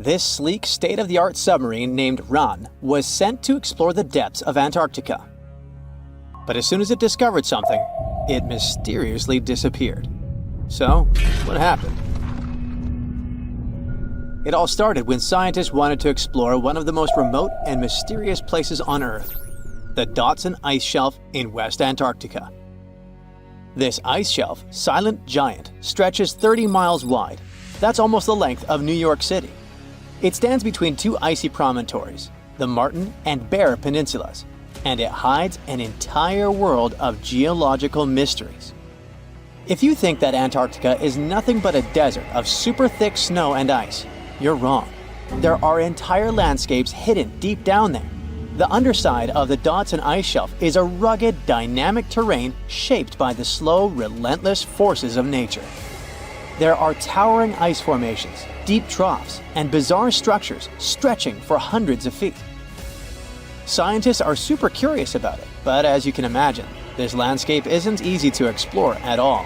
This sleek, state-of-the-art submarine named Ran was sent to explore the depths of Antarctica. But as soon as it discovered something, it mysteriously disappeared. So, what happened? It all started when scientists wanted to explore one of the most remote and mysterious places on Earth, the Dodson Ice Shelf in West Antarctica. This ice shelf, silent giant, stretches 30 miles wide. That's almost the length of New York City. It stands between two icy promontories, the Martin and Bear Peninsulas, and it hides an entire world of geological mysteries. If you think that Antarctica is nothing but a desert of super thick snow and ice, you're wrong. There are entire landscapes hidden deep down there. The underside of the Dodson Ice Shelf is a rugged, dynamic terrain shaped by the slow, relentless forces of nature. There are towering ice formations, deep troughs, and bizarre structures stretching for hundreds of feet. Scientists are super curious about it, but as you can imagine, this landscape isn't easy to explore at all.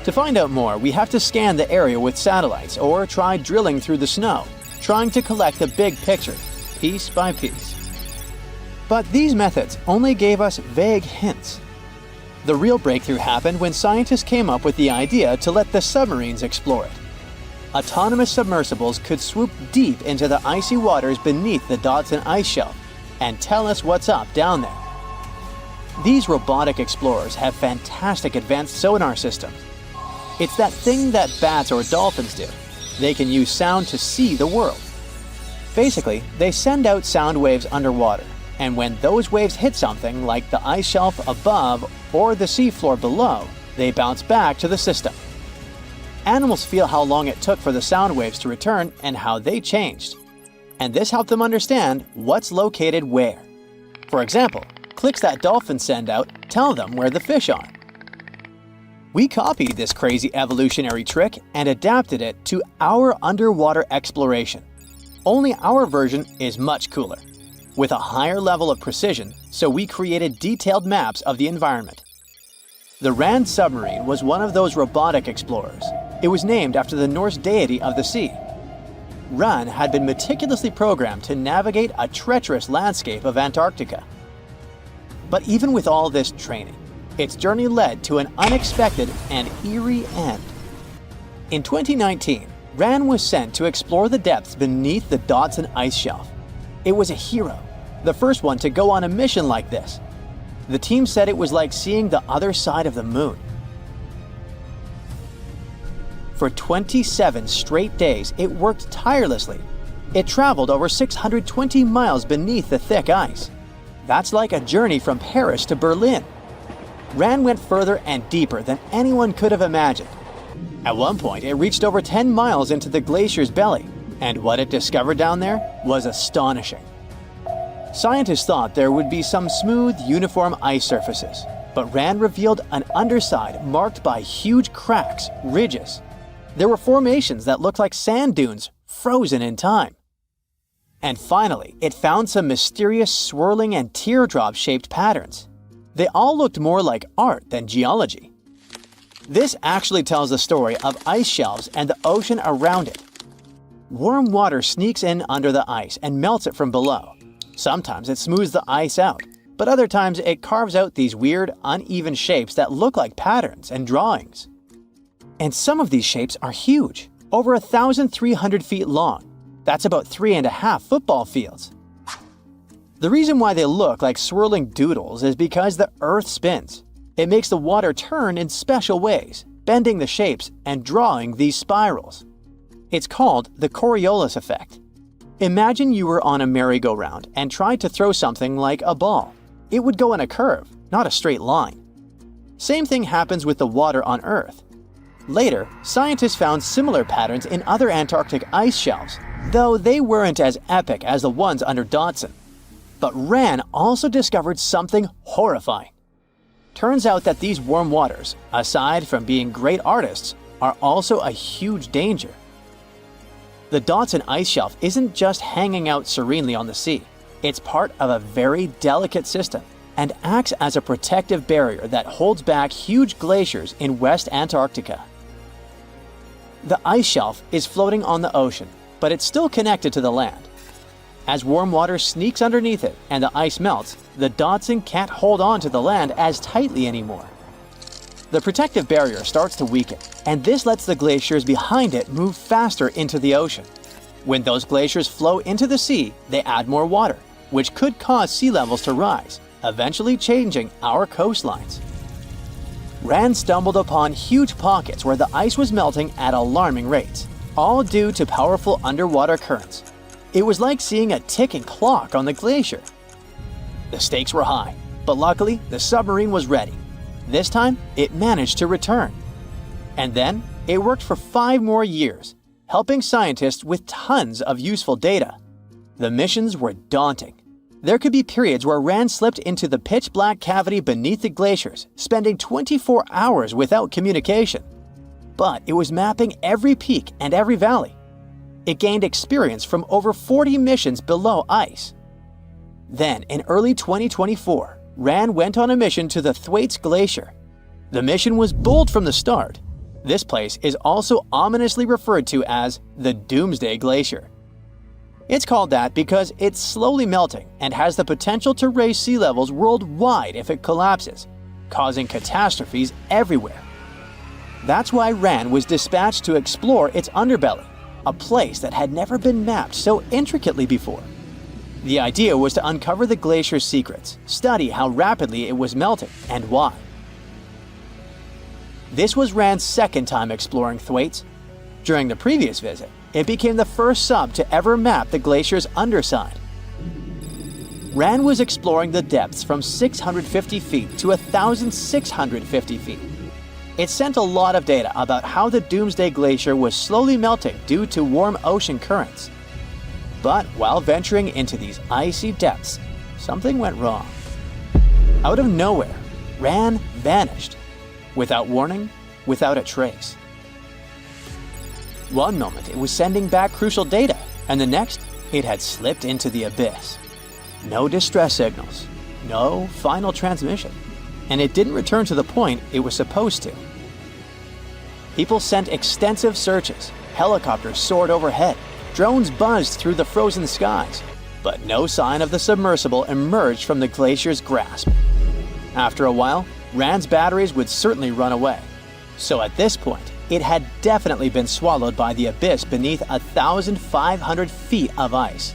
To find out more, we have to scan the area with satellites or try drilling through the snow, trying to collect the big picture, piece by piece. But these methods only gave us vague hints. The real breakthrough happened when scientists came up with the idea to let the submarines explore it. Autonomous submersibles could swoop deep into the icy waters beneath the Dodson Ice Shelf and tell us what's up down there. These robotic explorers have fantastic advanced sonar systems. It's that thing that bats or dolphins do. They can use sound to see the world. Basically, they send out sound waves underwater, and when those waves hit something like the ice shelf above or the seafloor below, they bounce back to the system. Animals feel how long it took for the sound waves to return and how they changed. And this helped them understand what's located where. For example, clicks that dolphins send out tell them where the fish are. We copied this crazy evolutionary trick and adapted it to our underwater exploration. Only our version is much cooler, with a higher level of precision, so we created detailed maps of the environment. The Ran submarine was one of those robotic explorers. It was named after the Norse deity of the sea. Ran had been meticulously programmed to navigate a treacherous landscape of Antarctica. But even with all this training, its journey led to an unexpected and eerie end. In 2019, Ran was sent to explore the depths beneath the Dodson Ice Shelf. It was a hero, the first one to go on a mission like this. The team said it was like seeing the other side of the moon. For 27 straight days, it worked tirelessly. It traveled over 620 miles beneath the thick ice. That's like a journey from Paris to Berlin. Ran went further and deeper than anyone could have imagined. At one point, it reached over 10 miles into the glacier's belly, and what it discovered down there was astonishing. Scientists thought there would be some smooth, uniform ice surfaces, but Ran revealed an underside marked by huge cracks, ridges. There were formations that looked like sand dunes, frozen in time. And finally, it found some mysterious swirling and teardrop-shaped patterns. They all looked more like art than geology. This actually tells the story of ice shelves and the ocean around it. Warm water sneaks in under the ice and melts it from below. Sometimes it smooths the ice out, but other times it carves out these weird, uneven shapes that look like patterns and drawings. And some of these shapes are huge, over 1,300 feet long. That's about 3.5 football fields. The reason why they look like swirling doodles is because the Earth spins. It makes the water turn in special ways, bending the shapes and drawing these spirals. It's called the Coriolis effect. Imagine you were on a merry-go-round and tried to throw something like a ball. It would go in a curve, not a straight line. Same thing happens with the water on Earth. Later, scientists found similar patterns in other Antarctic ice shelves, though they weren't as epic as the ones under Dodson. But Ran also discovered something horrifying. Turns out that these warm waters, aside from being great artists, are also a huge danger. The Dodson Ice Shelf isn't just hanging out serenely on the sea. It's part of a very delicate system and acts as a protective barrier that holds back huge glaciers in West Antarctica. The ice shelf is floating on the ocean, but it's still connected to the land. As warm water sneaks underneath it and the ice melts, the Dotson can't hold on to the land as tightly anymore. The protective barrier starts to weaken, and this lets the glaciers behind it move faster into the ocean. When those glaciers flow into the sea, they add more water, which could cause sea levels to rise, eventually changing our coastlines. Rand stumbled upon huge pockets where the ice was melting at alarming rates, all due to powerful underwater currents. It was like seeing a ticking clock on the glacier. The stakes were high, but luckily the submarine was ready. This time, it managed to return. And then, it worked for 5 more years, helping scientists with tons of useful data. The missions were daunting. There could be periods where Rand slipped into the pitch-black cavity beneath the glaciers, spending 24 hours without communication. But it was mapping every peak and every valley. It gained experience from over 40 missions below ice. Then, in early 2024, Rand went on a mission to the Thwaites Glacier. The mission was bold from the start. This place is also ominously referred to as the Doomsday Glacier. It's called that because it's slowly melting and has the potential to raise sea levels worldwide if it collapses, causing catastrophes everywhere. That's why Rand was dispatched to explore its underbelly, a place that had never been mapped so intricately before. The idea was to uncover the glacier's secrets, study how rapidly it was melting, and why. This was Rand's second time exploring Thwaites. During the previous visit, it became the first sub to ever map the glacier's underside. Rand was exploring the depths from 650 feet to 1,650 feet. It sent a lot of data about how the Doomsday Glacier was slowly melting due to warm ocean currents. But while venturing into these icy depths, something went wrong. Out of nowhere, Rand vanished. Without warning, without a trace. One moment it was sending back crucial data, and the next, it had slipped into the abyss. No distress signals, no final transmission, and it didn't return to the point it was supposed to. People sent extensive searches, helicopters soared overhead, drones buzzed through the frozen skies, but no sign of the submersible emerged from the glacier's grasp. After a while, Rand's batteries would certainly run away. So at this point, it had definitely been swallowed by the abyss beneath 1,500 feet of ice.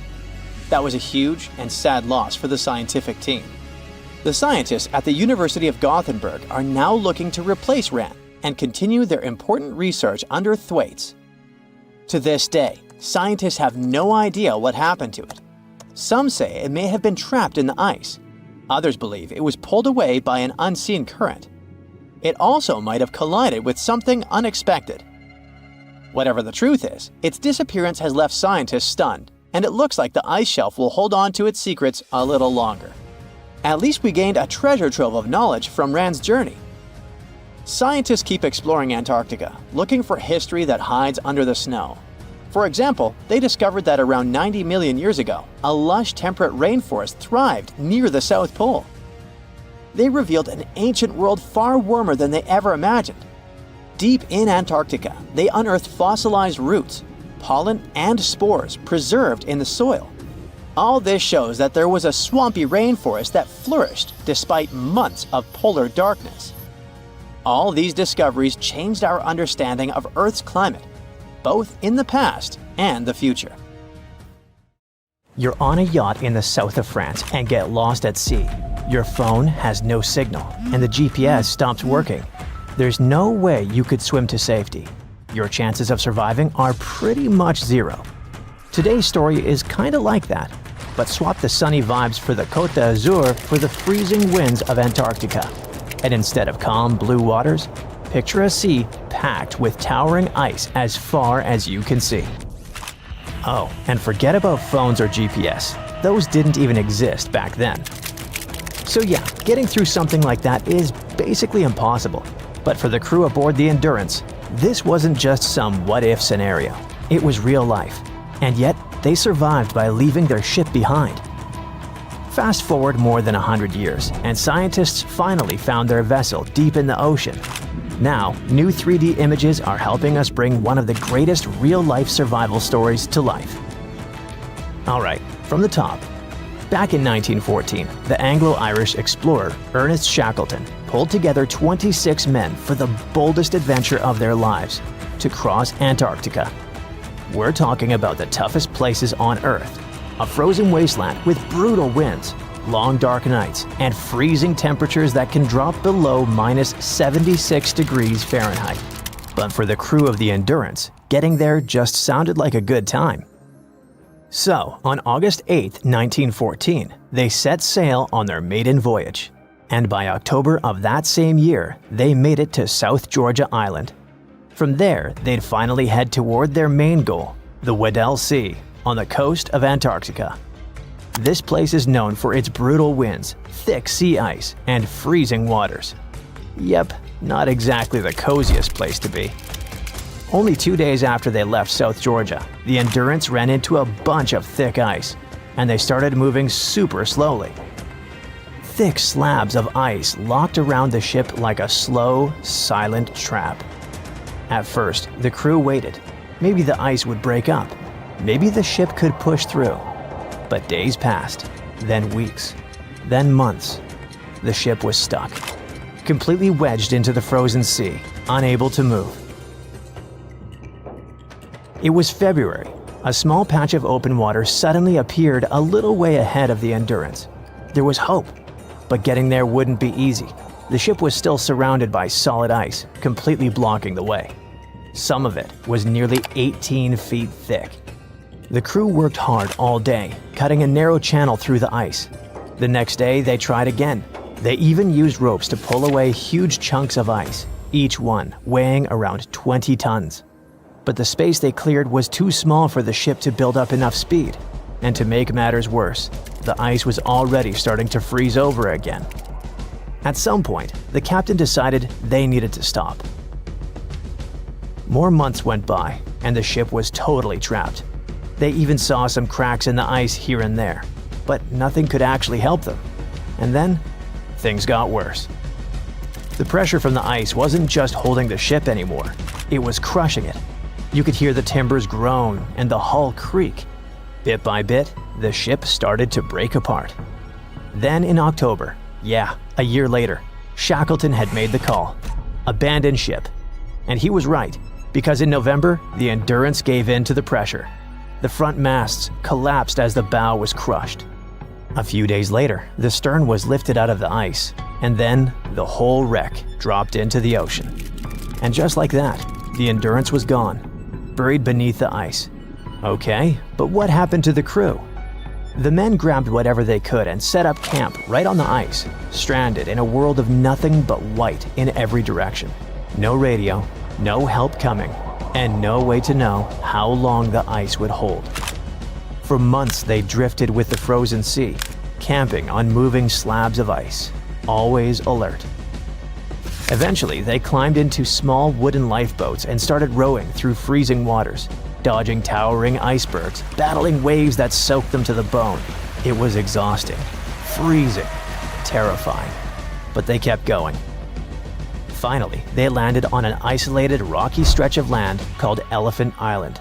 That was a huge and sad loss for the scientific team. The scientists at the University of Gothenburg are now looking to replace Rand and continue their important research under Thwaites. To this day, scientists have no idea what happened to it. Some say it may have been trapped in the ice. Others believe it was pulled away by an unseen current. It also might have collided with something unexpected. Whatever the truth is, its disappearance has left scientists stunned, and it looks like the ice shelf will hold on to its secrets a little longer. At least we gained a treasure trove of knowledge from Rand's journey. Scientists keep exploring Antarctica, looking for history that hides under the snow. For example, they discovered that around 90 million years ago, a lush temperate rainforest thrived near the South Pole. They revealed an ancient world far warmer than they ever imagined. Deep in Antarctica, they unearthed fossilized roots, pollen, and spores preserved in the soil. All this shows that there was a swampy rainforest that flourished despite months of polar darkness. All these discoveries changed our understanding of Earth's climate, both in the past and the future. You're on a yacht in the south of France and get lost at sea. Your phone has no signal and the GPS stops working. There's no way you could swim to safety. Your chances of surviving are pretty much zero. Today's story is kinda like that, but swap the sunny vibes for the Côte d'Azur for the freezing winds of Antarctica. And instead of calm blue waters, picture a sea packed with towering ice as far as you can see. Oh, and forget about phones or GPS. Those didn't even exist back then. So yeah, getting through something like that is basically impossible. But for the crew aboard the Endurance, this wasn't just some what-if scenario. It was real life. And yet, they survived by leaving their ship behind. Fast forward more than 100 years, and scientists finally found their vessel deep in the ocean. Now, new 3D images are helping us bring one of the greatest real-life survival stories to life. Alright, from the top. Back in 1914, the Anglo-Irish explorer Ernest Shackleton pulled together 26 men for the boldest adventure of their lives, to cross Antarctica. We're talking about the toughest places on Earth, a frozen wasteland with brutal winds, long dark nights, and freezing temperatures that can drop below minus 76 degrees Fahrenheit. But for the crew of the Endurance, getting there just sounded like a good time. So, on August 8, 1914, they set sail on their maiden voyage. And by October of that same year, they made it to South Georgia Island. From there, they'd finally head toward their main goal, the Weddell Sea, on the coast of Antarctica. This place is known for its brutal winds, thick sea ice, and freezing waters. Yep, not exactly the coziest place to be. Only 2 days after they left South Georgia, the Endurance ran into a bunch of thick ice, and they started moving super slowly. Thick slabs of ice locked around the ship like a slow, silent trap. At first, the crew waited. Maybe the ice would break up. Maybe the ship could push through. But days passed, then weeks, then months. The ship was stuck, completely wedged into the frozen sea, unable to move. It was February. A small patch of open water suddenly appeared a little way ahead of the Endurance. There was hope, but getting there wouldn't be easy. The ship was still surrounded by solid ice, completely blocking the way. Some of it was nearly 18 feet thick. The crew worked hard all day, cutting a narrow channel through the ice. The next day, they tried again. They even used ropes to pull away huge chunks of ice, each one weighing around 20 tons. But the space they cleared was too small for the ship to build up enough speed. And to make matters worse, the ice was already starting to freeze over again. At some point, the captain decided they needed to stop. More months went by, and the ship was totally trapped. They even saw some cracks in the ice here and there, but nothing could actually help them. And then, things got worse. The pressure from the ice wasn't just holding the ship anymore, it was crushing it. You could hear the timbers groan and the hull creak. Bit by bit, the ship started to break apart. Then in October, a year later, Shackleton had made the call. Abandon ship. And he was right, because in November, the Endurance gave in to the pressure. The front masts collapsed as the bow was crushed. A few days later, the stern was lifted out of the ice, and then the whole wreck dropped into the ocean. And just like that, the Endurance was gone, buried beneath the ice. Okay, but what happened to the crew? The men grabbed whatever they could and set up camp right on the ice, stranded in a world of nothing but white in every direction. No radio, no help coming, and no way to know how long the ice would hold. For months they drifted with the frozen sea, camping on moving slabs of ice, always alert. Eventually, they climbed into small wooden lifeboats and started rowing through freezing waters, dodging towering icebergs, battling waves that soaked them to the bone. It was exhausting, freezing, terrifying, but they kept going. Finally, they landed on an isolated rocky stretch of land called Elephant Island.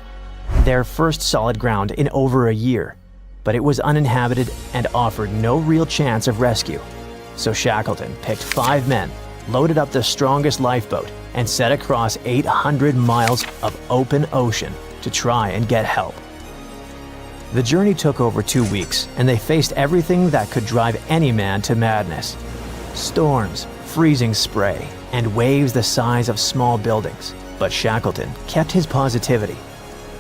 Their first solid ground in over a year, but it was uninhabited and offered no real chance of rescue. So Shackleton picked 5 men, loaded up the strongest lifeboat, and set across 800 miles of open ocean to try and get help. The journey took over 2 weeks, and they faced everything that could drive any man to madness. Storms, freezing spray, and waves the size of small buildings. But Shackleton kept his positivity.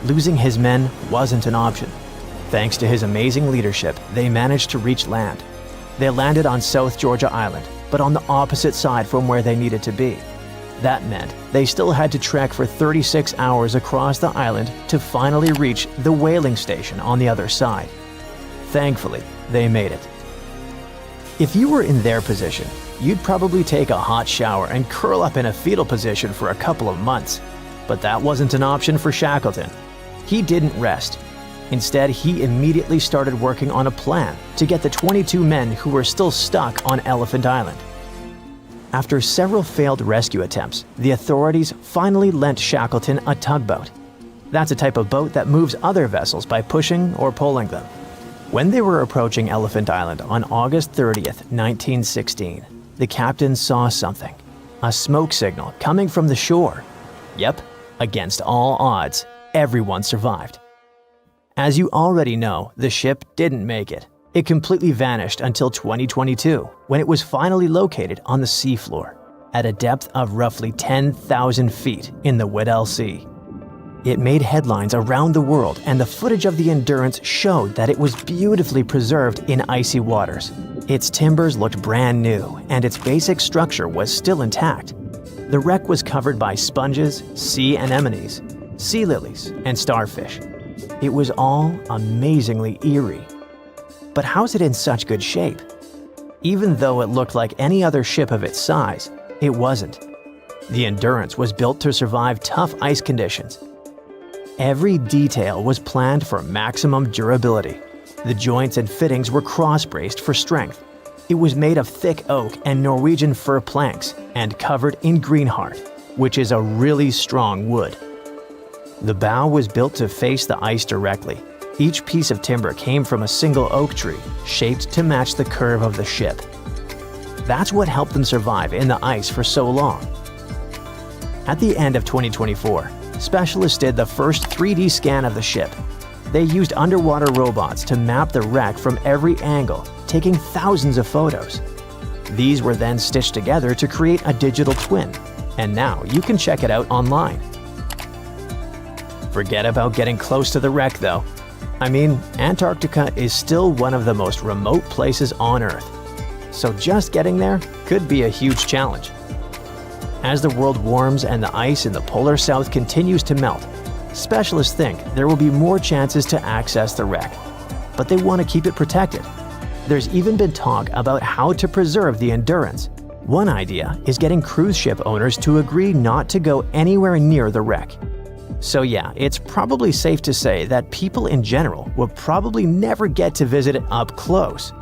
Losing his men wasn't an option. Thanks to his amazing leadership, they managed to reach land. They landed on South Georgia Island, but on the opposite side from where they needed to be. That meant they still had to trek for 36 hours across the island to finally reach the whaling station on the other side. Thankfully, they made it. If you were in their position, you'd probably take a hot shower and curl up in a fetal position for a couple of months. But that wasn't an option for Shackleton. He didn't rest. Instead, he immediately started working on a plan to get the 22 men who were still stuck on Elephant Island. After several failed rescue attempts, the authorities finally lent Shackleton a tugboat. That's a type of boat that moves other vessels by pushing or pulling them. When they were approaching Elephant Island on August 30th, 1916, the captain saw something. A smoke signal coming from the shore. Yep, against all odds, everyone survived. As you already know, the ship didn't make it. It completely vanished until 2022, when it was finally located on the seafloor, at a depth of roughly 10,000 feet in the Weddell Sea. It made headlines around the world, and the footage of the Endurance showed that it was beautifully preserved in icy waters. Its timbers looked brand new, and its basic structure was still intact. The wreck was covered by sponges, sea anemones, sea lilies, and starfish. It was all amazingly eerie. But how's it in such good shape? Even though it looked like any other ship of its size, it wasn't. The Endurance was built to survive tough ice conditions. Every detail was planned for maximum durability. The joints and fittings were cross-braced for strength. It was made of thick oak and Norwegian fir planks and covered in greenheart, which is a really strong wood. The bow was built to face the ice directly. Each piece of timber came from a single oak tree, shaped to match the curve of the ship. That's what helped them survive in the ice for so long. At the end of 2024, specialists did the first 3D scan of the ship. They used underwater robots to map the wreck from every angle, taking thousands of photos. These were then stitched together to create a digital twin, and now you can check it out online. Forget about getting close to the wreck, though. I mean, Antarctica is still one of the most remote places on Earth, so just getting there could be a huge challenge. As the world warms and the ice in the polar south continues to melt, specialists think there will be more chances to access the wreck, but they want to keep it protected. There's even been talk about how to preserve the Endurance. One idea is getting cruise ship owners to agree not to go anywhere near the wreck. So yeah, it's probably safe to say that people in general will probably never get to visit it up close.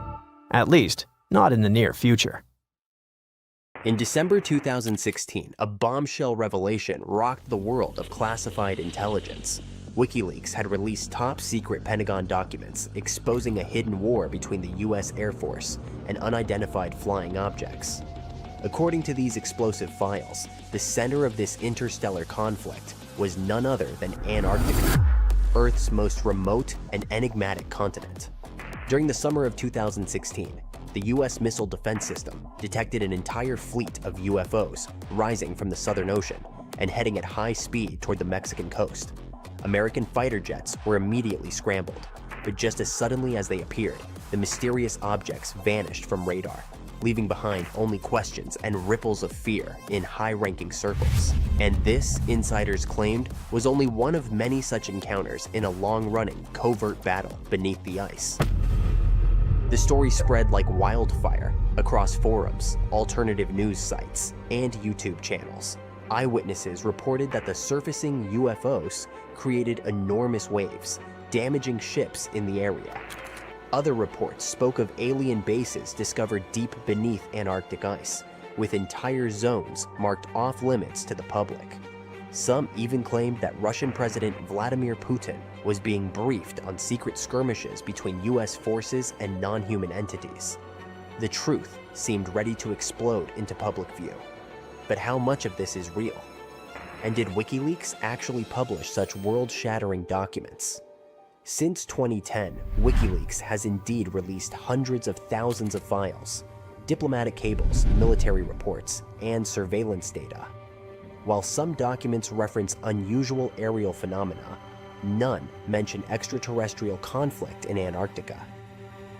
At least, not in the near future. In December 2016, a bombshell revelation rocked the world of classified intelligence. WikiLeaks had released top-secret Pentagon documents exposing a hidden war between the US Air Force and unidentified flying objects. According to these explosive files, the center of this interstellar conflict was none other than Antarctica, Earth's most remote and enigmatic continent. During the summer of 2016, the US Missile Defense System detected an entire fleet of UFOs rising from the Southern Ocean and heading at high speed toward the Mexican coast. American fighter jets were immediately scrambled, but just as suddenly as they appeared, the mysterious objects vanished from radar, leaving behind only questions and ripples of fear in high-ranking circles. And this, insiders claimed, was only one of many such encounters in a long-running, covert battle beneath the ice. The story spread like wildfire across forums, alternative news sites, and YouTube channels. Eyewitnesses reported that the surfacing UFOs created enormous waves, damaging ships in the area. Other reports spoke of alien bases discovered deep beneath Antarctic ice, with entire zones marked off-limits to the public. Some even claimed that Russian President Vladimir Putin was being briefed on secret skirmishes between US forces and non-human entities. The truth seemed ready to explode into public view. But how much of this is real? And did WikiLeaks actually publish such world-shattering documents? Since 2010, WikiLeaks has indeed released hundreds of thousands of files, diplomatic cables, military reports, and surveillance data. While some documents reference unusual aerial phenomena, none mention extraterrestrial conflict in Antarctica.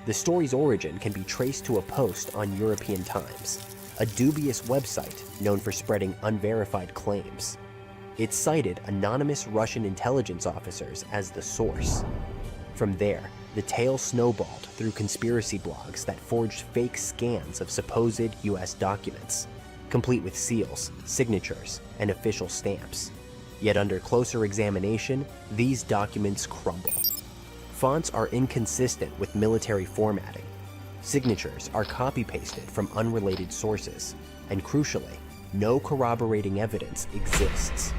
The story's origin can be traced to a post on European Times, a dubious website known for spreading unverified claims. It cited anonymous Russian intelligence officers as the source. From there, the tale snowballed through conspiracy blogs that forged fake scans of supposed US documents, complete with seals, signatures, and official stamps. Yet under closer examination, these documents crumble. Fonts are inconsistent with military formatting. Signatures are copy-pasted from unrelated sources, and crucially, no corroborating evidence exists.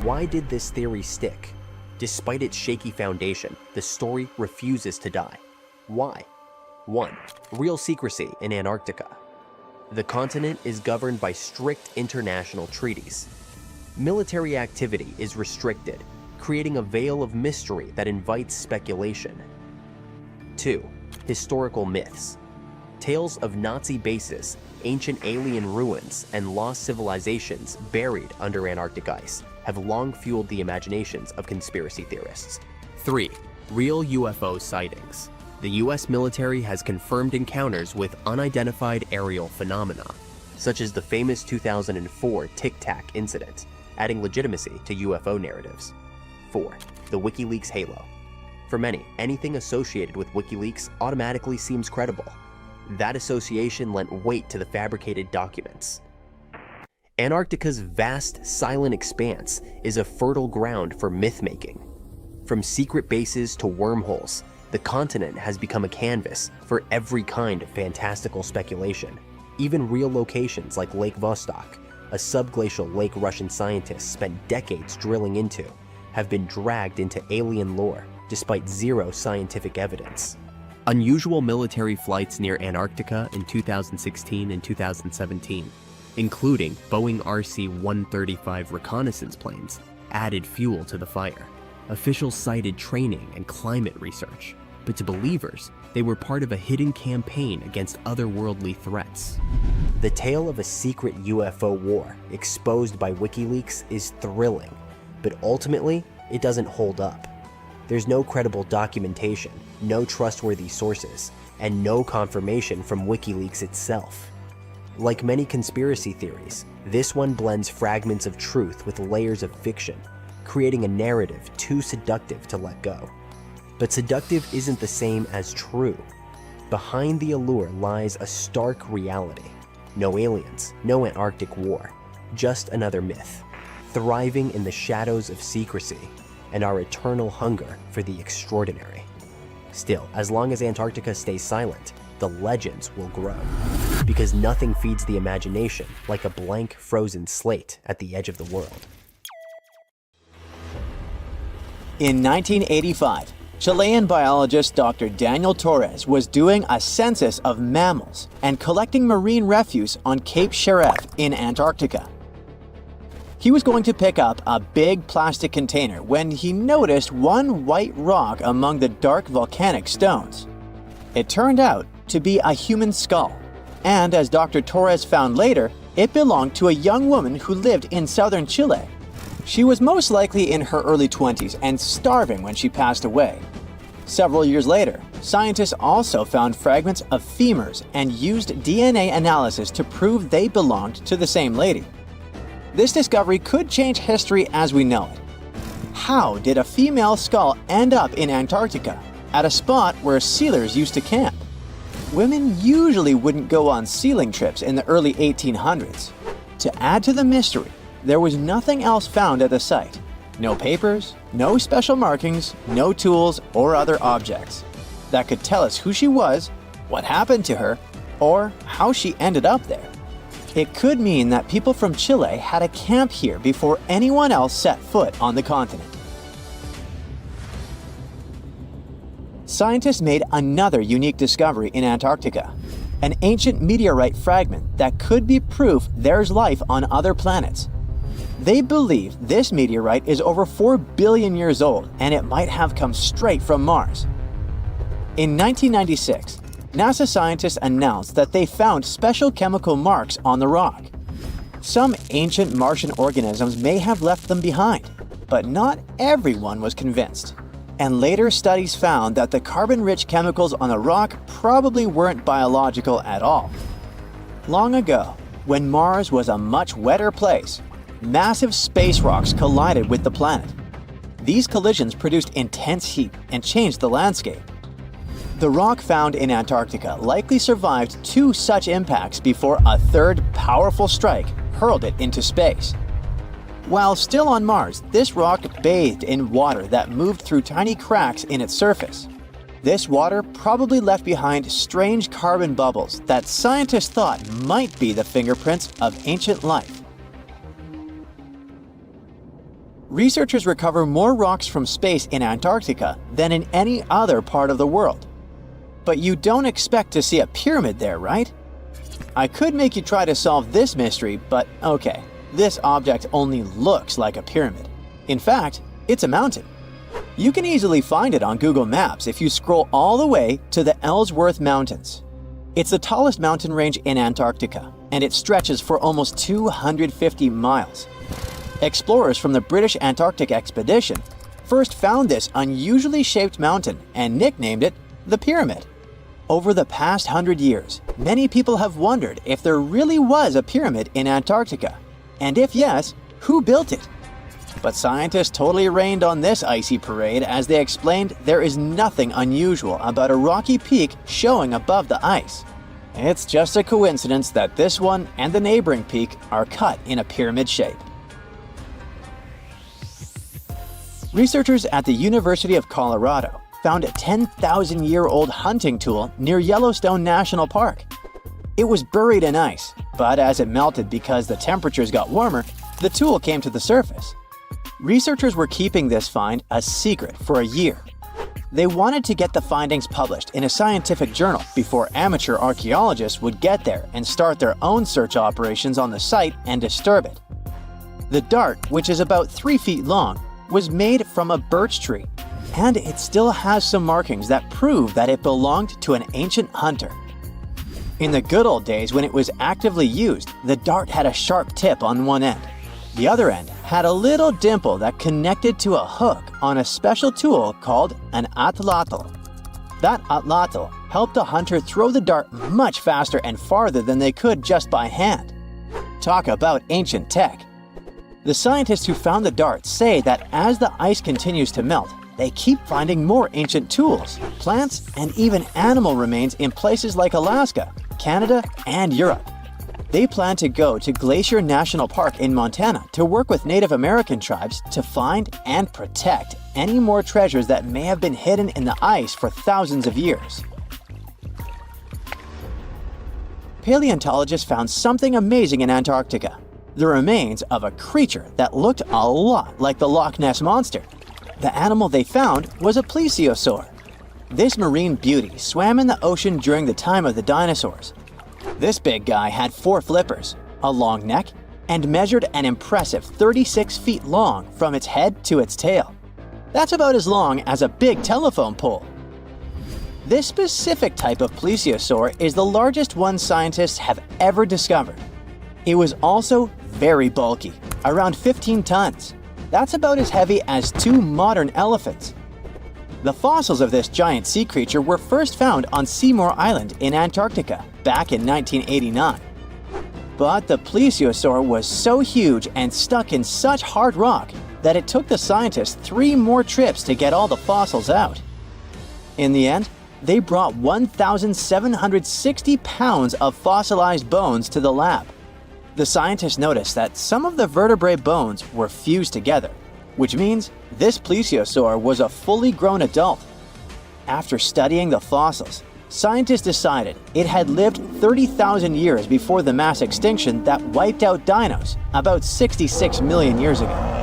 Why did this theory stick? Despite its shaky foundation, the story refuses to die. Why? 1. Real secrecy in Antarctica. The continent is governed by strict international treaties. Military activity is restricted, creating a veil of mystery that invites speculation. 2. Historical myths. Tales of Nazi bases, ancient alien ruins, and lost civilizations buried under Antarctic ice have long fueled the imaginations of conspiracy theorists. 3. Real UFO sightings. The US military has confirmed encounters with unidentified aerial phenomena, such as the famous 2004 Tic Tac incident, adding legitimacy to UFO narratives. 4. The WikiLeaks halo. For many, anything associated with WikiLeaks automatically seems credible. That association lent weight to the fabricated documents. Antarctica's vast, silent expanse is a fertile ground for myth-making. From secret bases to wormholes, the continent has become a canvas for every kind of fantastical speculation. Even real locations like Lake Vostok, a subglacial lake Russian scientists spent decades drilling into, have been dragged into alien lore despite zero scientific evidence. Unusual military flights near Antarctica in 2016 and 2017, including Boeing RC-135 reconnaissance planes, added fuel to the fire. Officials cited training and climate research, but to believers, they were part of a hidden campaign against otherworldly threats. The tale of a secret UFO war exposed by WikiLeaks is thrilling, but ultimately, it doesn't hold up. There's no credible documentation, no trustworthy sources, and no confirmation from WikiLeaks itself. Like many conspiracy theories, this one blends fragments of truth with layers of fiction, creating a narrative too seductive to let go. But seductive isn't the same as true. Behind the allure lies a stark reality. No aliens, no Antarctic war, just another myth, thriving in the shadows of secrecy and our eternal hunger for the extraordinary. Still, as long as Antarctica stays silent, the legends will grow, because nothing feeds the imagination like a blank, frozen slate at the edge of the world. In 1985, Chilean biologist Dr. Daniel Torres was doing a census of mammals and collecting marine refuse on Cape Sheref in Antarctica. He was going to pick up a big plastic container when he noticed one white rock among the dark volcanic stones. It turned out to be a human skull, and as Dr. Torres found later, it belonged to a young woman who lived in southern Chile. She was most likely in her early 20s and starving when she passed away. Several years later, scientists also found fragments of femurs and used DNA analysis to prove they belonged to the same lady. This discovery could change history as we know it. How did a female skull end up in Antarctica, at a spot where sealers used to camp? Women usually wouldn't go on sealing trips in the early 1800s. To add to the mystery, there was nothing else found at the site. No papers, no special markings, no tools or other objects that could tell us who she was, what happened to her, or how she ended up there. It could mean that people from Chile had a camp here before anyone else set foot on the continent. Scientists made another unique discovery in Antarctica, an ancient meteorite fragment that could be proof there's life on other planets. They believe this meteorite is over 4 billion years old and it might have come straight from Mars. In 1996, NASA scientists announced that they found special chemical marks on the rock. Some ancient Martian organisms may have left them behind, but not everyone was convinced. And later studies found that the carbon-rich chemicals on the rock probably weren't biological at all. Long ago, when Mars was a much wetter place, massive space rocks collided with the planet. These collisions produced intense heat and changed the landscape. The rock found in Antarctica likely survived 2 such impacts before a third powerful strike hurled it into space. While still on Mars, this rock bathed in water that moved through tiny cracks in its surface. This water probably left behind strange carbon bubbles that scientists thought might be the fingerprints of ancient life. Researchers recover more rocks from space in Antarctica than in any other part of the world. But you don't expect to see a pyramid there, right? I could make you try to solve this mystery, but okay, this object only looks like a pyramid. In fact, it's a mountain. You can easily find it on Google Maps if you scroll all the way to the Ellsworth Mountains. It's the tallest mountain range in Antarctica, and it stretches for almost 250 miles. Explorers from the British Antarctic Expedition first found this unusually shaped mountain and nicknamed it the Pyramid. Over the past 100 years, many people have wondered if there really was a pyramid in Antarctica, and if yes, who built it? But scientists totally rained on this icy parade as they explained there is nothing unusual about a rocky peak showing above the ice. It's just a coincidence that this one and the neighboring peak are cut in a pyramid shape. Researchers at the University of Colorado found a 10,000-year-old hunting tool near Yellowstone National Park. It was buried in ice, but as it melted because the temperatures got warmer, the tool came to the surface. Researchers were keeping this find a secret for a year. They wanted to get the findings published in a scientific journal before amateur archaeologists would get there and start their own search operations on the site and disturb it. The dart, which is about 3 feet long, was made from a birch tree, and it still has some markings that prove that it belonged to an ancient hunter. In the good old days when it was actively used, the dart had a sharp tip on one end. The other end had a little dimple that connected to a hook on a special tool called an atlatl. That atlatl helped a hunter throw the dart much faster and farther than they could just by hand. Talk about ancient tech. The scientists who found the dart say that as the ice continues to melt, they keep finding more ancient tools, plants, and even animal remains in places like Alaska, Canada, and Europe. They plan to go to Glacier National Park in Montana to work with Native American tribes to find and protect any more treasures that may have been hidden in the ice for thousands of years. Paleontologists found something amazing in Antarctica: the remains of a creature that looked a lot like the Loch Ness Monster. The animal they found was a plesiosaur. This marine beauty swam in the ocean during the time of the dinosaurs. This big guy had 4 flippers, a long neck, and measured an impressive 36 feet long from its head to its tail. That's about as long as a big telephone pole. This specific type of plesiosaur is the largest one scientists have ever discovered. It was also very bulky, around 15 tons. That's about as heavy as 2 modern elephants. The fossils of this giant sea creature were first found on Seymour Island in Antarctica back in 1989. But the plesiosaur was so huge and stuck in such hard rock that it took the scientists 3 more trips to get all the fossils out. In the end, they brought 1,760 pounds of fossilized bones to the lab. The scientists noticed that some of the vertebrae bones were fused together, which means this plesiosaur was a fully grown adult. After studying the fossils, scientists decided it had lived 30,000 years before the mass extinction that wiped out dinos about 66 million years ago.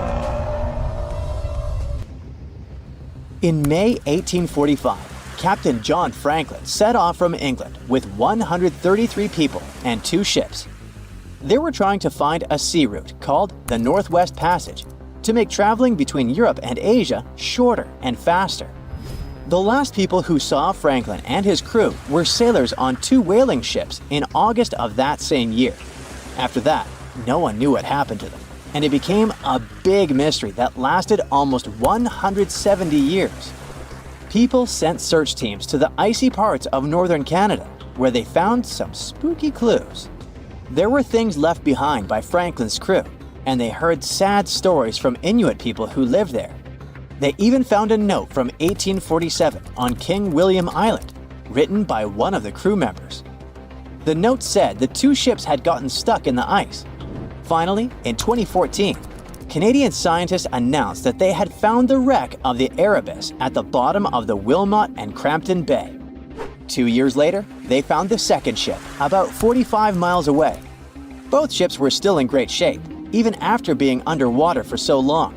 In May 1845, Captain John Franklin set off from England with 133 people and 2 ships. They were trying to find a sea route called the Northwest Passage to make traveling between Europe and Asia shorter and faster. The last people who saw Franklin and his crew were sailors on 2 whaling ships in August of that same year. After that, no one knew what happened to them, and it became a big mystery that lasted almost 170 years. People sent search teams to the icy parts of northern Canada, where they found some spooky clues. There were things left behind by Franklin's crew, and they heard sad stories from Inuit people who lived there. They even found a note from 1847 on King William Island, written by one of the crew members. The note said the 2 ships had gotten stuck in the ice. Finally, in 2014, Canadian scientists announced that they had found the wreck of the Erebus at the bottom of the Wilmot and Crampton Bay. 2 years later, they found the second ship, about 45 miles away. Both ships were still in great shape, even after being underwater for so long.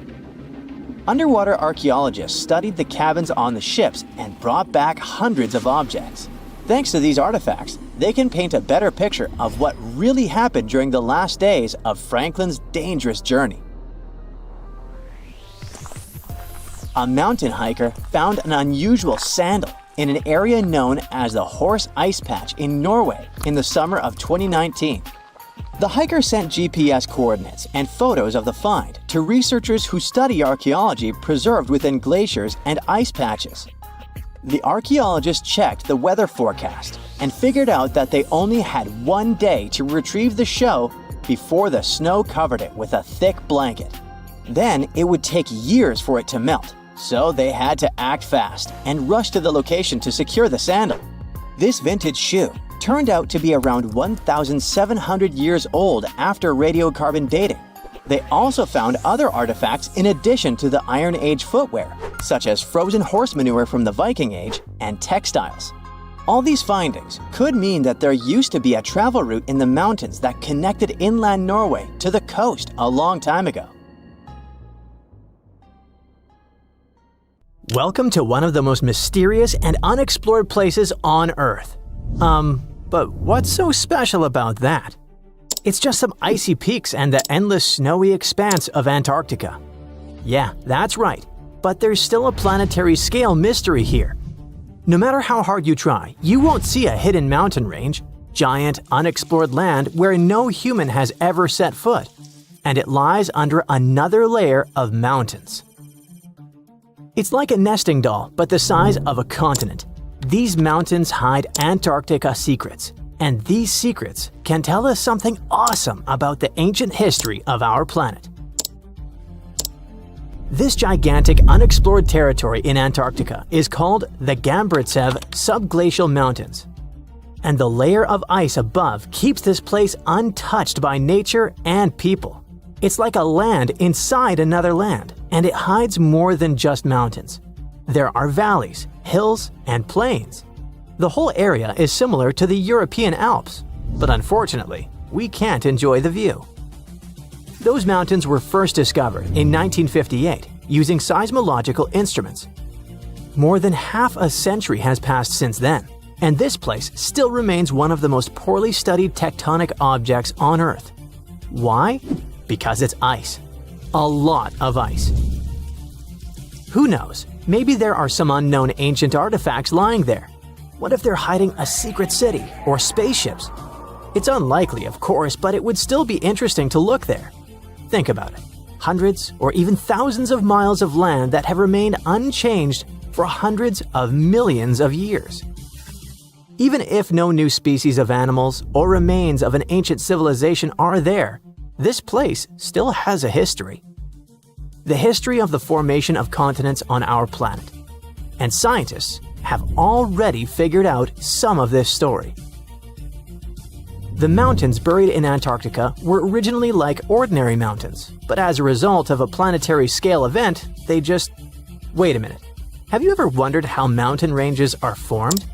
Underwater archaeologists studied the cabins on the ships and brought back hundreds of objects. Thanks to these artifacts, they can paint a better picture of what really happened during the last days of Franklin's dangerous journey. A mountain hiker found an unusual sandal in an area known as the Horse Ice Patch in Norway in the summer of 2019. The hiker sent GPS coordinates and photos of the find to researchers who study archaeology preserved within glaciers and ice patches. The archaeologists checked the weather forecast and figured out that they only had 1 day to retrieve the show before the snow covered it with a thick blanket. Then it would take years for it to melt, so they had to act fast and rush to the location to secure the sandal. This vintage shoe turned out to be around 1,700 years old after radiocarbon dating. They also found other artifacts in addition to the Iron Age footwear, such as frozen horse manure from the Viking Age and textiles. All these findings could mean that there used to be a travel route in the mountains that connected inland Norway to the coast a long time ago. Welcome to one of the most mysterious and unexplored places on Earth. But what's so special about that? It's just some icy peaks and the endless snowy expanse of Antarctica. Yeah, that's right, but there's still a planetary scale mystery here. No matter how hard you try, you won't see a hidden mountain range, giant, unexplored land where no human has ever set foot, and it lies under another layer of mountains. It's like a nesting doll, but the size of a continent. These mountains hide Antarctica secrets, and these secrets can tell us something awesome about the ancient history of our planet. This gigantic unexplored territory in Antarctica is called the Gambritsev Subglacial Mountains. And the layer of ice above keeps this place untouched by nature and people. It's like a land inside another land, and it hides more than just mountains. There are valleys, hills, and plains. The whole area is similar to the European Alps, but unfortunately, we can't enjoy the view. Those mountains were first discovered in 1958 using seismological instruments. More than half a century has passed since then, and this place still remains one of the most poorly studied tectonic objects on Earth. Why? Because it's ice. A lot of ice. Who knows? Maybe there are some unknown ancient artifacts lying there. What if they're hiding a secret city or spaceships? It's unlikely, of course, but it would still be interesting to look there. Think about it. Hundreds or even thousands of miles of land that have remained unchanged for hundreds of millions of years. Even if no new species of animals or remains of an ancient civilization are there, this place still has a history. The history of the formation of continents on our planet. And scientists have already figured out some of this story. The mountains buried in Antarctica were originally like ordinary mountains, but as a result of a planetary scale event, they just… Wait a minute. Have you ever wondered how mountain ranges are formed?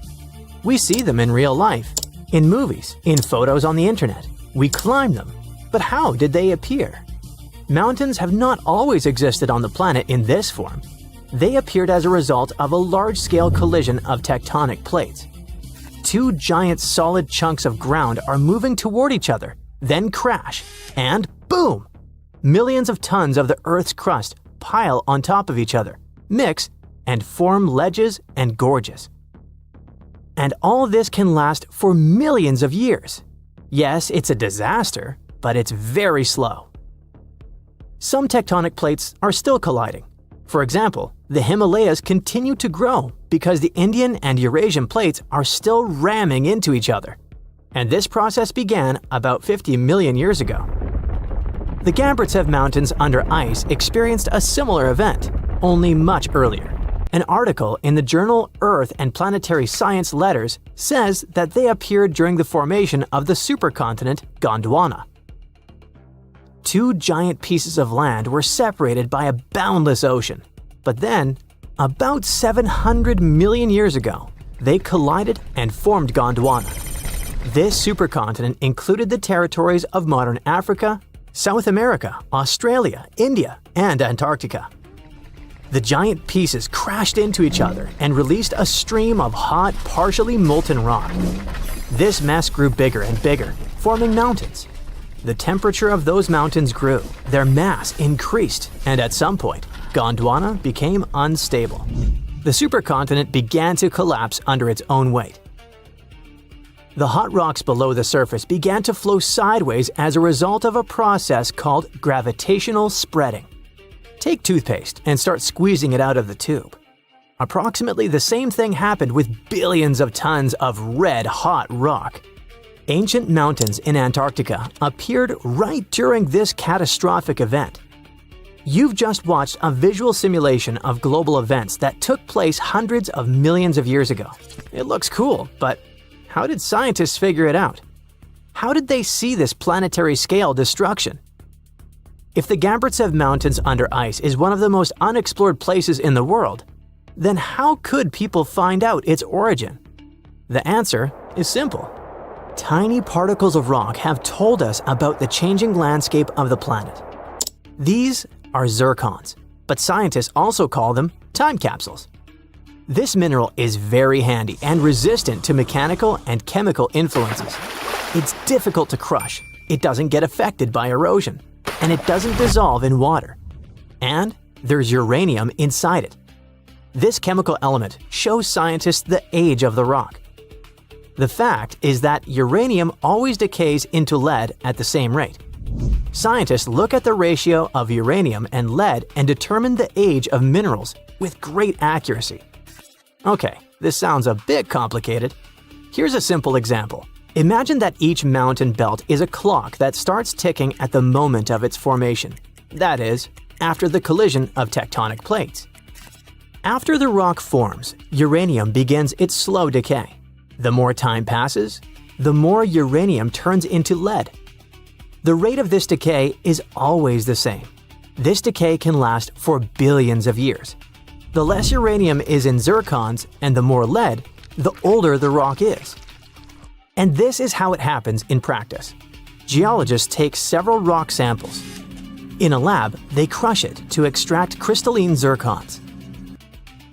We see them in real life, in movies, in photos on the internet. We climb them. But how did they appear? Mountains have not always existed on the planet in this form. They appeared as a result of a large-scale collision of tectonic plates. Two giant solid chunks of ground are moving toward each other, then crash, and boom! Millions of tons of the Earth's crust pile on top of each other, mix, and form ledges and gorges. And all this can last for millions of years. Yes, it's a disaster, but it's very slow. Some tectonic plates are still colliding. For example, the Himalayas continue to grow because the Indian and Eurasian plates are still ramming into each other. And this process began about 50 million years ago. The Gambritsev Mountains under ice experienced a similar event, only much earlier. An article in the journal Earth and Planetary Science Letters says that they appeared during the formation of the supercontinent Gondwana. Two giant pieces of land were separated by a boundless ocean. But then, about 700 million years ago, they collided and formed Gondwana. This supercontinent included the territories of modern Africa, South America, Australia, India, and Antarctica. The giant pieces crashed into each other and released a stream of hot, partially molten rock. This mess grew bigger and bigger, forming mountains. The temperature of those mountains grew, their mass increased, and at some point, Gondwana became unstable. The supercontinent began to collapse under its own weight. The hot rocks below the surface began to flow sideways as a result of a process called gravitational spreading. Take toothpaste and start squeezing it out of the tube. Approximately the same thing happened with billions of tons of red-hot rock. Ancient mountains in Antarctica appeared right during this catastrophic event. You've just watched a visual simulation of global events that took place hundreds of millions of years ago. It looks cool, but how did scientists figure it out? How did they see this planetary-scale destruction? If the Gambritsev Mountains under ice is one of the most unexplored places in the world, then how could people find out its origin? The answer is simple. Tiny particles of rock have told us about the changing landscape of the planet. These are zircons, but scientists also call them time capsules. This mineral is very handy and resistant to mechanical and chemical influences. It's difficult to crush, it doesn't get affected by erosion, and it doesn't dissolve in water. And there's uranium inside it. This chemical element shows scientists the age of the rock. The fact is that uranium always decays into lead at the same rate. Scientists look at the ratio of uranium and lead and determine the age of minerals with great accuracy. Okay, this sounds a bit complicated. Here's a simple example. Imagine that each mountain belt is a clock that starts ticking at the moment of its formation. That is, after the collision of tectonic plates. After the rock forms, uranium begins its slow decay. The more time passes, the more uranium turns into lead. The rate of this decay is always the same. This decay can last for billions of years. The less uranium is in zircons and the more lead, the older the rock is. And this is how it happens in practice. Geologists take several rock samples. In a lab, they crush it to extract crystalline zircons.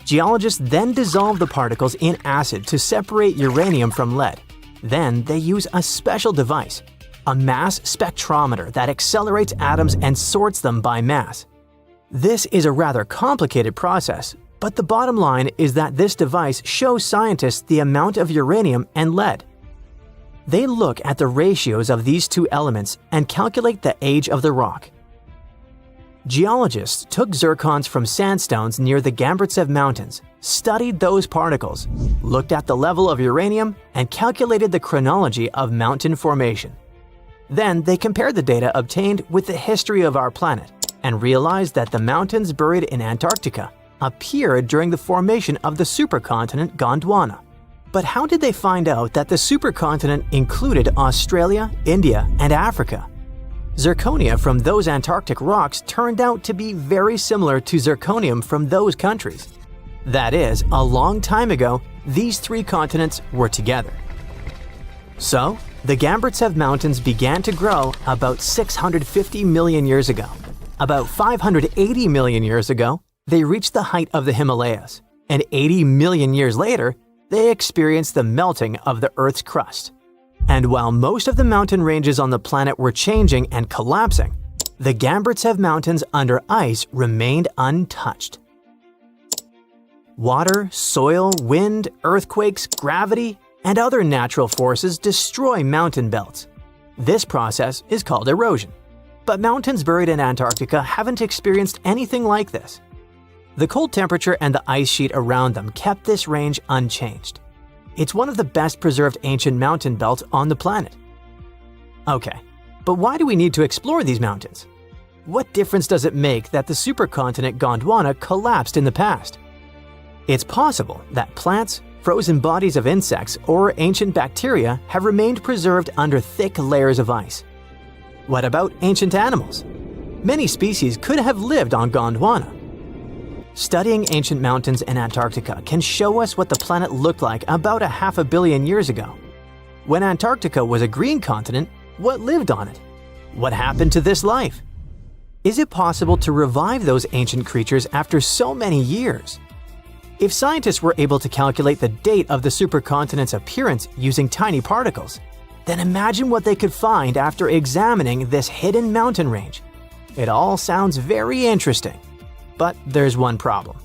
Geologists then dissolve the particles in acid to separate uranium from lead. Then they use a special device, a mass spectrometer that accelerates atoms and sorts them by mass. This is a rather complicated process, but the bottom line is that this device shows scientists the amount of uranium and lead. They look at the ratios of these two elements and calculate the age of the rock. Geologists took zircons from sandstones near the Gambritsev Mountains, studied those particles, looked at the level of uranium, and calculated the chronology of mountain formation. Then they compared the data obtained with the history of our planet and realized that the mountains buried in Antarctica appeared during the formation of the supercontinent Gondwana. But how did they find out that the supercontinent included Australia, India, and Africa? Zirconia from those Antarctic rocks turned out to be very similar to zirconium from those countries. That is, a long time ago, these three continents were together. So, the Gambritsev Mountains began to grow about 650 million years ago. About 580 million years ago, they reached the height of the Himalayas, and 80 million years later, they experienced the melting of the Earth's crust. And while most of the mountain ranges on the planet were changing and collapsing, the Gambritsev Mountains under ice remained untouched. Water, soil, wind, earthquakes, gravity, and other natural forces destroy mountain belts. This process is called erosion. But mountains buried in Antarctica haven't experienced anything like this. The cold temperature and the ice sheet around them kept this range unchanged. It's one of the best preserved ancient mountain belts on the planet. Okay, but why do we need to explore these mountains? What difference does it make that the supercontinent Gondwana collapsed in the past? It's possible that plants, frozen bodies of insects, or ancient bacteria have remained preserved under thick layers of ice. What about ancient animals? Many species could have lived on Gondwana. Studying ancient mountains in Antarctica can show us what the planet looked like about 500 million years ago. When Antarctica was a green continent, what lived on it? What happened to this life? Is it possible to revive those ancient creatures after so many years? If scientists were able to calculate the date of the supercontinent's appearance using tiny particles, then imagine what they could find after examining this hidden mountain range. It all sounds very interesting, but there's one problem.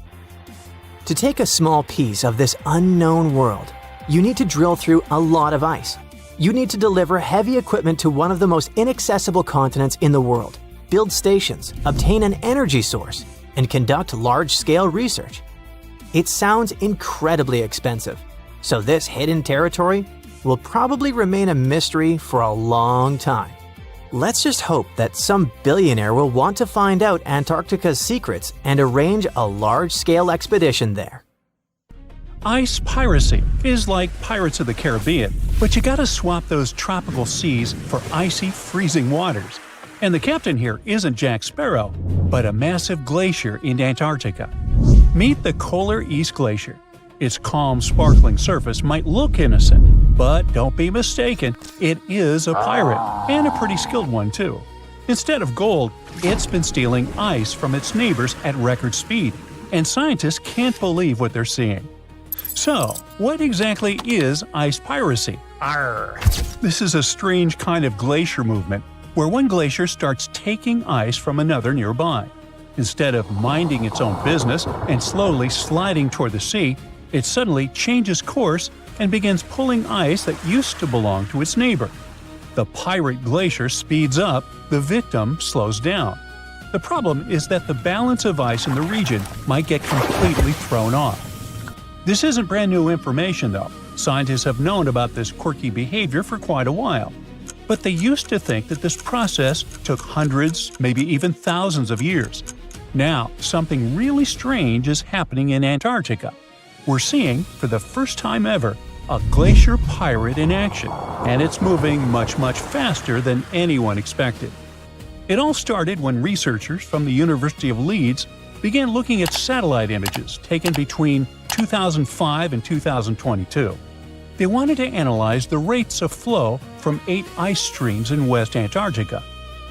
To take a small piece of this unknown world, you need to drill through a lot of ice. You need to deliver heavy equipment to one of the most inaccessible continents in the world, build stations, obtain an energy source, and conduct large-scale research. It sounds incredibly expensive, so this hidden territory will probably remain a mystery for a long time. Let's just hope that some billionaire will want to find out Antarctica's secrets and arrange a large-scale expedition there. Ice piracy is like Pirates of the Caribbean, but you gotta swap those tropical seas for icy, freezing waters. And the captain here isn't Jack Sparrow, but a massive glacier in Antarctica. Meet the Polar Ice Glacier. Its calm, sparkling surface might look innocent, but don't be mistaken, it is a pirate, and a pretty skilled one too. Instead of gold, it's been stealing ice from its neighbors at record speed, and scientists can't believe what they're seeing. So, what exactly is ice piracy? Arr! This is a strange kind of glacier movement, where one glacier starts taking ice from another nearby. Instead of minding its own business and slowly sliding toward the sea, it suddenly changes course and begins pulling ice that used to belong to its neighbor. The pirate glacier speeds up, the victim slows down. The problem is that the balance of ice in the region might get completely thrown off. This isn't brand new information though. Scientists have known about this quirky behavior for quite a while. But they used to think that this process took hundreds, maybe even thousands of years. Now, something really strange is happening in Antarctica. We're seeing, for the first time ever, a glacier pirate in action, and it's moving much, much faster than anyone expected. It all started when researchers from the University of Leeds began looking at satellite images taken between 2005 and 2022. They wanted to analyze the rates of flow from 8 ice streams in West Antarctica.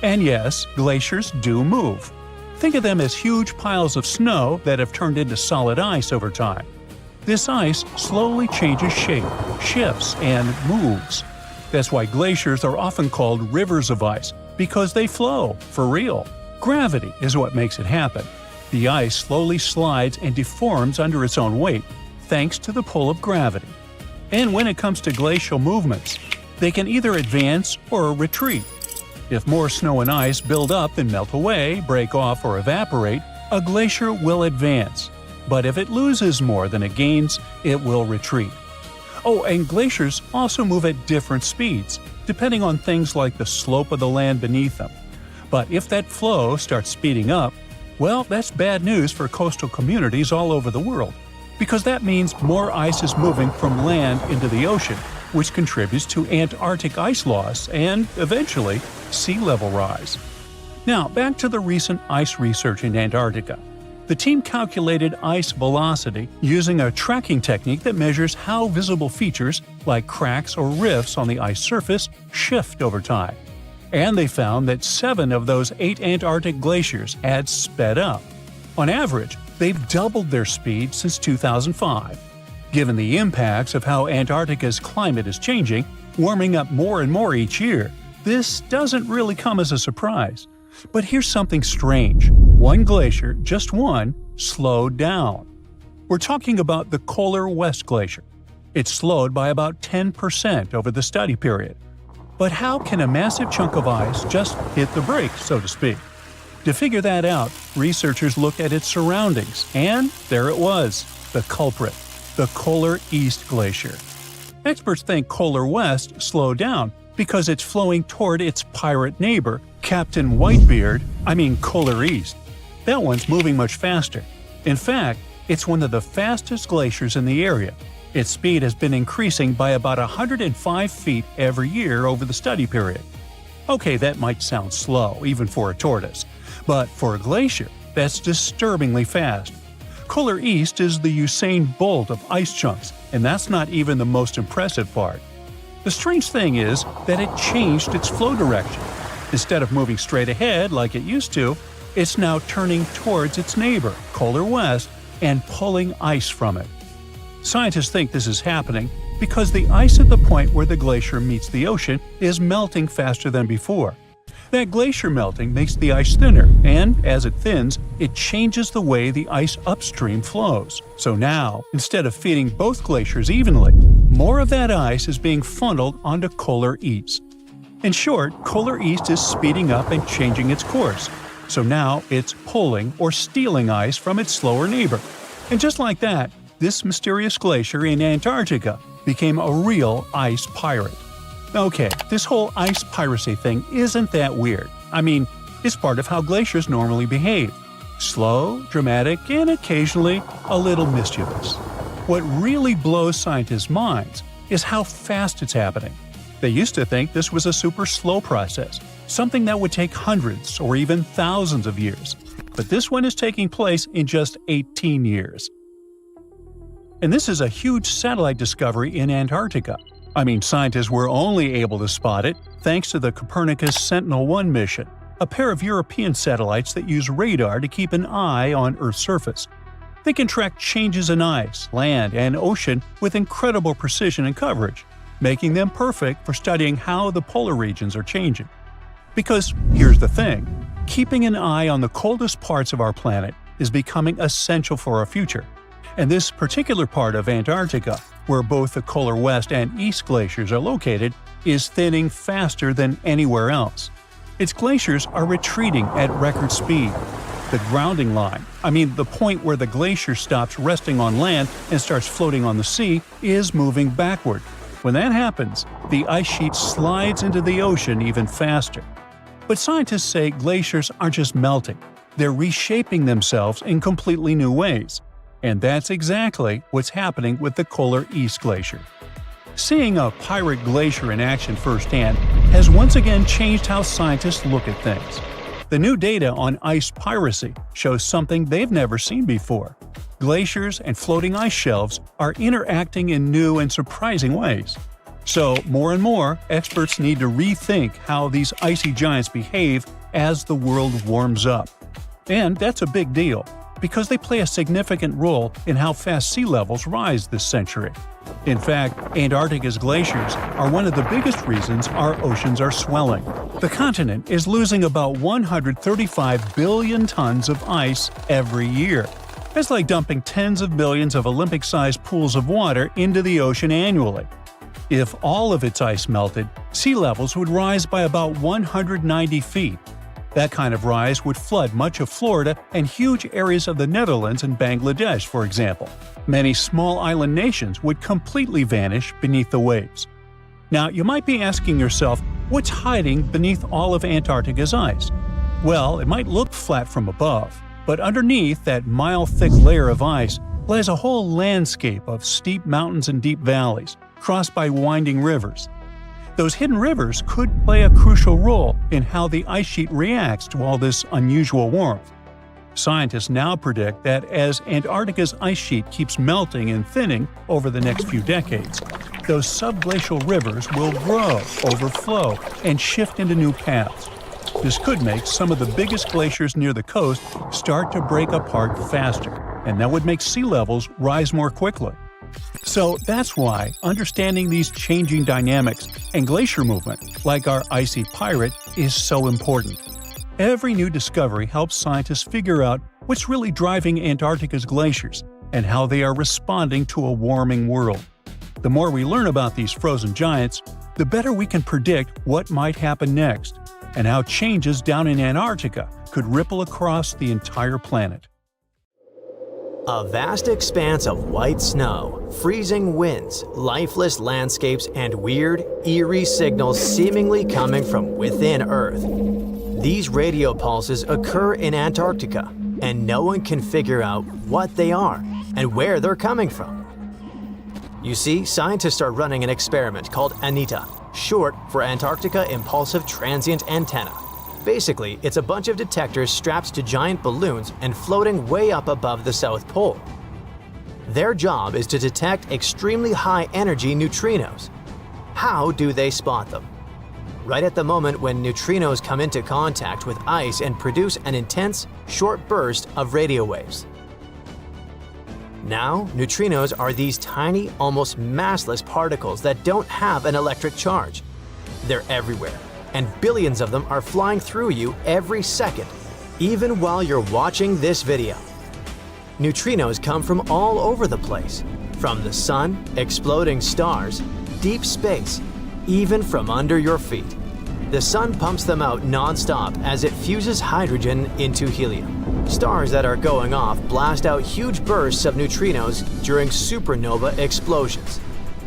And yes, glaciers do move. Think of them as huge piles of snow that have turned into solid ice over time. This ice slowly changes shape, shifts, and moves. That's why glaciers are often called rivers of ice, because they flow, for real. Gravity is what makes it happen. The ice slowly slides and deforms under its own weight, thanks to the pull of gravity. And when it comes to glacial movements, they can either advance or retreat. If more snow and ice build up and melt away, break off, or evaporate, a glacier will advance. But if it loses more than it gains, it will retreat. Oh, and glaciers also move at different speeds, depending on things like the slope of the land beneath them. But if that flow starts speeding up, well, that's bad news for coastal communities all over the world, because that means more ice is moving from land into the ocean, which contributes to Antarctic ice loss and, eventually, sea level rise. Now, back to the recent ice research in Antarctica. The team calculated ice velocity using a tracking technique that measures how visible features like cracks or rifts on the ice surface shift over time. And they found that 7 of those 8 Antarctic glaciers had sped up. On average, they've doubled their speed since 2005. Given the impacts of how Antarctica's climate is changing, warming up more and more each year, this doesn't really come as a surprise. But here's something strange. One glacier, just one, slowed down. We're talking about the Polar West Glacier. It slowed by about 10% over the study period. But how can a massive chunk of ice just hit the brakes, so to speak? To figure that out, researchers looked at its surroundings, and there it was, the culprit, the Polar East Glacier. Experts think Polar West slowed down because it's flowing toward its pirate neighbor, Captain Whitebeard, Polar East. That one's moving much faster. In fact, it's one of the fastest glaciers in the area. Its speed has been increasing by about 105 feet every year over the study period. Okay, that might sound slow, even for a tortoise. But for a glacier, that's disturbingly fast. Polar east is the Usain Bolt of ice chunks, and that's not even the most impressive part. The strange thing is that it changed its flow direction. Instead of moving straight ahead like it used to, it's now turning towards its neighbor, Polar West, and pulling ice from it. Scientists think this is happening because the ice at the point where the glacier meets the ocean is melting faster than before. That glacier melting makes the ice thinner, and as it thins, it changes the way the ice upstream flows. So now, instead of feeding both glaciers evenly, more of that ice is being funneled onto Polar East. In short, Polar East is speeding up and changing its course. So now it's pulling or stealing ice from its slower neighbor. And just like that, this mysterious glacier in Antarctica became a real ice pirate. Okay, this whole ice piracy thing isn't that weird. I mean, it's part of how glaciers normally behave. Slow, dramatic, and occasionally a little mischievous. What really blows scientists' minds is how fast it's happening. They used to think this was a super slow process, something that would take hundreds or even thousands of years. But this one is taking place in just 18 years. And this is a huge satellite discovery in Antarctica. I mean, scientists were only able to spot it thanks to the Copernicus Sentinel-1 mission, a pair of European satellites that use radar to keep an eye on Earth's surface. They can track changes in ice, land, and ocean with incredible precision and coverage, making them perfect for studying how the polar regions are changing. Because here's the thing, keeping an eye on the coldest parts of our planet is becoming essential for our future. And this particular part of Antarctica, where both the Polar West and East glaciers are located, is thinning faster than anywhere else. Its glaciers are retreating at record speed. The grounding line, the point where the glacier stops resting on land and starts floating on the sea, is moving backward. When that happens, the ice sheet slides into the ocean even faster. But scientists say glaciers aren't just melting, they're reshaping themselves in completely new ways. And that's exactly what's happening with the Polar East Glacier. Seeing a pirate glacier in action firsthand has once again changed how scientists look at things. The new data on ice piracy shows something they've never seen before. Glaciers and floating ice shelves are interacting in new and surprising ways. So, more and more, experts need to rethink how these icy giants behave as the world warms up. And that's a big deal, because they play a significant role in how fast sea levels rise this century. In fact, Antarctica's glaciers are one of the biggest reasons our oceans are swelling. The continent is losing about 135 billion tons of ice every year. That's like dumping tens of billions of Olympic-sized pools of water into the ocean annually. If all of its ice melted, sea levels would rise by about 190 feet. That kind of rise would flood much of Florida and huge areas of the Netherlands and Bangladesh, for example. Many small island nations would completely vanish beneath the waves. Now, you might be asking yourself, what's hiding beneath all of Antarctica's ice? Well, it might look flat from above, but underneath that mile-thick layer of ice lies a whole landscape of steep mountains and deep valleys, crossed by winding rivers. Those hidden rivers could play a crucial role in how the ice sheet reacts to all this unusual warmth. Scientists now predict that as Antarctica's ice sheet keeps melting and thinning over the next few decades, those subglacial rivers will grow, overflow, and shift into new paths. This could make some of the biggest glaciers near the coast start to break apart faster, and that would make sea levels rise more quickly. So that's why understanding these changing dynamics and glacier movement, like our icy pirate, is so important. Every new discovery helps scientists figure out what's really driving Antarctica's glaciers and how they are responding to a warming world. The more we learn about these frozen giants, the better we can predict what might happen next, and how changes down in Antarctica could ripple across the entire planet. A vast expanse of white snow, freezing winds, lifeless landscapes, and weird, eerie signals seemingly coming from within Earth. These radio pulses occur in Antarctica, and no one can figure out what they are and where they're coming from. You see, scientists are running an experiment called ANITA, short for Antarctica Impulsive Transient Antenna. Basically, it's a bunch of detectors strapped to giant balloons and floating way up above the South Pole. Their job is to detect extremely high-energy neutrinos. How do they spot them? Right at the moment when neutrinos come into contact with ice and produce an intense, short burst of radio waves. Now, neutrinos are these tiny, almost massless particles that don't have an electric charge. They're everywhere, and billions of them are flying through you every second, even while you're watching this video. Neutrinos come from all over the place, from the sun, exploding stars, deep space, even from under your feet. The sun pumps them out non-stop as it fuses hydrogen into helium. Stars that are going off blast out huge bursts of neutrinos during supernova explosions.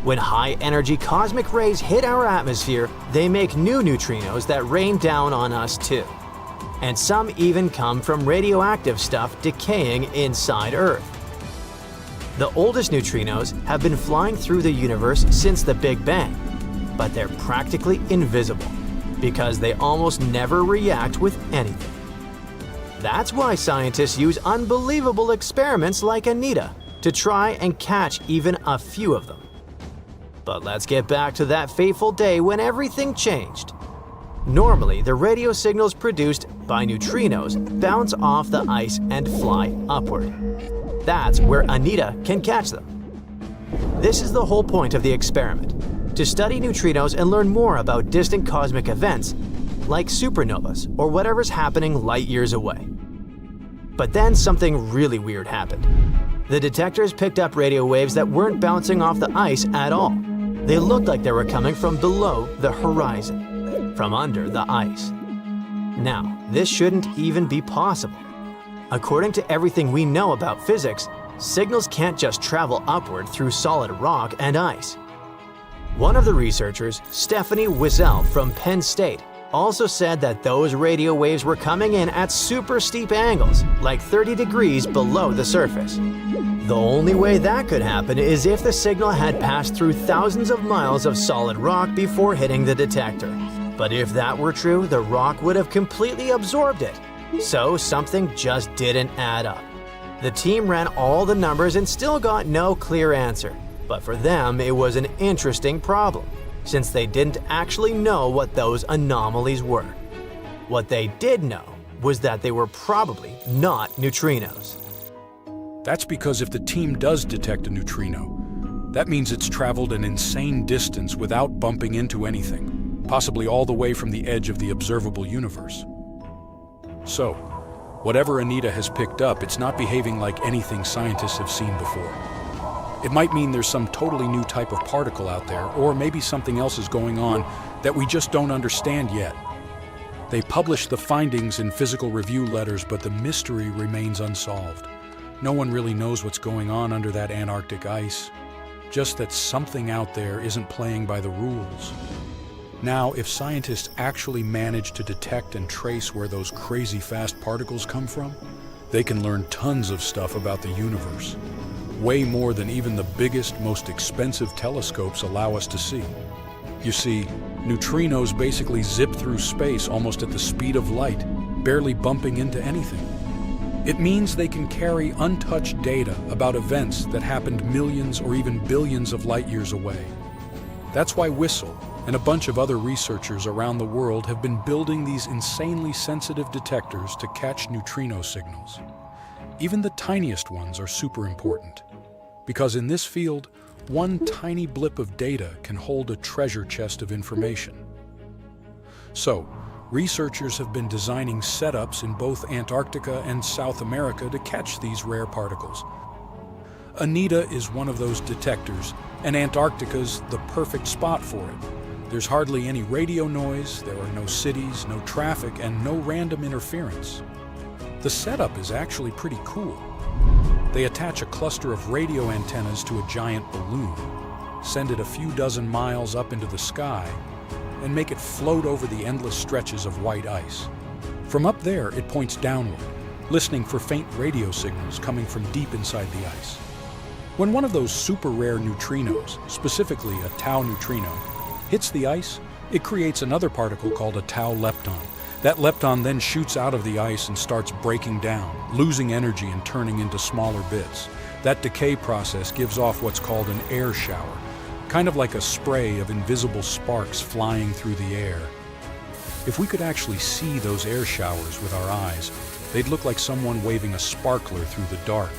When high-energy cosmic rays hit our atmosphere, they make new neutrinos that rain down on us too. And some even come from radioactive stuff decaying inside Earth. The oldest neutrinos have been flying through the universe since the Big Bang, but they're practically invisible because they almost never react with anything. That's why scientists use unbelievable experiments like ANITA to try and catch even a few of them. But let's get back to that fateful day when everything changed. Normally, the radio signals produced by neutrinos bounce off the ice and fly upward. That's where ANITA can catch them. This is the whole point of the experiment, to study neutrinos and learn more about distant cosmic events, like supernovas or whatever's happening light years away. But then something really weird happened. The detectors picked up radio waves that weren't bouncing off the ice at all. They looked like they were coming from below the horizon, from under the ice. Now, this shouldn't even be possible. According to everything we know about physics, signals can't just travel upward through solid rock and ice. One of the researchers, Stephanie Wiesel from Penn State, also said that those radio waves were coming in at super steep angles, like 30 degrees below the surface. The only way that could happen is if the signal had passed through thousands of miles of solid rock before hitting the detector. But if that were true, the rock would have completely absorbed it. So something just didn't add up. The team ran all the numbers and still got no clear answer. But for them, it was an interesting problem, since they didn't actually know what those anomalies were. What they did know was that they were probably not neutrinos. That's because if the team does detect a neutrino, that means it's traveled an insane distance without bumping into anything, possibly all the way from the edge of the observable universe. So, whatever ANITA has picked up, it's not behaving like anything scientists have seen before. It might mean there's some totally new type of particle out there, or maybe something else is going on that we just don't understand yet. They publish the findings in physical review letters, but the mystery remains unsolved. No one really knows what's going on under that Antarctic ice, just that something out there isn't playing by the rules. Now, if scientists actually manage to detect and trace where those crazy fast particles come from, they can learn tons of stuff about the universe. Way more than even the biggest, most expensive telescopes allow us to see. You see, neutrinos basically zip through space almost at the speed of light, barely bumping into anything. It means they can carry untouched data about events that happened millions or even billions of light years away. That's why Wiesel and a bunch of other researchers around the world have been building these insanely sensitive detectors to catch neutrino signals. Even the tiniest ones are super important, because in this field, one tiny blip of data can hold a treasure chest of information. So, researchers have been designing setups in both Antarctica and South America to catch these rare particles. ANITA is one of those detectors, and Antarctica's the perfect spot for it. There's hardly any radio noise, there are no cities, no traffic, and no random interference. The setup is actually pretty cool. They attach a cluster of radio antennas to a giant balloon, send it a few dozen miles up into the sky, and make it float over the endless stretches of white ice. From up there, it points downward, listening for faint radio signals coming from deep inside the ice. When one of those super rare neutrinos, specifically a tau neutrino, hits the ice, it creates another particle called a tau lepton. That lepton then shoots out of the ice and starts breaking down, losing energy and turning into smaller bits. That decay process gives off what's called an air shower, kind of like a spray of invisible sparks flying through the air. If we could actually see those air showers with our eyes, they'd look like someone waving a sparkler through the dark,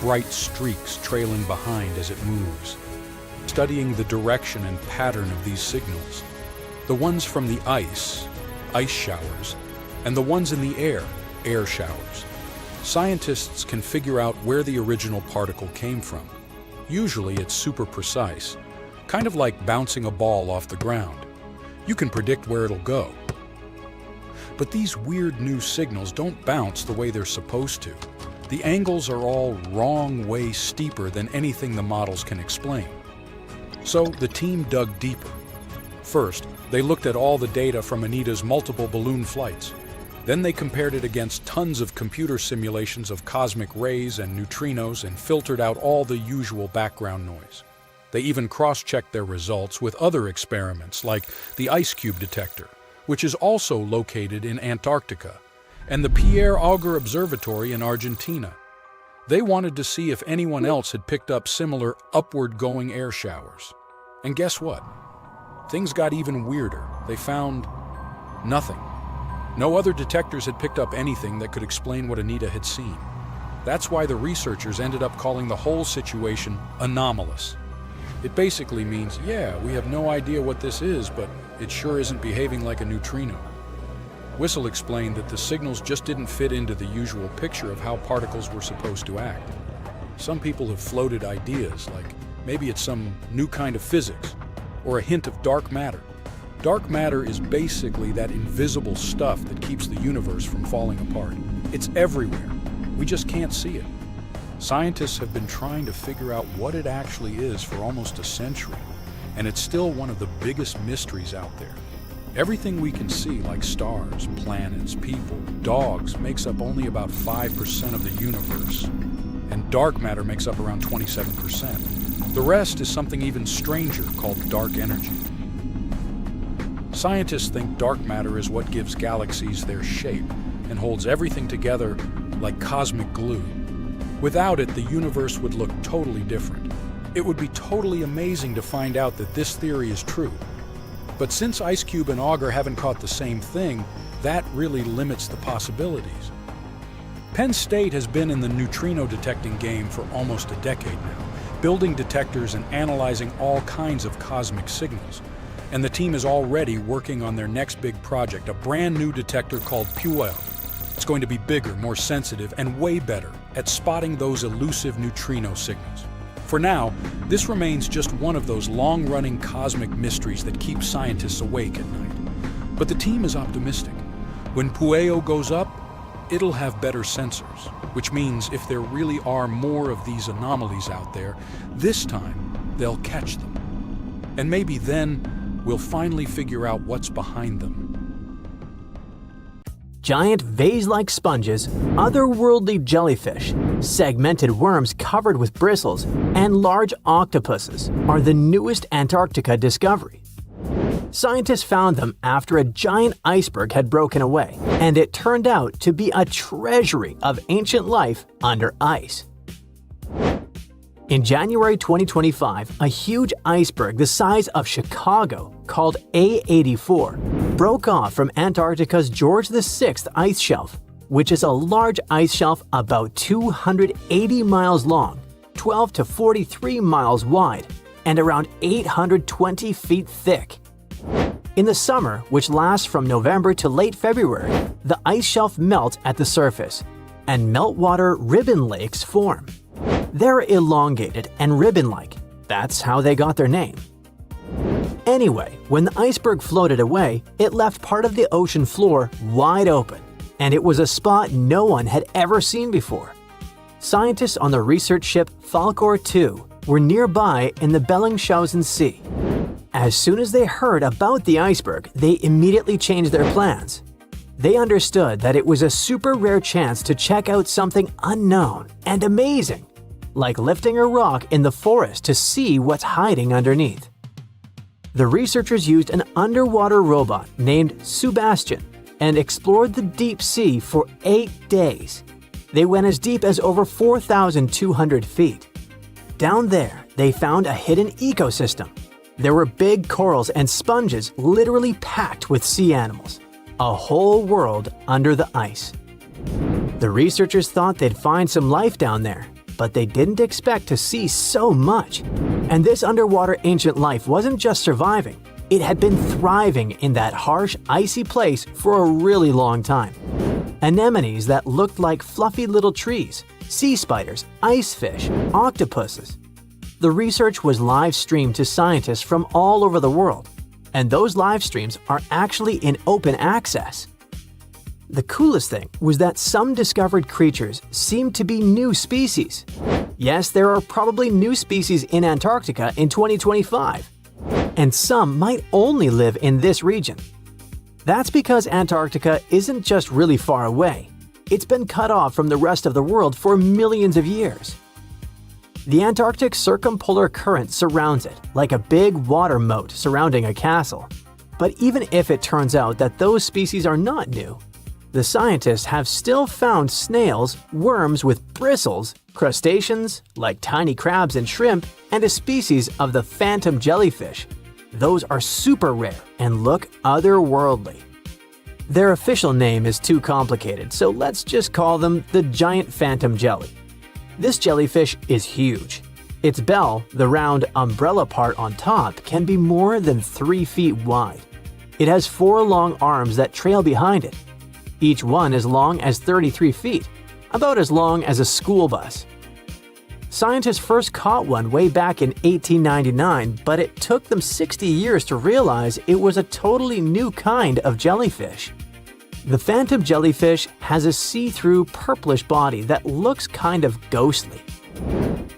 bright streaks trailing behind as it moves. Studying the direction and pattern of these signals, the ones from the ice showers, and the ones in the air showers, scientists can figure out where the original particle came from. Usually it's super precise, kind of like bouncing a ball off the ground. You can predict where it'll go. But these weird new signals don't bounce the way they're supposed to. The angles are all wrong way steeper than anything the models can explain. So the team dug deeper. First, they looked at all the data from Anita's multiple balloon flights. Then they compared it against tons of computer simulations of cosmic rays and neutrinos and filtered out all the usual background noise. They even cross-checked their results with other experiments like the ice cube detector, which is also located in Antarctica, and the Pierre Auger Observatory in Argentina. They wanted to see if anyone else had picked up similar upward-going air showers. And guess what? Things got even weirder. They found nothing. No other detectors had picked up anything that could explain what Anita had seen. That's why the researchers ended up calling the whole situation anomalous. It basically means, yeah, we have no idea what this is, but it sure isn't behaving like a neutrino. Whistle explained that the signals just didn't fit into the usual picture of how particles were supposed to act. Some people have floated ideas, like maybe it's some new kind of physics, or a hint of dark matter. Dark matter is basically that invisible stuff that keeps the universe from falling apart. It's everywhere. We just can't see it. Scientists have been trying to figure out what it actually is for almost a century, and it's still one of the biggest mysteries out there. Everything we can see, like stars, planets, people, dogs, makes up only about 5% of the universe, and dark matter makes up around 27%. The rest is something even stranger called dark energy. Scientists think dark matter is what gives galaxies their shape and holds everything together like cosmic glue. Without it, the universe would look totally different. It would be totally amazing to find out that this theory is true. But since IceCube and Auger haven't caught the same thing, that really limits the possibilities. Penn State has been in the neutrino detecting game for almost a decade now, building detectors and analyzing all kinds of cosmic signals. And the team is already working on their next big project, a brand new detector called Puel. It's going to be bigger, more sensitive, and way better at spotting those elusive neutrino signals. For now, this remains just one of those long-running cosmic mysteries that keep scientists awake at night. But the team is optimistic. When Pueo goes up, it'll have better sensors, which means if there really are more of these anomalies out there, this time they'll catch them. And maybe then we'll finally figure out what's behind them. Giant vase-like sponges, otherworldly jellyfish, segmented worms covered with bristles, and large octopuses are the newest Antarctica discovery. Scientists found them after a giant iceberg had broken away, and it turned out to be a treasury of ancient life under ice. In January 2025, a huge iceberg the size of Chicago, called A84, broke off from Antarctica's George VI ice shelf, which is a large ice shelf about 280 miles long, 12 to 43 miles wide, and around 820 feet thick. In the summer, which lasts from November to late February, the ice shelf melts at the surface, and meltwater ribbon lakes form. They're elongated and ribbon-like. That's how they got their name. Anyway, when the iceberg floated away, it left part of the ocean floor wide open, and it was a spot no one had ever seen before. Scientists on the research ship Falkor 2 were nearby in the Bellingshausen Sea. As soon as they heard about the iceberg, they immediately changed their plans. They understood that it was a super rare chance to check out something unknown and amazing, like lifting a rock in the forest to see what's hiding underneath. The researchers used an underwater robot named Sebastian and explored the deep sea for 8 days. They went as deep as over 4,200 feet. Down there, they found a hidden ecosystem. There were big corals and sponges literally packed with sea animals. A whole world under the ice. The researchers thought they'd find some life down there, but they didn't expect to see so much. And this underwater ancient life wasn't just surviving, it had been thriving in that harsh, icy place for a really long time. Anemones that looked like fluffy little trees, sea spiders, ice fish, octopuses. The research was live streamed to scientists from all over the world, and those live streams are actually in open access. The coolest thing was that some discovered creatures seemed to be new species. Yes, there are probably new species in Antarctica in 2025, and some might only live in this region. That's because Antarctica isn't just really far away. It's been cut off from the rest of the world for millions of years. The Antarctic circumpolar current surrounds it, like a big water moat surrounding a castle. But even if it turns out that those species are not new, the scientists have still found snails, worms with bristles, crustaceans, like tiny crabs and shrimp, and a species of the phantom jellyfish. Those are super rare and look otherworldly. Their official name is too complicated, so let's just call them the giant phantom jelly. This jellyfish is huge. Its bell, the round umbrella part on top, can be more than 3 feet wide. It has 4 long arms that trail behind it. Each one as long as 33 feet, about as long as a school bus. Scientists first caught one way back in 1899, but it took them 60 years to realize it was a totally new kind of jellyfish. The phantom jellyfish has a see-through purplish body that looks kind of ghostly.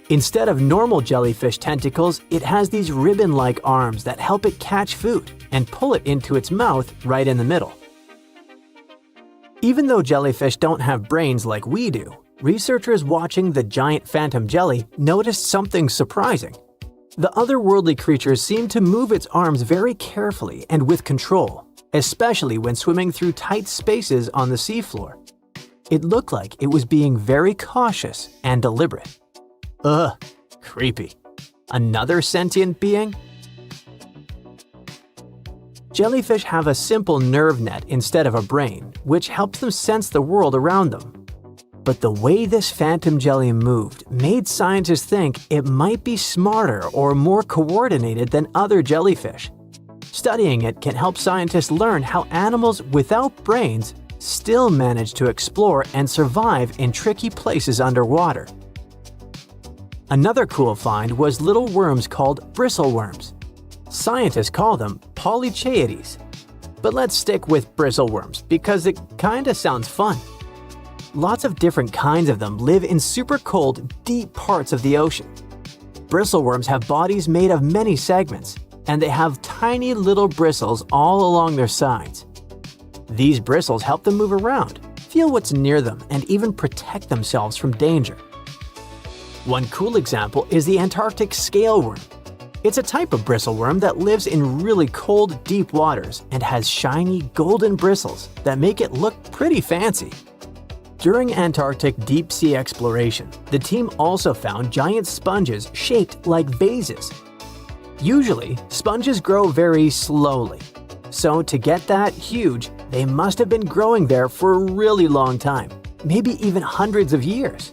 Instead of normal jellyfish tentacles, it has these ribbon-like arms that help it catch food and pull it into its mouth right in the middle. Even though jellyfish don't have brains like we do, researchers watching the giant phantom jelly noticed something surprising. The otherworldly creature seemed to move its arms very carefully and with control, especially when swimming through tight spaces on the seafloor. It looked like it was being very cautious and deliberate. Ugh, creepy. Another sentient being? Jellyfish have a simple nerve net instead of a brain, which helps them sense the world around them. But the way this phantom jelly moved made scientists think it might be smarter or more coordinated than other jellyfish. Studying it can help scientists learn how animals without brains still manage to explore and survive in tricky places underwater. Another cool find was little worms called bristleworms. Scientists call them polychaetes. But let's stick with bristleworms because it kinda sounds fun. Lots of different kinds of them live in super cold, deep parts of the ocean. Bristleworms have bodies made of many segments, and they have tiny little bristles all along their sides. These bristles help them move around, feel what's near them, and even protect themselves from danger. One cool example is the Antarctic scaleworm. It's a type of bristleworm that lives in really cold, deep waters and has shiny, golden bristles that make it look pretty fancy. During Antarctic deep-sea exploration, the team also found giant sponges shaped like vases. Usually, sponges grow very slowly. So to get that huge, they must have been growing there for a really long time, maybe even hundreds of years.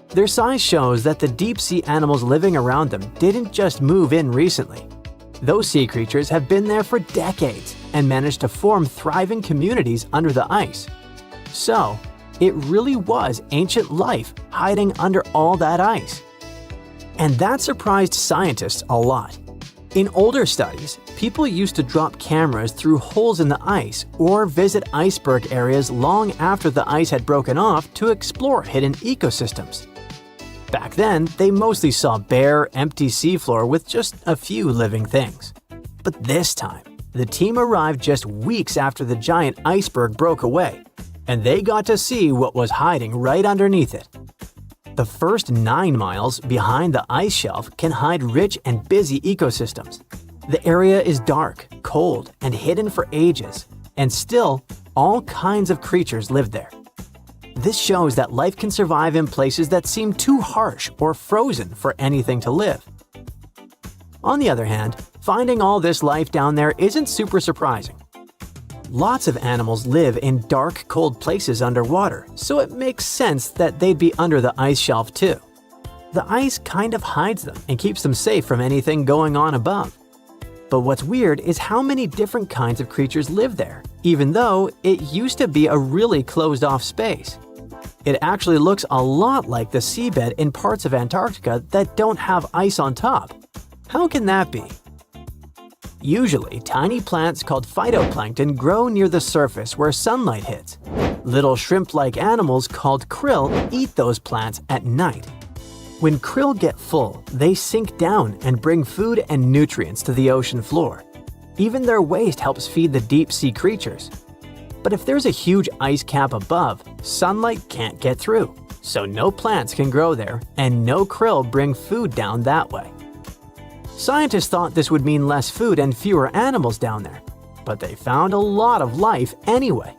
Their size shows that the deep-sea animals living around them didn't just move in recently. Those sea creatures have been there for decades and managed to form thriving communities under the ice. So, it really was ancient life hiding under all that ice. And that surprised scientists a lot. In older studies, people used to drop cameras through holes in the ice or visit iceberg areas long after the ice had broken off to explore hidden ecosystems. Back then, they mostly saw bare, empty seafloor with just a few living things. But this time, the team arrived just weeks after the giant iceberg broke away, and they got to see what was hiding right underneath it. The first 9 miles behind the ice shelf can hide rich and busy ecosystems. The area is dark, cold, and hidden for ages, and still, all kinds of creatures live there. This shows that life can survive in places that seem too harsh or frozen for anything to live. On the other hand, finding all this life down there isn't super surprising. Lots of animals live in dark, cold places underwater, so it makes sense that they'd be under the ice shelf too. The ice kind of hides them and keeps them safe from anything going on above. But what's weird is how many different kinds of creatures live there, even though it used to be a really closed-off space. It actually looks a lot like the seabed in parts of Antarctica that don't have ice on top. How can that be? Usually, tiny plants called phytoplankton grow near the surface where sunlight hits. Little shrimp-like animals called krill eat those plants at night. When krill get full, they sink down and bring food and nutrients to the ocean floor. Even their waste helps feed the deep-sea creatures. But if there's a huge ice cap above, sunlight can't get through, so no plants can grow there and no krill bring food down that way. Scientists thought this would mean less food and fewer animals down there, but they found a lot of life anyway.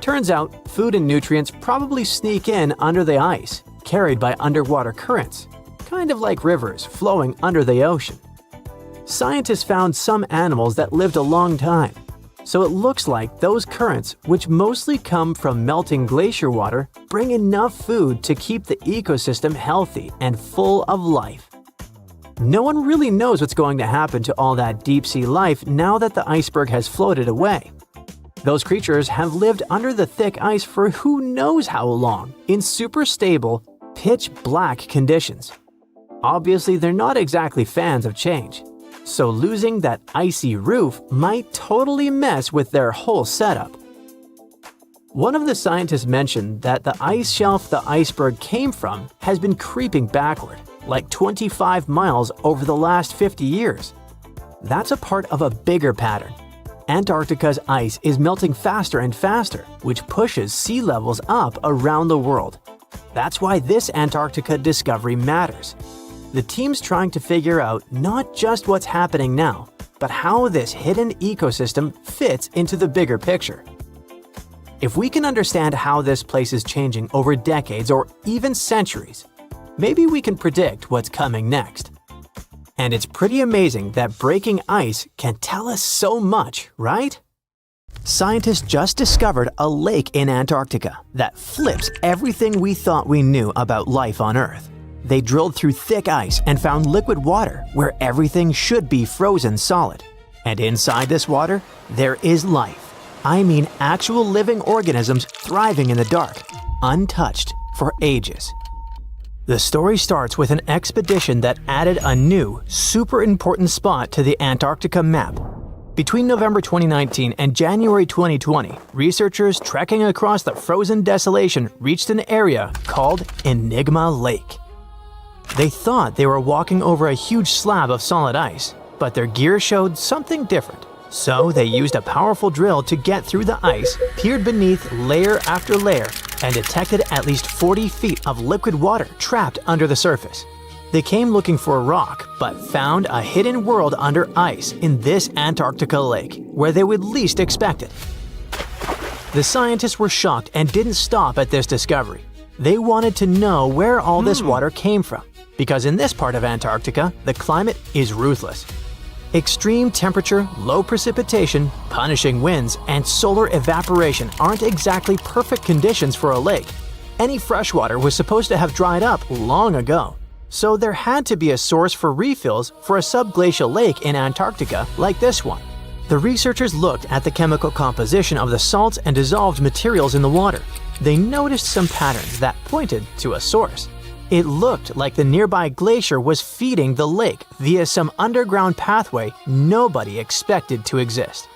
Turns out, food and nutrients probably sneak in under the ice, carried by underwater currents, kind of like rivers flowing under the ocean. Scientists found some animals that lived a long time, so it looks like those currents, which mostly come from melting glacier water, bring enough food to keep the ecosystem healthy and full of life. No one really knows what's going to happen to all that deep-sea life now that the iceberg has floated away. Those creatures have lived under the thick ice for who knows how long, in super stable, pitch-black conditions. Obviously, they're not exactly fans of change, so losing that icy roof might totally mess with their whole setup. One of the scientists mentioned that the ice shelf the iceberg came from has been creeping backward, like 25 miles over the last 50 years. That's a part of a bigger pattern. Antarctica's ice is melting faster and faster, which pushes sea levels up around the world. That's why this Antarctica discovery matters. The team's trying to figure out not just what's happening now, but how this hidden ecosystem fits into the bigger picture. If we can understand how this place is changing over decades or even centuries, maybe we can predict what's coming next. And it's pretty amazing that breaking ice can tell us so much, right? Scientists just discovered a lake in Antarctica that flips everything we thought we knew about life on Earth. They drilled through thick ice and found liquid water where everything should be frozen solid. And inside this water, there is life. I mean actual living organisms thriving in the dark, untouched for ages. The story starts with an expedition that added a new, super important spot to the Antarctica map. Between November 2019 and January 2020, researchers trekking across the frozen desolation reached an area called Enigma Lake. They thought they were walking over a huge slab of solid ice, but their gear showed something different. So they used a powerful drill to get through the ice, peered beneath layer after layer, and detected at least 40 feet of liquid water trapped under the surface. They came looking for a rock, but found a hidden world under ice in this Antarctica lake, where they would least expect it. The scientists were shocked and didn't stop at this discovery. They wanted to know where all this water came from, because in this part of Antarctica, the climate is ruthless. Extreme temperature, low precipitation, punishing winds, and solar evaporation aren't exactly perfect conditions for a lake. Any fresh water was supposed to have dried up long ago. So there had to be a source for refills for a subglacial lake in Antarctica like this one. The researchers looked at the chemical composition of the salts and dissolved materials in the water. They noticed some patterns that pointed to a source. It looked like the nearby glacier was feeding the lake via some underground pathway nobody expected to exist.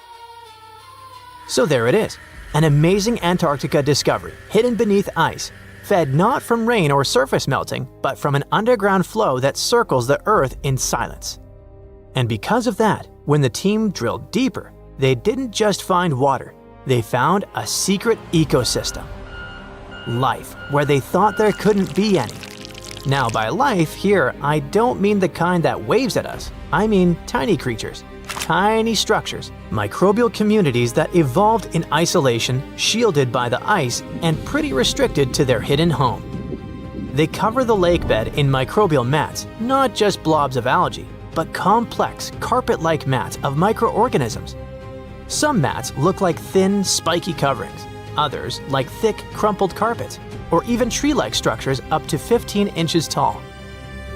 So there it is, an amazing Antarctica discovery hidden beneath ice, fed not from rain or surface melting, but from an underground flow that circles the Earth in silence. And because of that, when the team drilled deeper, they didn't just find water, they found a secret ecosystem. Life where they thought there couldn't be any. Now, by life here, I don't mean the kind that waves at us. I mean tiny creatures, tiny structures, microbial communities that evolved in isolation, shielded by the ice, and pretty restricted to their hidden home. They cover the lake bed in microbial mats, not just blobs of algae, but complex, carpet-like mats of microorganisms. Some mats look like thin, spiky coverings, others like thick, crumpled carpets, or even tree-like structures up to 15 inches tall.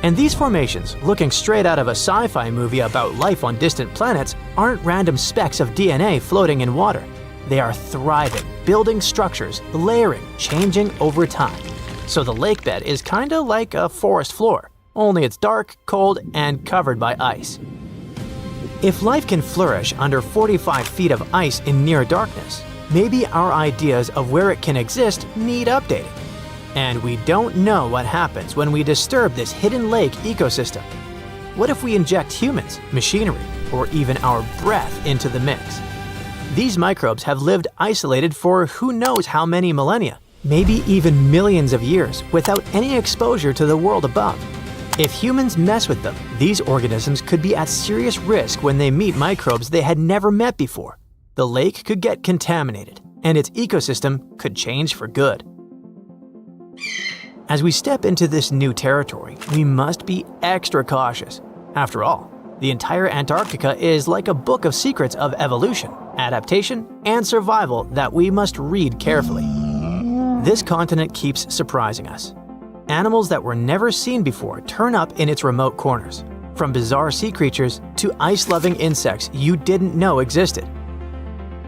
And these formations, looking straight out of a sci-fi movie about life on distant planets, aren't random specks of DNA floating in water. They are thriving, building structures, layering, changing over time. So the lake bed is kinda like a forest floor, only it's dark, cold, and covered by ice. If life can flourish under 45 feet of ice in near darkness, maybe our ideas of where it can exist need updating. And we don't know what happens when we disturb this hidden lake ecosystem. What if we inject humans, machinery, or even our breath into the mix? These microbes have lived isolated for who knows how many millennia, maybe even millions of years, without any exposure to the world above. If humans mess with them, these organisms could be at serious risk when they meet microbes they had never met before. The lake could get contaminated, and its ecosystem could change for good. As we step into this new territory, we must be extra cautious. After all, the entire Antarctica is like a book of secrets of evolution, adaptation, and survival that we must read carefully. This continent keeps surprising us. Animals that were never seen before turn up in its remote corners, from bizarre sea creatures to ice-loving insects you didn't know existed.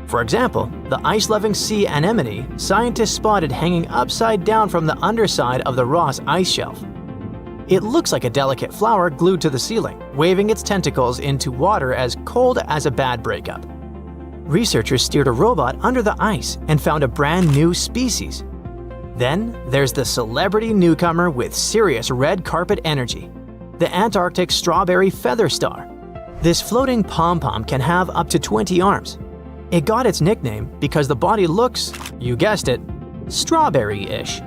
For example, the ice-loving sea anemone scientists spotted hanging upside down from the underside of the Ross ice shelf. It looks like a delicate flower glued to the ceiling, waving its tentacles into water as cold as a bad breakup. Researchers steered a robot under the ice and found a brand new species. Then there's the celebrity newcomer with serious red carpet energy, the Antarctic strawberry feather star. This floating pom-pom can have up to 20 arms. It got its nickname because the body looks, you guessed it, strawberry-ish.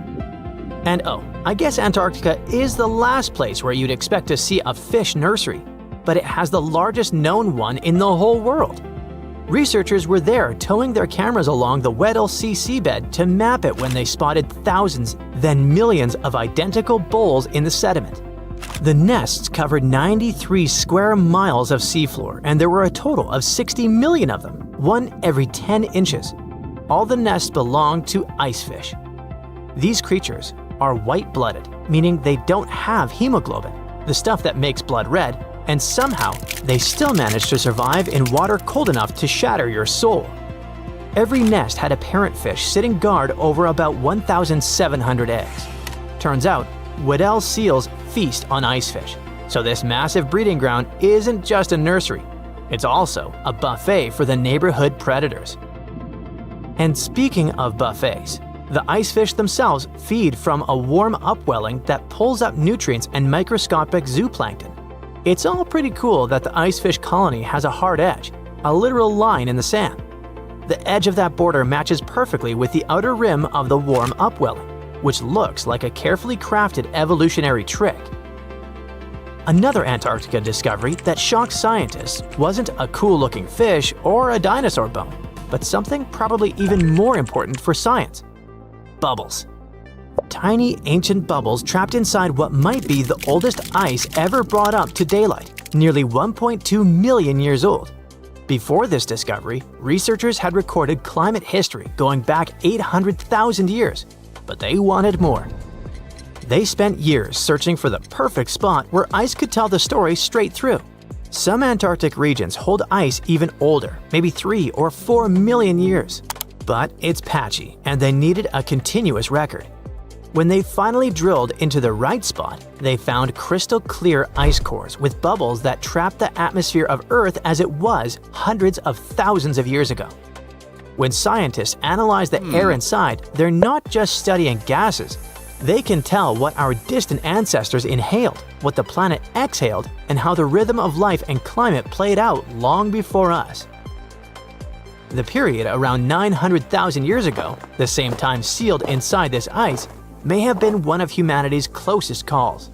And oh, I guess Antarctica is the last place where you'd expect to see a fish nursery, but it has the largest known one in the whole world. Researchers were there towing their cameras along the Weddell Sea seabed to map it when they spotted thousands, then millions of identical bowls in the sediment. The nests covered 93 square miles of seafloor, and there were a total of 60 million of them, one every 10 inches. All the nests belong to icefish. These creatures are white-blooded, meaning they don't have hemoglobin, the stuff that makes blood red, and somehow they still manage to survive in water cold enough to shatter your soul. Every nest had a parent fish sitting guard over about 1,700 eggs. Turns out, Weddell seals feast on icefish, so this massive breeding ground isn't just a nursery, it's also a buffet for the neighborhood predators. And speaking of buffets, the icefish themselves feed from a warm upwelling that pulls up nutrients and microscopic zooplankton. It's all pretty cool that the icefish colony has a hard edge, a literal line in the sand. The edge of that border matches perfectly with the outer rim of the warm upwelling, which looks like a carefully crafted evolutionary trick. Another Antarctica discovery that shocked scientists wasn't a cool-looking fish or a dinosaur bone, but something probably even more important for science: bubbles. Tiny ancient bubbles trapped inside what might be the oldest ice ever brought up to daylight, nearly 1.2 million years old. Before this discovery, researchers had recorded climate history going back 800,000 years, but they wanted more. They spent years searching for the perfect spot where ice could tell the story straight through. Some Antarctic regions hold ice even older, maybe 3 or 4 million years. But it's patchy, and they needed a continuous record. When they finally drilled into the right spot, they found crystal clear ice cores with bubbles that trapped the atmosphere of Earth as it was hundreds of thousands of years ago. When scientists analyze the air inside, they're not just studying gases. They can tell what our distant ancestors inhaled, what the planet exhaled, and how the rhythm of life and climate played out long before us. The period around 900,000 years ago, the same time sealed inside this ice, may have been one of humanity's closest calls.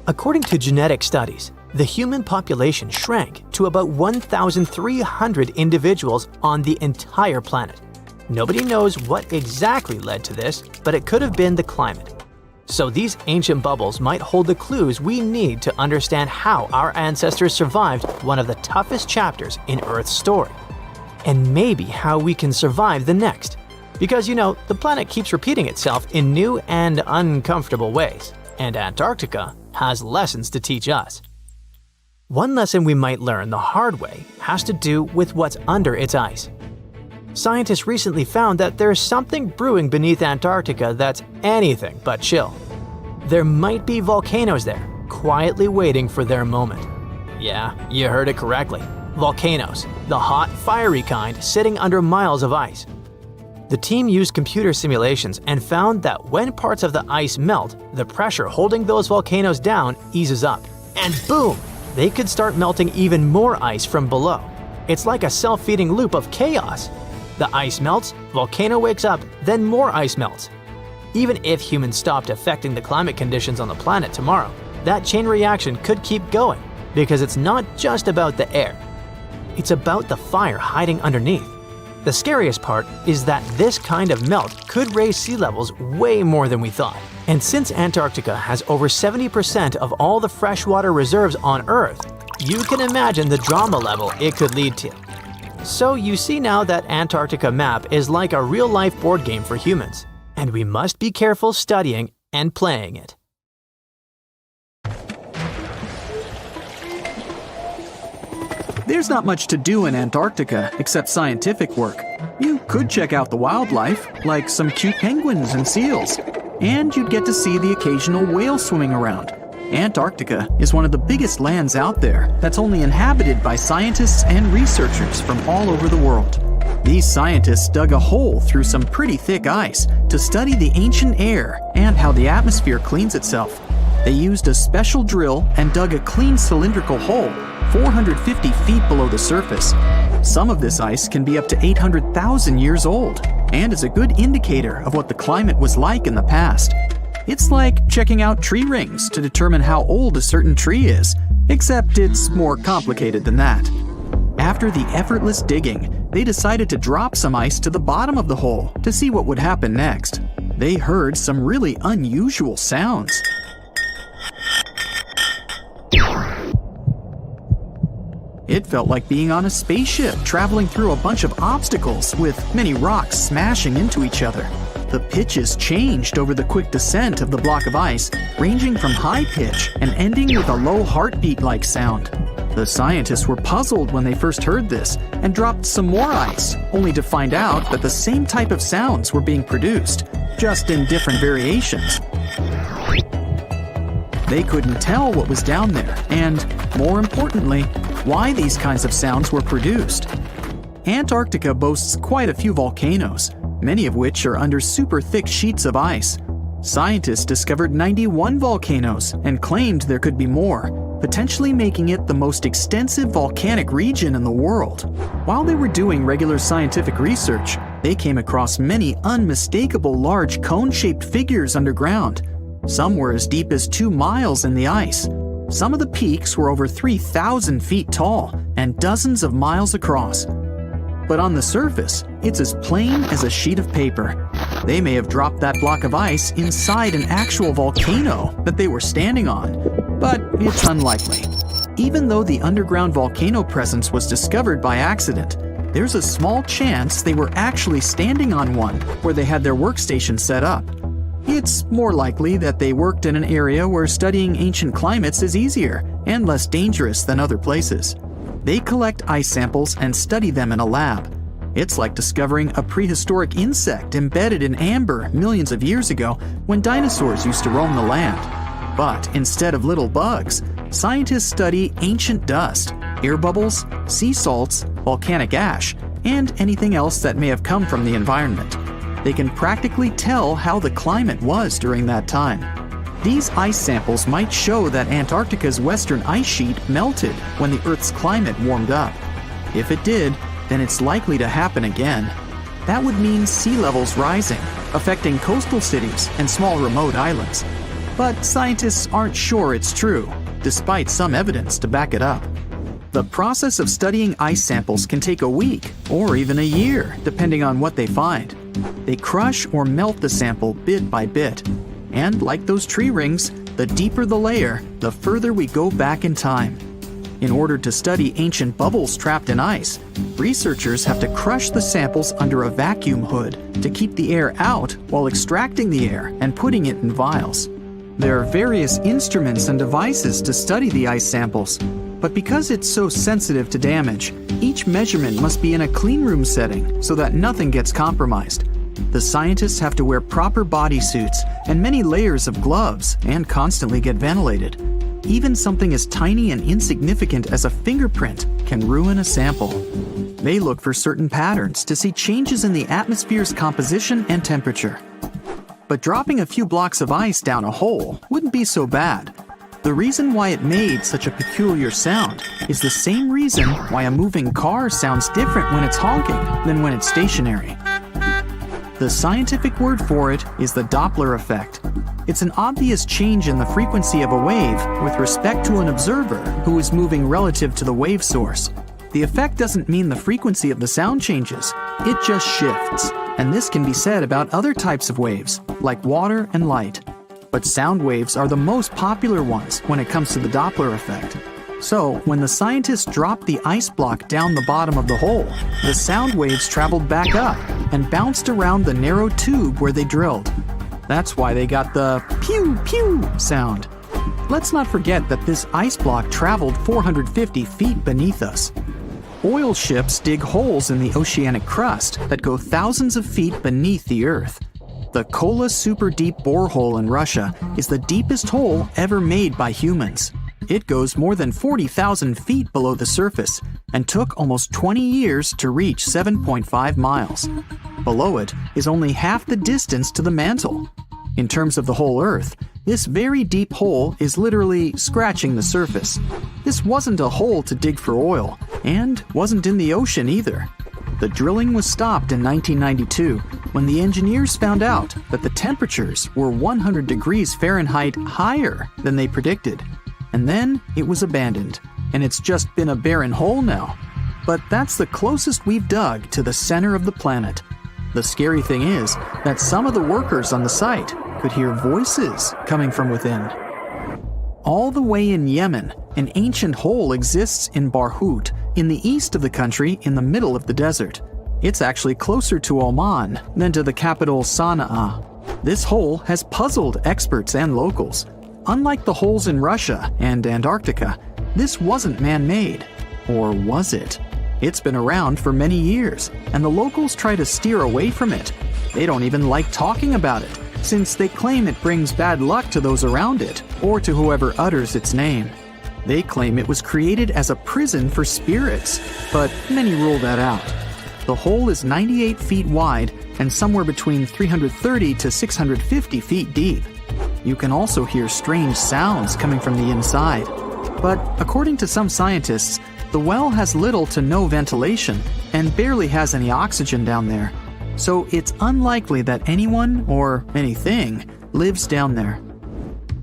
According to genetic studies, the human population shrank to about 1,300 individuals on the entire planet. Nobody knows what exactly led to this, but it could have been the climate. So these ancient bubbles might hold the clues we need to understand how our ancestors survived one of the toughest chapters in Earth's story. And maybe how we can survive the next. Because the planet keeps repeating itself in new and uncomfortable ways, and Antarctica has lessons to teach us. One lesson we might learn the hard way has to do with what's under its ice. Scientists recently found that there's something brewing beneath Antarctica that's anything but chill. There might be volcanoes there, quietly waiting for their moment. Yeah, you heard it correctly. Volcanoes, the hot, fiery kind sitting under miles of ice. The team used computer simulations and found that when parts of the ice melt, the pressure holding those volcanoes down eases up. And boom! They could start melting even more ice from below. It's like a self-feeding loop of chaos. The ice melts, volcano wakes up, then more ice melts. Even if humans stopped affecting the climate conditions on the planet tomorrow, that chain reaction could keep going because it's not just about the air. It's about the fire hiding underneath. The scariest part is that this kind of melt could raise sea levels way more than we thought. And since Antarctica has over 70% of all the freshwater reserves on Earth, you can imagine the drama level it could lead to. So you see now that Antarctica map is like a real-life board game for humans, and we must be careful studying and playing it. There's not much to do in Antarctica except scientific work. You could check out the wildlife, like some cute penguins and seals, and you'd get to see the occasional whale swimming around. Antarctica is one of the biggest lands out there that's only inhabited by scientists and researchers from all over the world. These scientists dug a hole through some pretty thick ice to study the ancient air and how the atmosphere cleans itself. They used a special drill and dug a clean cylindrical hole 450 feet below the surface. Some of this ice can be up to 800,000 years old and is a good indicator of what the climate was like in the past. It's like checking out tree rings to determine how old a certain tree is, except it's more complicated than that. After the effortless digging, they decided to drop some ice to the bottom of the hole to see what would happen next. They heard some really unusual sounds. It felt like being on a spaceship traveling through a bunch of obstacles with many rocks smashing into each other. The pitches changed over the quick descent of the block of ice, ranging from high pitch and ending with a low heartbeat-like sound. The scientists were puzzled when they first heard this and dropped some more ice, only to find out that the same type of sounds were being produced, just in different variations. They couldn't tell what was down there, and, more importantly, why these kinds of sounds were produced. Antarctica boasts quite a few volcanoes, many of which are under super thick sheets of ice. Scientists discovered 91 volcanoes and claimed there could be more, potentially making it the most extensive volcanic region in the world. While they were doing regular scientific research, they came across many unmistakable large cone-shaped figures underground. Some were as deep as 2 miles in the ice. Some of the peaks were over 3,000 feet tall and dozens of miles across. But on the surface, it's as plain as a sheet of paper. They may have dropped that block of ice inside an actual volcano that they were standing on, but it's unlikely. Even though the underground volcano presence was discovered by accident, there's a small chance they were actually standing on one where they had their workstation set up. It's more likely that they worked in an area where studying ancient climates is easier and less dangerous than other places. They collect ice samples and study them in a lab. It's like discovering a prehistoric insect embedded in amber millions of years ago when dinosaurs used to roam the land. But instead of little bugs, scientists study ancient dust, air bubbles, sea salts, volcanic ash, and anything else that may have come from the environment. They can practically tell how the climate was during that time. These ice samples might show that Antarctica's western ice sheet melted when the Earth's climate warmed up. If it did, then it's likely to happen again. That would mean sea levels rising, affecting coastal cities and small remote islands. But scientists aren't sure it's true, despite some evidence to back it up. The process of studying ice samples can take a week or even a year, depending on what they find. They crush or melt the sample bit by bit. And like those tree rings, the deeper the layer, the further we go back in time. In order to study ancient bubbles trapped in ice, researchers have to crush the samples under a vacuum hood to keep the air out while extracting the air and putting it in vials. There are various instruments and devices to study the ice samples, but because it's so sensitive to damage, each measurement must be in a clean room setting so that nothing gets compromised. The scientists have to wear proper bodysuits and many layers of gloves and constantly get ventilated. Even something as tiny and insignificant as a fingerprint can ruin a sample. They look for certain patterns to see changes in the atmosphere's composition and temperature. But dropping a few blocks of ice down a hole wouldn't be so bad. The reason why it made such a peculiar sound is the same reason why a moving car sounds different when it's honking than when it's stationary. The scientific word for it is the Doppler effect. It's an obvious change in the frequency of a wave with respect to an observer who is moving relative to the wave source. The effect doesn't mean the frequency of the sound changes, it just shifts. And this can be said about other types of waves, like water and light. But sound waves are the most popular ones when it comes to the Doppler effect. So, when the scientists dropped the ice block down the bottom of the hole, the sound waves traveled back up and bounced around the narrow tube where they drilled. That's why they got the pew pew sound. Let's not forget that this ice block traveled 450 feet beneath us. Oil ships dig holes in the oceanic crust that go thousands of feet beneath the Earth. The Kola Super Deep Borehole in Russia is the deepest hole ever made by humans. It goes more than 40,000 feet below the surface and took almost 20 years to reach 7.5 miles. Below it is only half the distance to the mantle. In terms of the whole Earth, this very deep hole is literally scratching the surface. This wasn't a hole to dig for oil, and wasn't in the ocean either. The drilling was stopped in 1992 when the engineers found out that the temperatures were 100 degrees Fahrenheit higher than they predicted. And then it was abandoned, and it's just been a barren hole now. But that's the closest we've dug to the center of the planet. The scary thing is that some of the workers on the site could hear voices coming from within. All the way in Yemen, an ancient hole exists in Barhout, in the east of the country in the middle of the desert. It's actually closer to Oman than to the capital Sana'a. This hole has puzzled experts and locals. Unlike the holes in Russia and Antarctica, this wasn't man-made. Or was it? It's been around for many years, and the locals try to steer away from it. They don't even like talking about it, since they claim it brings bad luck to those around it, or to whoever utters its name. They claim it was created as a prison for spirits, but many rule that out. The hole is 98 feet wide and somewhere between 330 to 650 feet deep. You can also hear strange sounds coming from the inside. But according to some scientists, the well has little to no ventilation and barely has any oxygen down there. So it's unlikely that anyone or anything lives down there.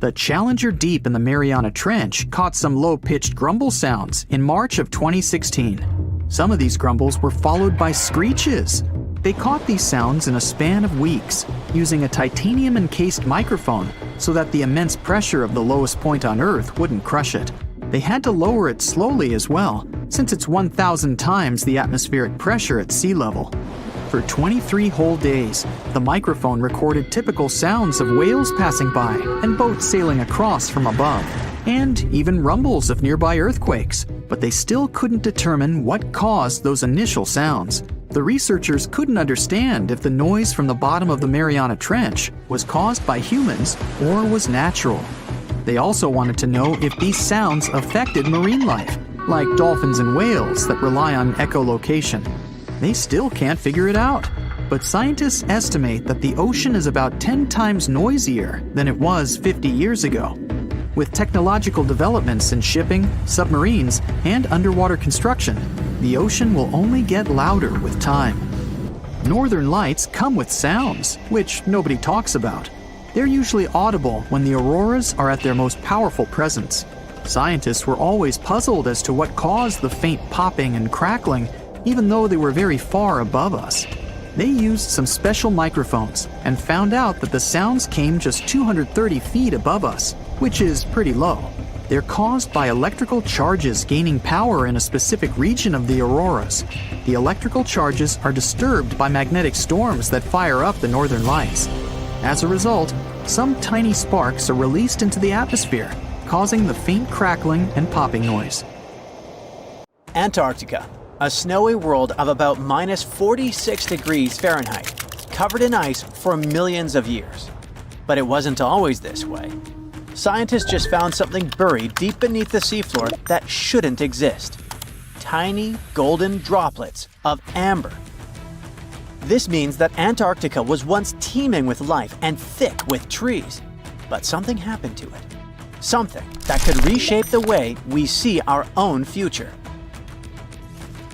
The Challenger Deep in the Mariana Trench caught some low-pitched grumble sounds in March of 2016. Some of these grumbles were followed by screeches. They caught these sounds in a span of weeks, using a titanium-encased microphone so that the immense pressure of the lowest point on Earth wouldn't crush it. They had to lower it slowly as well, since it's 1,000 times the atmospheric pressure at sea level. For 23 whole days, the microphone recorded typical sounds of whales passing by and boats sailing across from above, and even rumbles of nearby earthquakes, but they still couldn't determine what caused those initial sounds. The researchers couldn't understand if the noise from the bottom of the Mariana Trench was caused by humans or was natural. They also wanted to know if these sounds affected marine life, like dolphins and whales that rely on echolocation. They still can't figure it out, but scientists estimate that the ocean is about 10 times noisier than it was 50 years ago. With technological developments in shipping, submarines, and underwater construction, the ocean will only get louder with time. Northern lights come with sounds, which nobody talks about. They're usually audible when the auroras are at their most powerful presence. Scientists were always puzzled as to what caused the faint popping and crackling, even though they were very far above us. They used some special microphones and found out that the sounds came just 230 feet above us, which is pretty low. They're caused by electrical charges gaining power in a specific region of the auroras. The electrical charges are disturbed by magnetic storms that fire up the northern lights. As a result, some tiny sparks are released into the atmosphere, causing the faint crackling and popping noise. Antarctica, a snowy world of about minus 46 degrees Fahrenheit, covered in ice for millions of years. But it wasn't always this way. Scientists just found something buried deep beneath the seafloor that shouldn't exist. Tiny golden droplets of amber. This means that Antarctica was once teeming with life and thick with trees. But something happened to it. Something that could reshape the way we see our own future.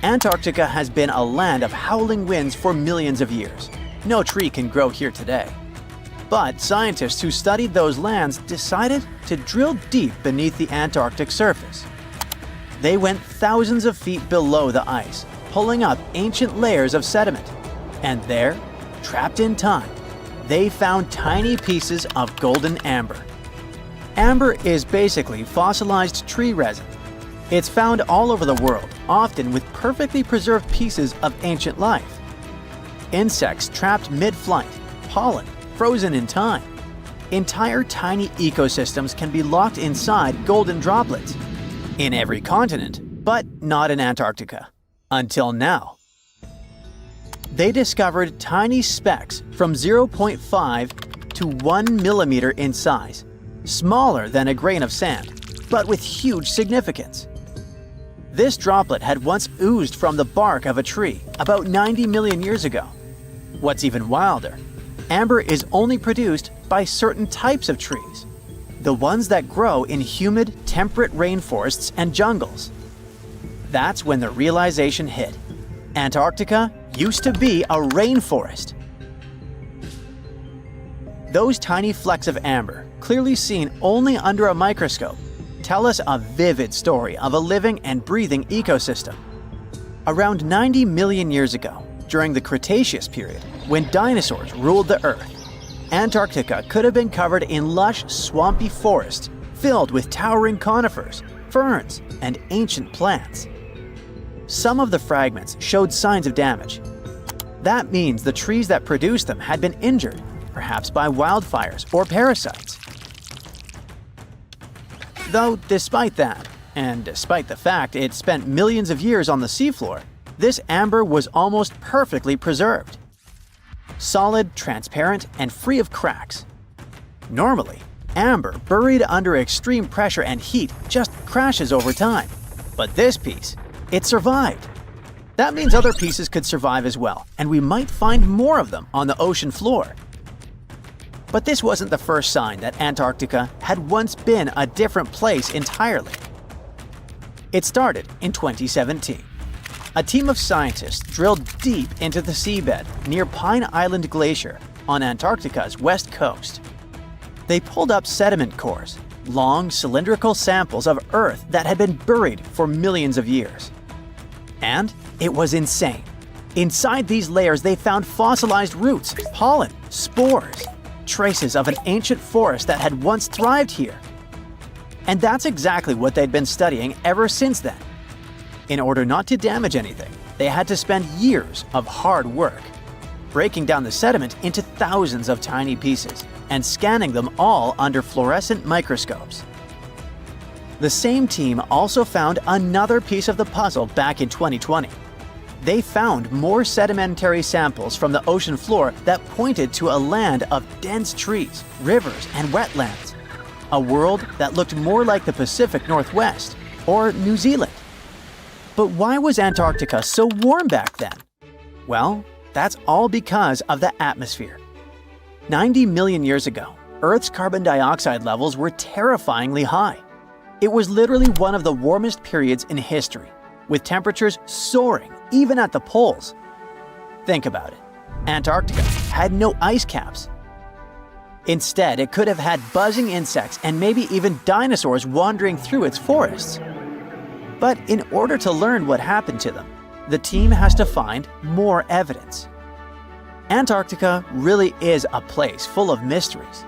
Antarctica has been a land of howling winds for millions of years. No tree can grow here today. But scientists who studied those lands decided to drill deep beneath the Antarctic surface. They went thousands of feet below the ice, pulling up ancient layers of sediment. And there, trapped in time, they found tiny pieces of golden amber. Amber is basically fossilized tree resin. It's found all over the world, often with perfectly preserved pieces of ancient life. Insects trapped mid-flight, pollen frozen in time. Entire tiny ecosystems can be locked inside golden droplets. In every continent, but not in Antarctica. Until now. They discovered tiny specks from 0.5 to 1 millimeter in size, smaller than a grain of sand, but with huge significance. This droplet had once oozed from the bark of a tree about 90 million years ago. What's even wilder, amber is only produced by certain types of trees, the ones that grow in humid, temperate rainforests and jungles. That's when the realization hit. Antarctica used to be a rainforest. Those tiny flecks of amber, clearly seen only under a microscope, tell us a vivid story of a living and breathing ecosystem. Around 90 million years ago, during the Cretaceous period, when dinosaurs ruled the Earth, Antarctica could have been covered in lush, swampy forests filled with towering conifers, ferns, and ancient plants. Some of the fragments showed signs of damage. That means the trees that produced them had been injured, perhaps by wildfires or parasites. Though despite that, and despite the fact it spent millions of years on the seafloor, this amber was almost perfectly preserved. Solid, transparent, and free of cracks. Normally, amber buried under extreme pressure and heat just crashes over time. But this piece, it survived. That means other pieces could survive as well, and we might find more of them on the ocean floor. But this wasn't the first sign that Antarctica had once been a different place entirely. It started in 2017. A team of scientists drilled deep into the seabed near Pine Island Glacier on Antarctica's west coast. They pulled up sediment cores, long cylindrical samples of Earth that had been buried for millions of years. And it was insane. Inside these layers they found fossilized roots, pollen, spores, traces of an ancient forest that had once thrived here. And that's exactly what they'd been studying ever since then. In order not to damage anything, they had to spend years of hard work, breaking down the sediment into thousands of tiny pieces and scanning them all under fluorescent microscopes. The same team also found another piece of the puzzle back in 2020. They found more sedimentary samples from the ocean floor that pointed to a land of dense trees, rivers, and wetlands. A world that looked more like the Pacific Northwest or New Zealand. But why was Antarctica so warm back then? Well, that's all because of the atmosphere. 90 million years ago, Earth's carbon dioxide levels were terrifyingly high. It was literally one of the warmest periods in history, with temperatures soaring even at the poles. Think about it. Antarctica had no ice caps. Instead, it could have had buzzing insects and maybe even dinosaurs wandering through its forests. But in order to learn what happened to them, the team has to find more evidence. Antarctica really is a place full of mysteries.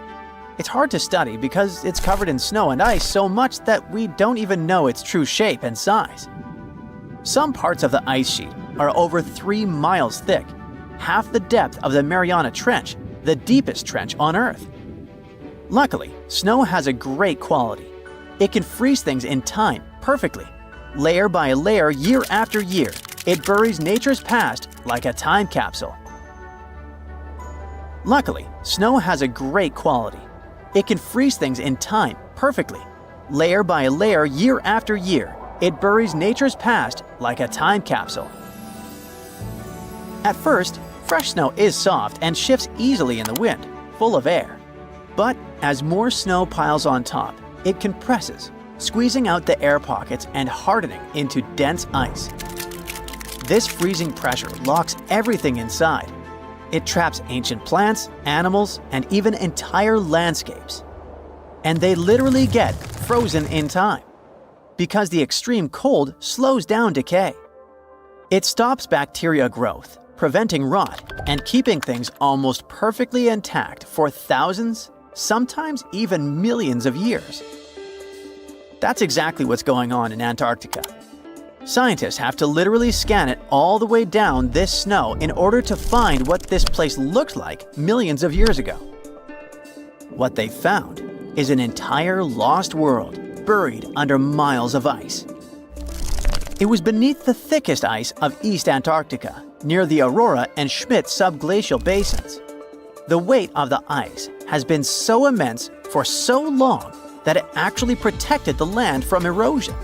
It's hard to study because it's covered in snow and ice so much that we don't even know its true shape and size. Some parts of the ice sheet are over 3 miles thick, half the depth of the Mariana Trench, the deepest trench on Earth. Luckily, snow has a great quality. It can freeze things in time perfectly. Layer by layer, year after year, it buries nature's past like a time capsule. Luckily, snow has a great quality. It can freeze things in time perfectly. Layer by layer, year after year, it buries nature's past like a time capsule. At first, fresh snow is soft and shifts easily in the wind, full of air. But as more snow piles on top, it compresses, squeezing out the air pockets and hardening into dense ice. This freezing pressure locks everything inside. It traps ancient plants, animals, and even entire landscapes. And they literally get frozen in time, because the extreme cold slows down decay. It stops bacteria growth, preventing rot, and keeping things almost perfectly intact for thousands, sometimes even millions of years. That's exactly what's going on in Antarctica. Scientists have to literally scan it all the way down this snow in order to find what this place looked like millions of years ago. What they found is an entire lost world buried under miles of ice. It was beneath the thickest ice of East Antarctica, near the Aurora and Schmidt subglacial basins. The weight of the ice has been so immense for so long that it actually protected the land from erosion.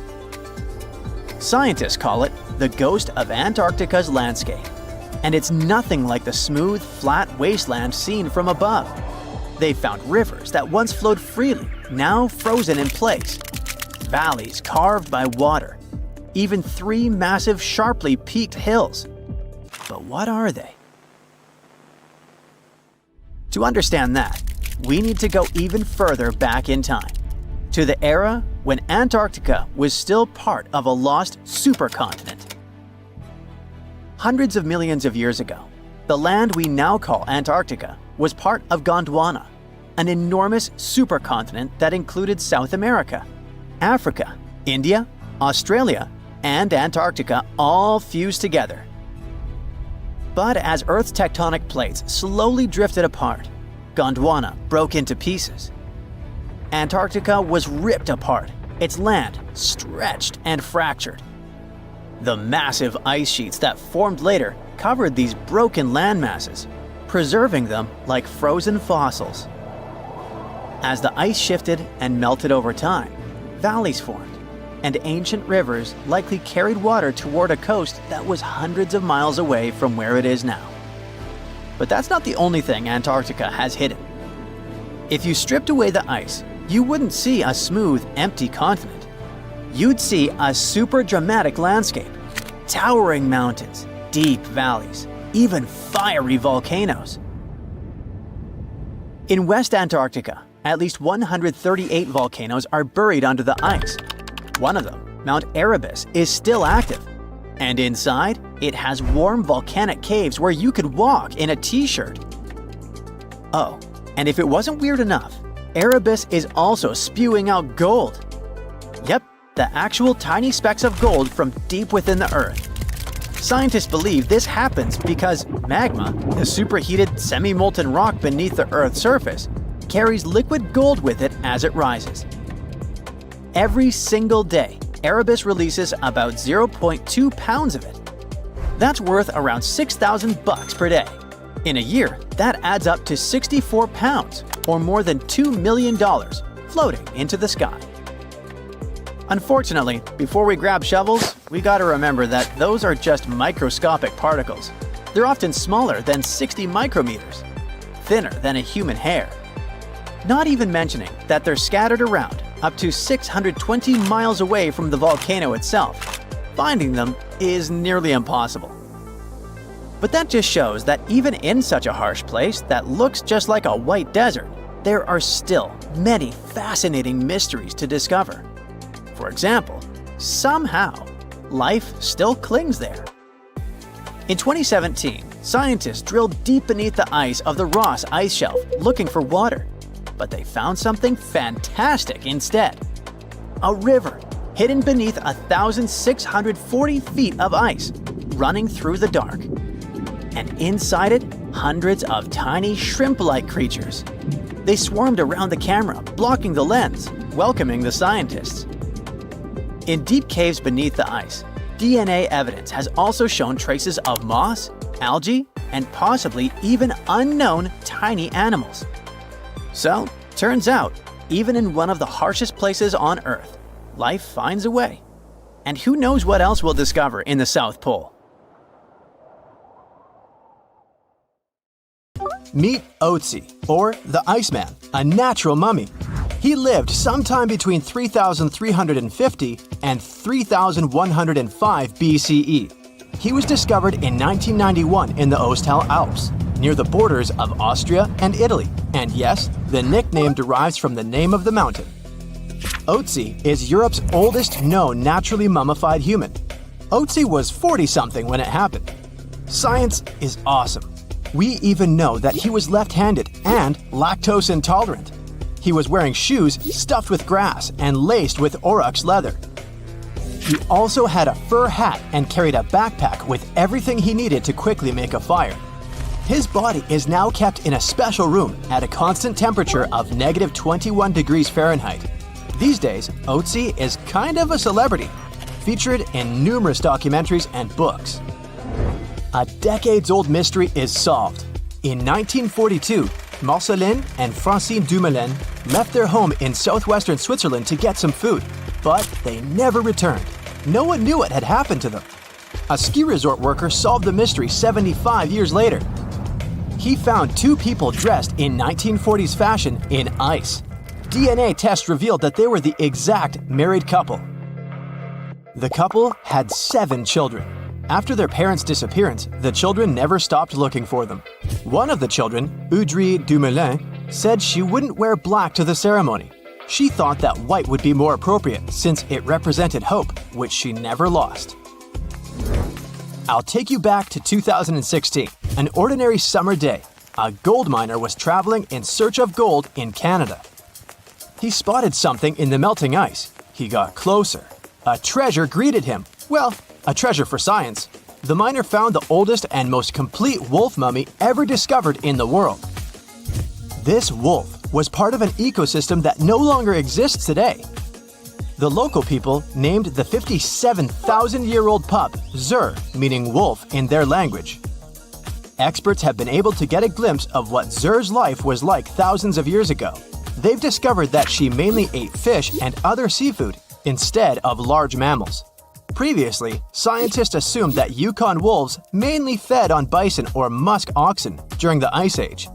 Scientists call it the ghost of Antarctica's landscape, and it's nothing like the smooth, flat wasteland seen from above. They found rivers that once flowed freely, now frozen in place, valleys carved by water, even 3 massive, sharply peaked hills. But what are they? To understand that, we need to go even further back in time, to the era when Antarctica was still part of a lost supercontinent. Hundreds of millions of years ago, the land we now call Antarctica was part of Gondwana, an enormous supercontinent that included South America, Africa, India, Australia, and Antarctica all fused together. But as Earth's tectonic plates slowly drifted apart, Gondwana broke into pieces. Antarctica was ripped apart, its land stretched and fractured. The massive ice sheets that formed later covered these broken landmasses, preserving them like frozen fossils. As the ice shifted and melted over time, valleys formed, and ancient rivers likely carried water toward a coast that was hundreds of miles away from where it is now. But that's not the only thing Antarctica has hidden. If you stripped away the ice, you wouldn't see a smooth, empty continent. You'd see a super dramatic landscape, towering mountains, deep valleys, even fiery volcanoes. In West Antarctica, at least 138 volcanoes are buried under the ice. One of them, Mount Erebus, is still active. And inside, it has warm volcanic caves where you could walk in a t-shirt. Oh, and if it wasn't weird enough, Erebus is also spewing out gold. Yep, the actual tiny specks of gold from deep within the Earth. Scientists believe this happens because magma, the superheated semi-molten rock beneath the Earth's surface, carries liquid gold with it as it rises. Every single day, Erebus releases about 0.2 pounds of it. That's worth around $6,000 per day. In a year, that adds up to 64 pounds, or more than $2 million, floating into the sky. Unfortunately, before we grab shovels, we gotta remember that those are just microscopic particles. They're often smaller than 60 micrometers, thinner than a human hair. Not even mentioning that they're scattered around up to 620 miles away from the volcano itself. Finding them is nearly impossible. But that just shows that even in such a harsh place that looks just like a white desert, there are still many fascinating mysteries to discover. For example, somehow, life still clings there. In 2017, scientists drilled deep beneath the ice of the Ross Ice Shelf looking for water, but they found something fantastic instead. A river hidden beneath 1,640 feet of ice, running through the dark. And inside it, hundreds of tiny shrimp-like creatures. They swarmed around the camera, blocking the lens, welcoming the scientists. In deep caves beneath the ice, DNA evidence has also shown traces of moss, algae, and possibly even unknown tiny animals. So, turns out, even in one of the harshest places on Earth, life finds a way. And who knows what else we'll discover in the South Pole? Meet Otzi, or the Iceman, a natural mummy. He lived sometime between 3,350 and 3,105 BCE. He was discovered in 1991 in the Ostal Alps, near the borders of Austria and Italy. And yes, the nickname derives from the name of the mountain. Otzi is Europe's oldest known naturally mummified human. Otzi was 40-something when it happened. Science is awesome. We even know that he was left-handed and lactose intolerant. He was wearing shoes stuffed with grass and laced with aurochs leather. He also had a fur hat and carried a backpack with everything he needed to quickly make a fire. His body is now kept in a special room at a constant temperature of negative 21 degrees Fahrenheit. These days, Otzi is kind of a celebrity, featured in numerous documentaries and books. A decades-old mystery is solved. In 1942, Marceline and Francine Dumoulin left their home in southwestern Switzerland to get some food, but they never returned. No one knew what had happened to them. A ski resort worker solved the mystery 75 years later. He found two people dressed in 1940s fashion in ice. DNA tests revealed that they were the exact married couple. The couple had 7 children. After their parents' disappearance, the children never stopped looking for them. One of the children, Audrey Dumoulin, said she wouldn't wear black to the ceremony. She thought that white would be more appropriate since it represented hope, which she never lost. I'll take you back to 2016, an ordinary summer day. A gold miner was traveling in search of gold in Canada. He spotted something in the melting ice. He got closer. A treasure greeted him. Well, a treasure for science. The miner found the oldest and most complete wolf mummy ever discovered in the world. This wolf was part of an ecosystem that no longer exists today. The local people named the 57,000-year-old pup Zur, meaning wolf in their language. Experts have been able to get a glimpse of what Zur's life was like thousands of years ago. They've discovered that she mainly ate fish and other seafood instead of large mammals. Previously, scientists assumed that Yukon wolves mainly fed on bison or musk oxen during the Ice Age.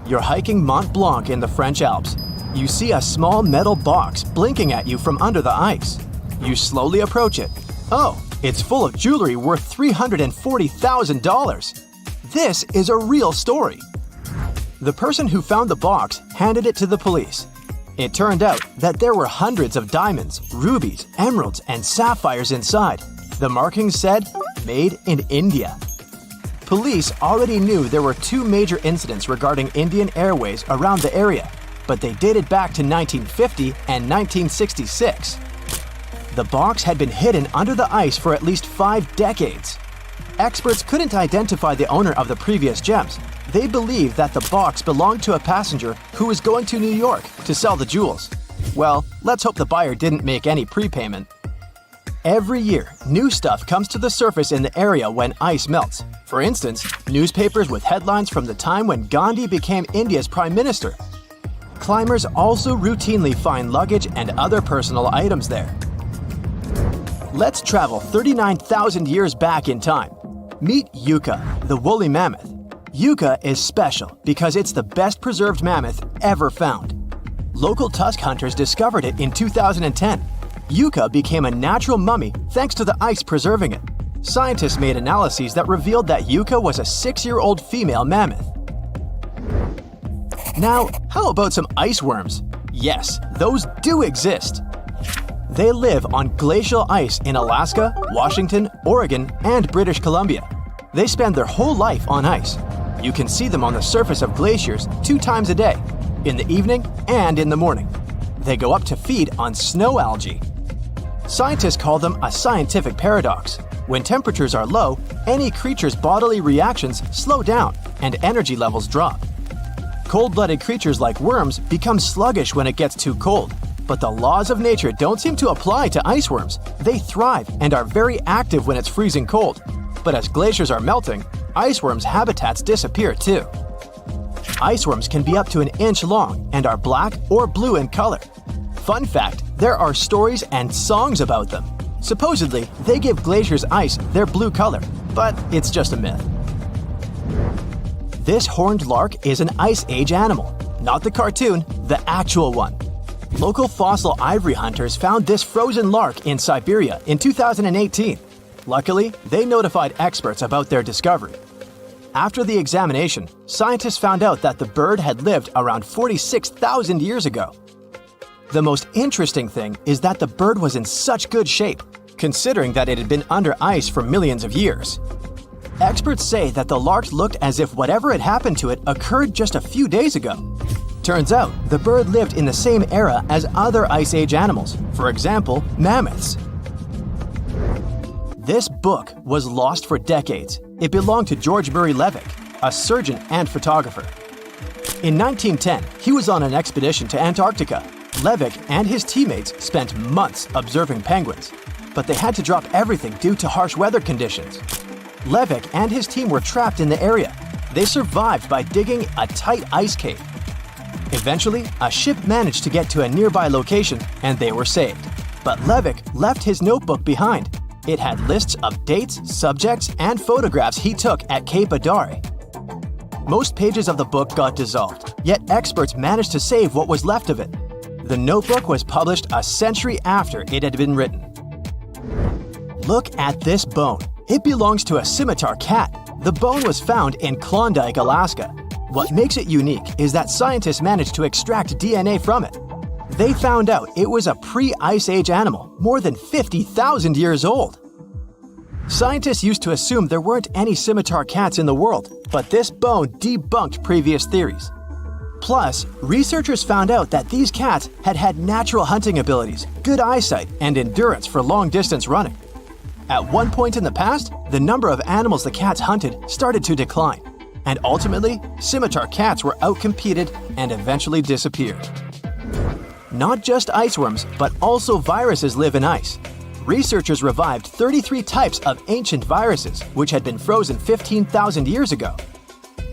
You're hiking Mont Blanc in the French Alps. You see a small metal box blinking at you from under the ice. You slowly approach it. Oh, it's full of jewelry worth $340,000. This is a real story. The person who found the box handed it to the police. It turned out that there were hundreds of diamonds, rubies, emeralds, and sapphires inside. The markings said, "Made in India." Police already knew there were 2 major incidents regarding Indian Airways around the area, but they dated back to 1950 and 1966. The box had been hidden under the ice for at least 5 decades. Experts couldn't identify the owner of the previous gems. They believed that the box belonged to a passenger who was going to New York to sell the jewels. Well, let's hope the buyer didn't make any prepayment. Every year, new stuff comes to the surface in the area when ice melts. For instance, newspapers with headlines from the time when Gandhi became India's prime minister. Climbers also routinely find luggage and other personal items there. Let's travel 39,000 years back in time. Meet Yucca, the woolly mammoth. Yucca is special because it's the best preserved mammoth ever found. Local tusk hunters discovered it in 2010. Yucca became a natural mummy thanks to the ice preserving it. scientists made analyses that revealed that Yucca was a 6-year-old female mammoth. Now, how about some ice worms? Yes, those do exist. They live on glacial ice in Alaska, Washington, Oregon, and British Columbia. They spend their whole life on ice. You can see them on the surface of glaciers 2 times a day, in the evening and in the morning. They go up to feed on snow algae. Scientists call them a scientific paradox. When temperatures are low, any creature's bodily reactions slow down and energy levels drop. Cold-blooded creatures like worms become sluggish when it gets too cold. But the laws of nature don't seem to apply to ice worms. They thrive and are very active when it's freezing cold. But as glaciers are melting, ice worms' habitats disappear too. Ice worms can be up to 1 inch long and are black or blue in color. Fun fact, there are stories and songs about them. Supposedly, they give glaciers' ice their blue color, but it's just a myth. This horned lark is an Ice Age animal, not the cartoon, the actual one. Local fossil ivory hunters found this frozen lark in Siberia in 2018. Luckily, they notified experts about their discovery. After the examination, scientists found out that the bird had lived around 46,000 years ago. The most interesting thing is that the bird was in such good shape, considering that it had been under ice for millions of years. Experts say that the lark looked as if whatever had happened to it occurred just a few days ago. Turns out, the bird lived in the same era as other Ice Age animals, for example, mammoths. This book was lost for decades. It belonged to George Murray Levick, a surgeon and photographer. In 1910, he was on an expedition to Antarctica. Levick and his teammates spent months observing penguins, but they had to drop everything due to harsh weather conditions. Levick and his team were trapped in the area. They survived by digging a tight ice cave. Eventually, a ship managed to get to a nearby location and they were saved. But Levick left his notebook behind. It had lists of dates, subjects, and photographs he took at Cape Adare. Most pages of the book got dissolved, yet experts managed to save what was left of it. The notebook was published a century after it had been written. Look at this bone. It belongs to a scimitar cat. The bone was found in Klondike, Alaska. What makes it unique is that scientists managed to extract DNA from it. They found out it was a pre-Ice Age animal, more than 50,000 years old. Scientists used to assume there weren't any scimitar cats in the world, but this bone debunked previous theories. Plus, researchers found out that these cats had had natural hunting abilities, good eyesight, and endurance for long-distance running. At one point in the past, the number of animals the cats hunted started to decline, and ultimately, scimitar cats were outcompeted and eventually disappeared. Not just iceworms, but also viruses live in ice. Researchers revived 33 types of ancient viruses, which had been frozen 15,000 years ago.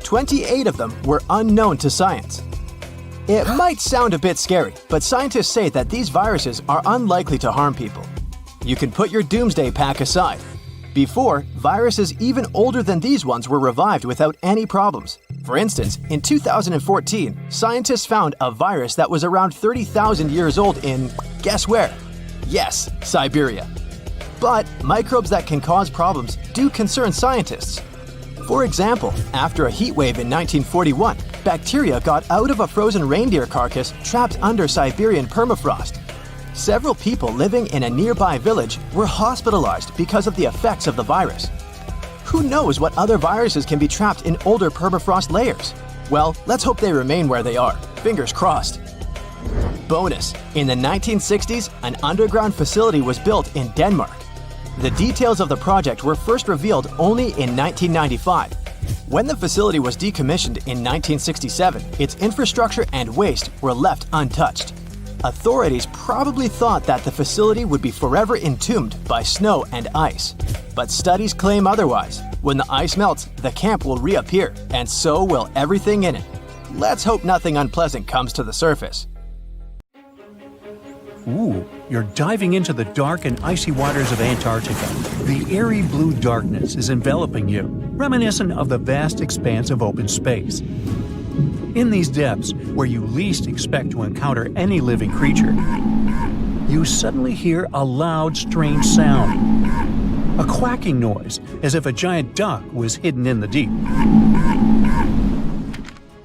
28 of them were unknown to science. It might sound a bit scary, but scientists say that these viruses are unlikely to harm people. You can put your doomsday pack aside. Before, viruses even older than these ones were revived without any problems. For instance, in 2014, scientists found a virus that was around 30,000 years old in, guess where? Yes, Siberia. But microbes that can cause problems do concern scientists. For example, after a heat wave in 1941, bacteria got out of a frozen reindeer carcass trapped under Siberian permafrost. Several people living in a nearby village were hospitalized because of the effects of the virus. Who knows what other viruses can be trapped in older permafrost layers? Well, let's hope they remain where they are. Fingers crossed. Bonus: in the 1960s, an underground facility was built in Denmark. The details of the project were first revealed only in 1995. When the facility was decommissioned in 1967, its infrastructure and waste were left untouched. Authorities probably thought that the facility would be forever entombed by snow and ice. But studies claim otherwise. When the ice melts, the camp will reappear, and so will everything in it. Let's hope nothing unpleasant comes to the surface. Ooh, you're diving into the dark and icy waters of Antarctica. The airy blue darkness is enveloping you, reminiscent of the vast expanse of open space. In these depths, where you least expect to encounter any living creature, you suddenly hear a loud, strange sound. a quacking noise as if a giant duck was hidden in the deep.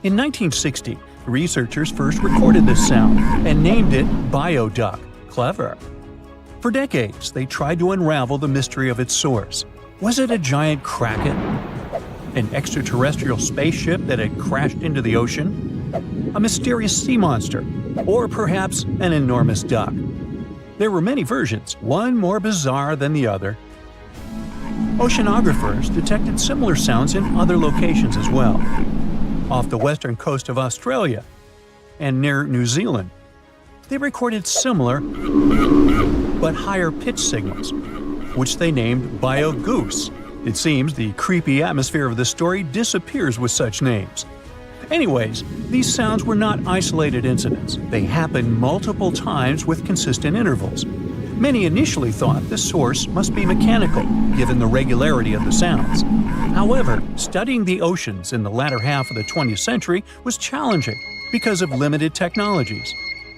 In 1960, researchers first recorded this sound and named it bioduck. Clever. For decades, they tried to unravel the mystery of its source. Was it a giant kraken? An extraterrestrial spaceship that had crashed into the ocean? A mysterious sea monster? Or perhaps an enormous duck? There were many versions, one more bizarre than the other. Oceanographers detected similar sounds in other locations as well, off the western coast of Australia and near New Zealand. They recorded similar but higher pitch signals, which they named bio-goose. It seems the creepy atmosphere of the story disappears with such names. Anyways, these sounds were not isolated incidents. They happened multiple times with consistent intervals. Many initially thought the source must be mechanical, given the regularity of the sounds. However, studying the oceans in the latter half of the 20th century was challenging because of limited technologies.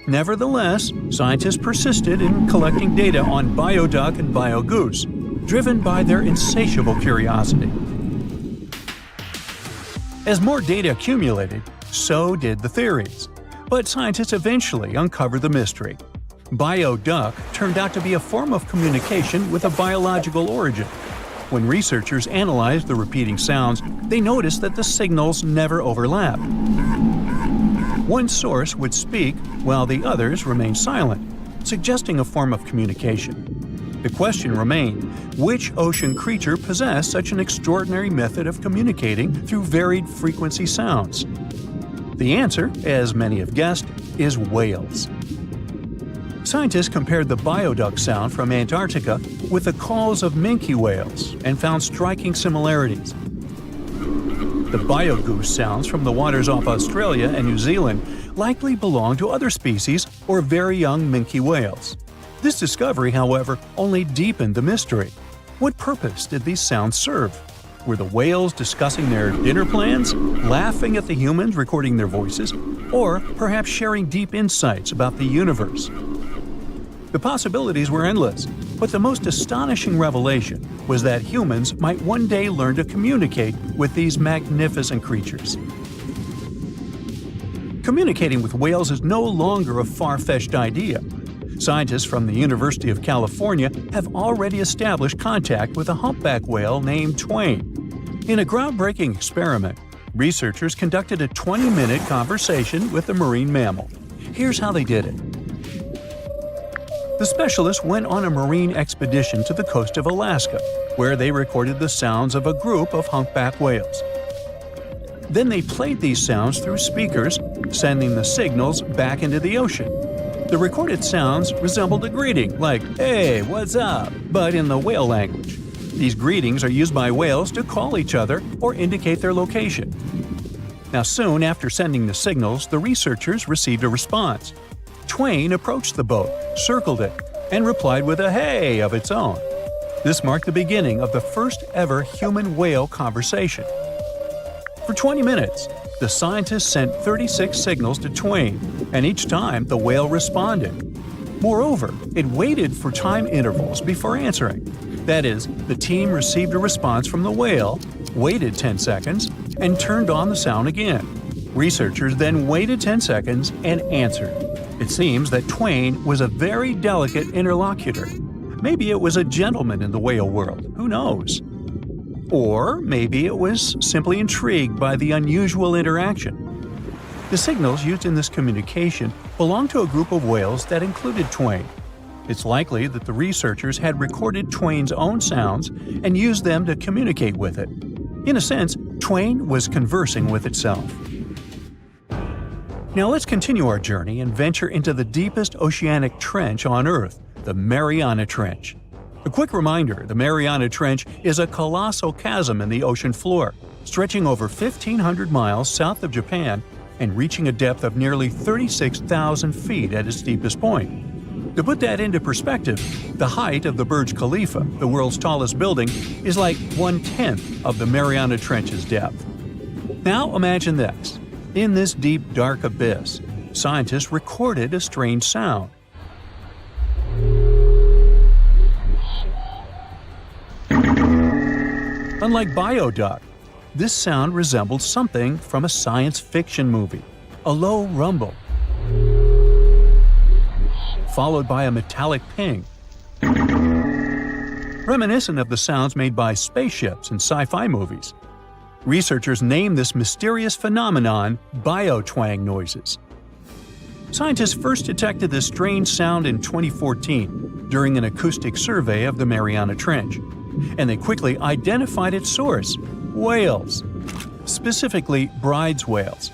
Nevertheless, scientists persisted in collecting data on bioduck and biogoose, driven by their insatiable curiosity. As more data accumulated, so did the theories. But scientists eventually uncovered the mystery. Bioduck turned out to be a form of communication with a biological origin. When researchers analyzed the repeating sounds, they noticed that the signals never overlapped. One source would speak while the others remained silent, suggesting a form of communication. The question remained, which ocean creature possessed such an extraordinary method of communicating through varied frequency sounds? The answer, as many have guessed, is whales. Scientists compared the bioduck sound from Antarctica with the calls of minke whales and found striking similarities. The biogoose sounds from the waters off Australia and New Zealand likely belong to other species or very young minke whales. This discovery, however, only deepened the mystery. What purpose did these sounds serve? Were the whales discussing their dinner plans, laughing at the humans recording their voices, or perhaps sharing deep insights about the universe? The possibilities were endless, but the most astonishing revelation was that humans might one day learn to communicate with these magnificent creatures. Communicating with whales is no longer a far-fetched idea. Scientists from the University of California have already established contact with a humpback whale named Twain. In a groundbreaking experiment, researchers conducted a 20-minute conversation with the marine mammal. Here's how they did it. The specialists went on a marine expedition to the coast of Alaska, where they recorded the sounds of a group of humpback whales. Then they played these sounds through speakers, sending the signals back into the ocean. The recorded sounds resembled a greeting, like, "Hey, what's up?" but in the whale language. These greetings are used by whales to call each other or indicate their location. Now, soon after sending the signals, the researchers received a response. Twain approached the boat, circled it, and replied with a "hey" of its own. This marked the beginning of the first ever human-whale conversation. For 20 minutes, the scientists sent 36 signals to Twain, and each time the whale responded. Moreover, it waited for time intervals before answering. That is, the team received a response from the whale, waited 10 seconds, and turned on the sound again. Researchers then waited 10 seconds and answered. It seems that Twain was a very delicate interlocutor. Maybe it was a gentleman in the whale world, who knows? Or maybe it was simply intrigued by the unusual interaction. The signals used in this communication belonged to a group of whales that included Twain. It's likely that the researchers had recorded Twain's own sounds and used them to communicate with it. In a sense, Twain was conversing with itself. Now let's continue our journey and venture into the deepest oceanic trench on Earth, the Mariana Trench. A quick reminder, the Mariana Trench is a colossal chasm in the ocean floor, stretching over 1,500 miles south of Japan and reaching a depth of nearly 36,000 feet at its deepest point. To put that into perspective, the height of the Burj Khalifa, the world's tallest building, is like 1/10 of the Mariana Trench's depth. Now imagine this. In this deep, dark abyss, scientists recorded a strange sound. Unlike bioduck, this sound resembled something from a science fiction movie, a low rumble, followed by a metallic ping, reminiscent of the sounds made by spaceships in sci-fi movies. Researchers named this mysterious phenomenon biotwang noises. Scientists first detected this strange sound in 2014 during an acoustic survey of the Mariana Trench, and they quickly identified its source: whales, specifically Bride's whales.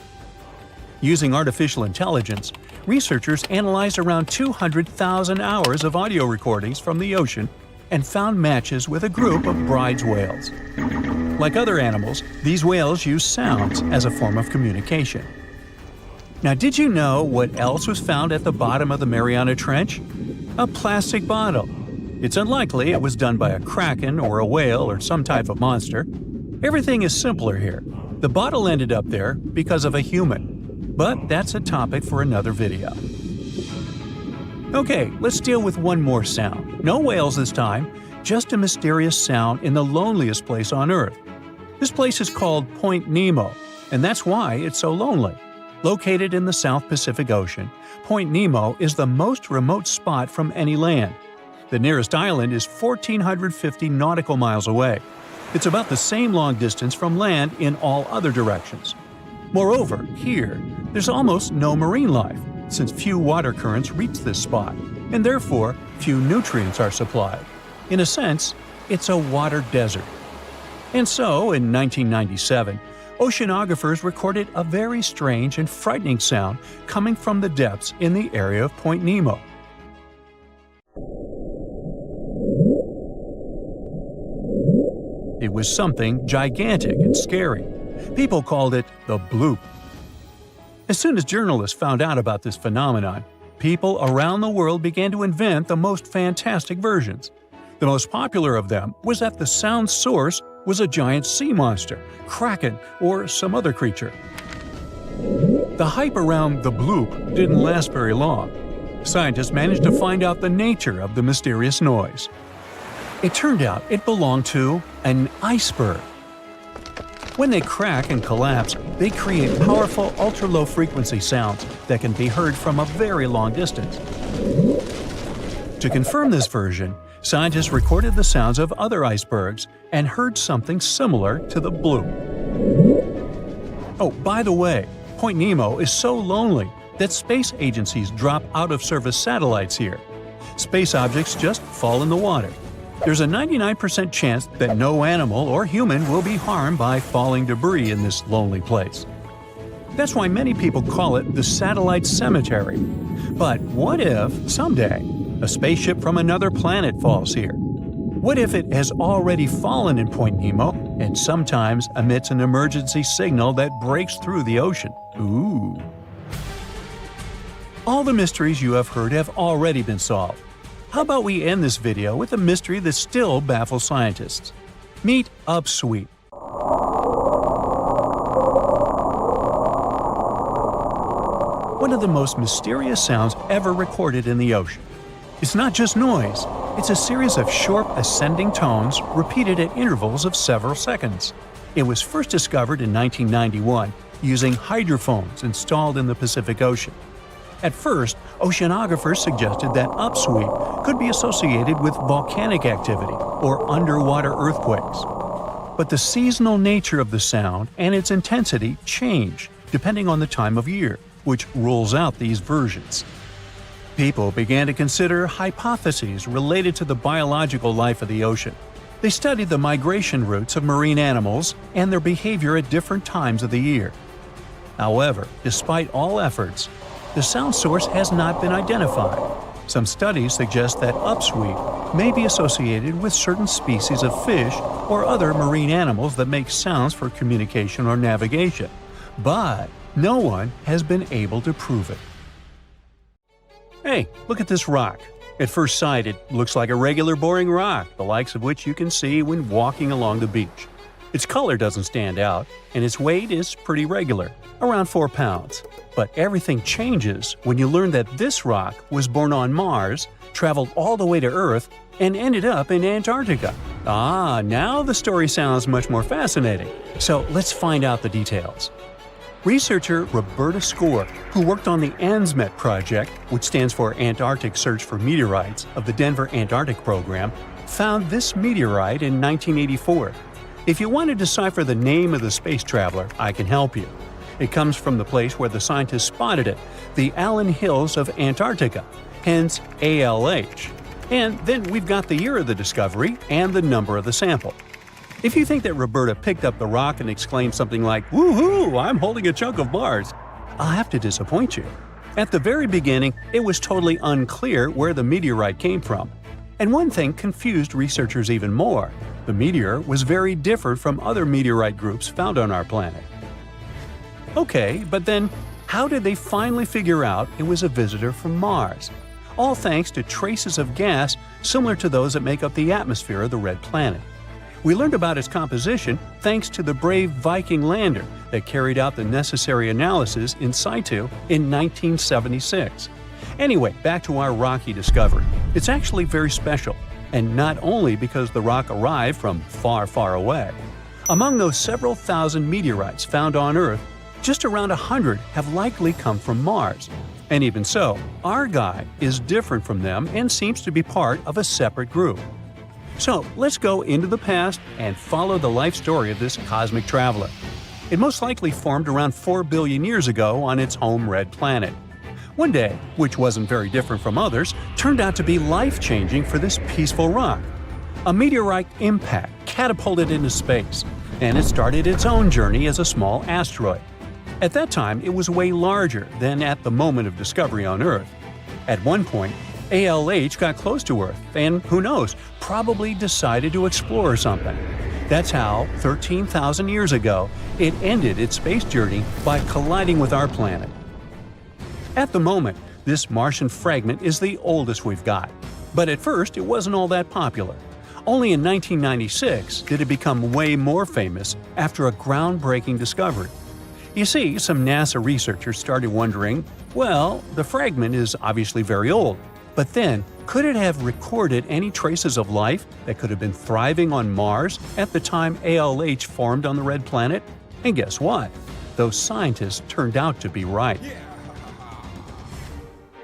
Using artificial intelligence, researchers analyzed around 200,000 hours of audio recordings from the ocean and found matches with a group of Bride's whales. Like other animals, these whales use sounds as a form of communication. Now, did you know what else was found at the bottom of the Mariana Trench? A plastic bottle. It's unlikely it was done by a kraken or a whale or some type of monster. Everything is simpler here. The bottle ended up there because of a human. But that's a topic for another video. Okay, let's deal with one more sound. No whales this time, just a mysterious sound in the loneliest place on Earth. This place is called Point Nemo, and that's why it's so lonely. Located in the South Pacific Ocean, Point Nemo is the most remote spot from any land. The nearest island is 1,450 nautical miles away. It's about the same long distance from land in all other directions. Moreover, here, there's almost no marine life, since few water currents reach this spot, and therefore few nutrients are supplied. In a sense, it's a water desert. And so, in 1997, oceanographers recorded a very strange and frightening sound coming from the depths in the area of Point Nemo. It was something gigantic and scary. People called it the bloop. As soon as journalists found out about this phenomenon, people around the world began to invent the most fantastic versions. The most popular of them was that the sound source was a giant sea monster, kraken, or some other creature. The hype around the bloop didn't last very long. Scientists managed to find out the nature of the mysterious noise. It turned out it belonged to an iceberg. When they crack and collapse, they create powerful ultra-low frequency sounds that can be heard from a very long distance. To confirm this version, scientists recorded the sounds of other icebergs and heard something similar to the bloop. Oh, by the way, Point Nemo is so lonely that space agencies drop out-of-service satellites here. Space objects just fall in the water. There's a 99% chance that no animal or human will be harmed by falling debris in this lonely place. That's why many people call it the satellite cemetery. But what if, someday, a spaceship from another planet falls here? What if it has already fallen in Point Nemo and sometimes emits an emergency signal that breaks through the ocean? Ooh. All the mysteries you have heard have already been solved. How about we end this video with a mystery that still baffles scientists? Meet upsweep. One of the most mysterious sounds ever recorded in the ocean. It's not just noise, it's a series of short ascending tones repeated at intervals of several seconds. It was first discovered in 1991 using hydrophones installed in the Pacific Ocean. At first, oceanographers suggested that upsweep could be associated with volcanic activity or underwater earthquakes. But the seasonal nature of the sound and its intensity change depending on the time of year, which rules out these versions. People began to consider hypotheses related to the biological life of the ocean. They studied the migration routes of marine animals and their behavior at different times of the year. However, despite all efforts, the sound source has not been identified. Some studies suggest that upsweep may be associated with certain species of fish or other marine animals that make sounds for communication or navigation, but no one has been able to prove it. Hey, look at this rock. At first sight, it looks like a regular boring rock, the likes of which you can see when walking along the beach. Its color doesn't stand out, and its weight is pretty regular, around 4 pounds. But everything changes when you learn that this rock was born on Mars, traveled all the way to Earth, and ended up in Antarctica. Ah, now the story sounds much more fascinating. So let's find out the details. Researcher Roberta Score, who worked on the ANSMET project, which stands for Antarctic Search for Meteorites, of the Denver Antarctic Program, found this meteorite in 1984. If you want to decipher the name of the space traveler, I can help you. It comes from the place where the scientists spotted it, the Allen Hills of Antarctica, hence ALH. And then we've got the year of the discovery and the number of the sample. If you think that Roberta picked up the rock and exclaimed something like, "Woohoo, I'm holding a chunk of Mars," I'll have to disappoint you. At the very beginning, it was totally unclear where the meteorite came from. And one thing confused researchers even more. The meteor was very different from other meteorite groups found on our planet. Okay, but then how did they finally figure out it was a visitor from Mars? All thanks to traces of gas similar to those that make up the atmosphere of the red planet. We learned about its composition thanks to the brave Viking lander that carried out the necessary analysis in situ in 1976. Anyway, back to our rocky discovery. It's actually very special, and not only because the rock arrived from far, far away. Among those several thousand meteorites found on Earth, just around 100 have likely come from Mars. And even so, our guy is different from them and seems to be part of a separate group. So let's go into the past and follow the life story of this cosmic traveler. It most likely formed around 4 billion years ago on its home red planet. One day, which wasn't very different from others, turned out to be life-changing for this peaceful rock. A meteorite impact catapulted into space, and it started its own journey as a small asteroid. At that time, it was way larger than at the moment of discovery on Earth. At one point, ALH got close to Earth and, who knows, probably decided to explore something. That's how, 13,000 years ago, it ended its space journey by colliding with our planet. At the moment, this Martian fragment is the oldest we've got. But at first, it wasn't all that popular. Only in 1996 did it become way more famous after a groundbreaking discovery. You see, some NASA researchers started wondering, well, the fragment is obviously very old. But then, could it have recorded any traces of life that could have been thriving on Mars at the time ALH formed on the red planet? And guess what? Those scientists turned out to be right.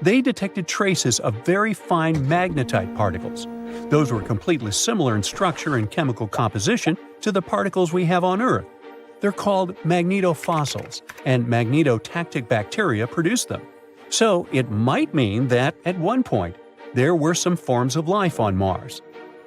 They detected traces of very fine magnetite particles. Those were completely similar in structure and chemical composition to the particles we have on Earth. They're called magnetofossils, and magnetotactic bacteria produce them. So it might mean that, at one point, there were some forms of life on Mars.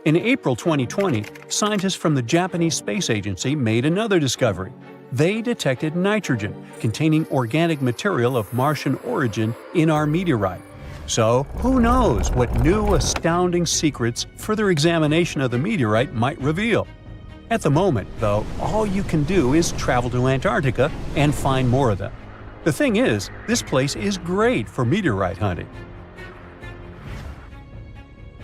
In April 2020, scientists from the Japanese Space Agency made another discovery. They detected nitrogen containing organic material of Martian origin in our meteorite. So, who knows what new astounding secrets further examination of the meteorite might reveal? At the moment, though, all you can do is travel to Antarctica and find more of them. The thing is, this place is great for meteorite hunting.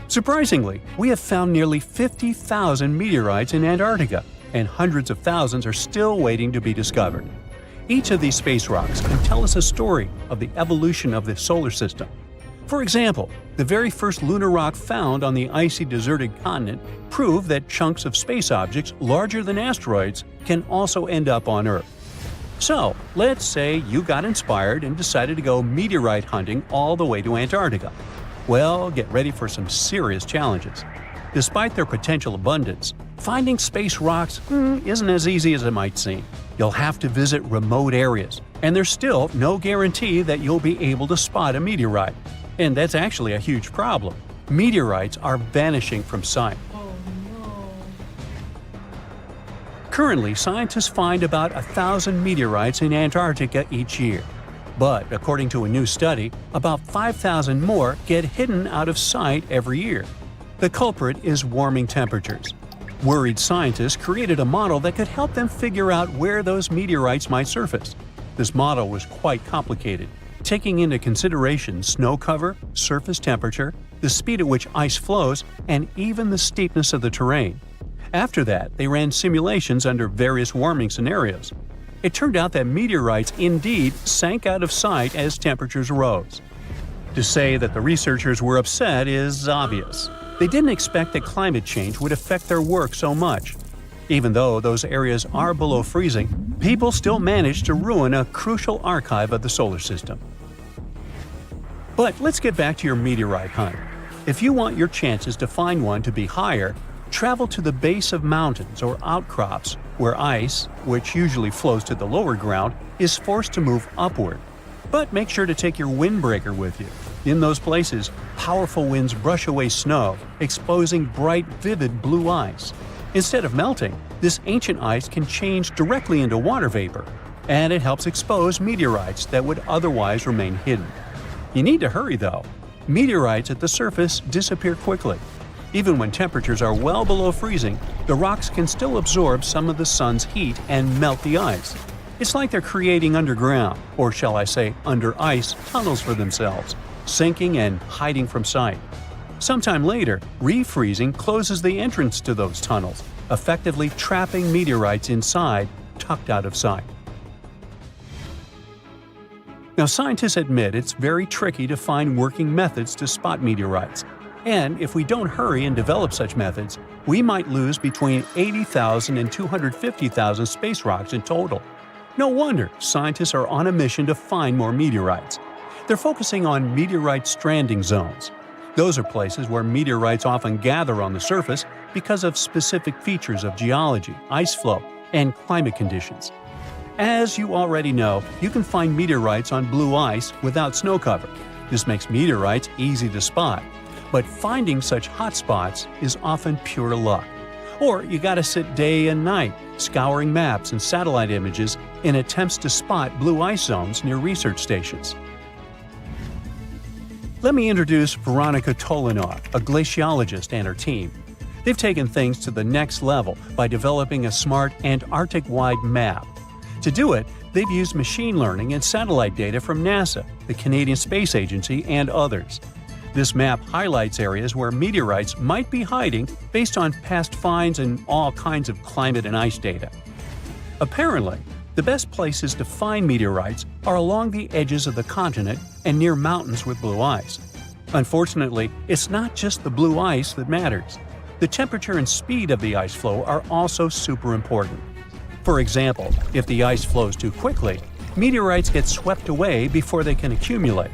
Surprisingly, we have found nearly 50,000 meteorites in Antarctica, and hundreds of thousands are still waiting to be discovered. Each of these space rocks can tell us a story of the evolution of the solar system. For example, the very first lunar rock found on the icy deserted continent proved that chunks of space objects larger than asteroids can also end up on Earth. So, let's say you got inspired and decided to go meteorite hunting all the way to Antarctica. Well, get ready for some serious challenges. Despite their potential abundance, finding space rocks isn't as easy as it might seem. You'll have to visit remote areas, and there's still no guarantee that you'll be able to spot a meteorite. And that's actually a huge problem. Meteorites are vanishing from sight. Currently, scientists find about 1,000 meteorites in Antarctica each year. But according to a new study, about 5,000 more get hidden out of sight every year. The culprit is warming temperatures. Worried scientists created a model that could help them figure out where those meteorites might surface. This model was quite complicated, taking into consideration snow cover, surface temperature, the speed at which ice flows, and even the steepness of the terrain. After that, they ran simulations under various warming scenarios. It turned out that meteorites indeed sank out of sight as temperatures rose. To say that the researchers were upset is obvious. They didn't expect that climate change would affect their work so much. Even though those areas are below freezing, people still managed to ruin a crucial archive of the solar system. But let's get back to your meteorite hunt. If you want your chances to find one to be higher, travel to the base of mountains or outcrops where ice, which usually flows to the lower ground, is forced to move upward. But make sure to take your windbreaker with you. In those places, powerful winds brush away snow, exposing bright, vivid blue ice. Instead of melting, this ancient ice can change directly into water vapor, and it helps expose meteorites that would otherwise remain hidden. You need to hurry though. Meteorites at the surface disappear quickly. Even when temperatures are well below freezing, the rocks can still absorb some of the sun's heat and melt the ice. It's like they're creating underground, or shall I say under ice, tunnels for themselves, sinking and hiding from sight. Sometime later, refreezing closes the entrance to those tunnels, effectively trapping meteorites inside, tucked out of sight. Now, scientists admit it's very tricky to find working methods to spot meteorites. And if we don't hurry and develop such methods, we might lose between 80,000 and 250,000 space rocks in total. No wonder scientists are on a mission to find more meteorites. They're focusing on meteorite stranding zones. Those are places where meteorites often gather on the surface because of specific features of geology, ice flow, and climate conditions. As you already know, you can find meteorites on blue ice without snow cover. This makes meteorites easy to spot. But finding such hotspots is often pure luck. Or you gotta sit day and night, scouring maps and satellite images in attempts to spot blue ice zones near research stations. Let me introduce Veronika Tolanov, a glaciologist, and her team. They've taken things to the next level by developing a smart Antarctic-wide map. To do it, they've used machine learning and satellite data from NASA, the Canadian Space Agency, and others. This map highlights areas where meteorites might be hiding based on past finds and all kinds of climate and ice data. Apparently, the best places to find meteorites are along the edges of the continent and near mountains with blue ice. Unfortunately, it's not just the blue ice that matters. The temperature and speed of the ice flow are also super important. For example, if the ice flows too quickly, meteorites get swept away before they can accumulate.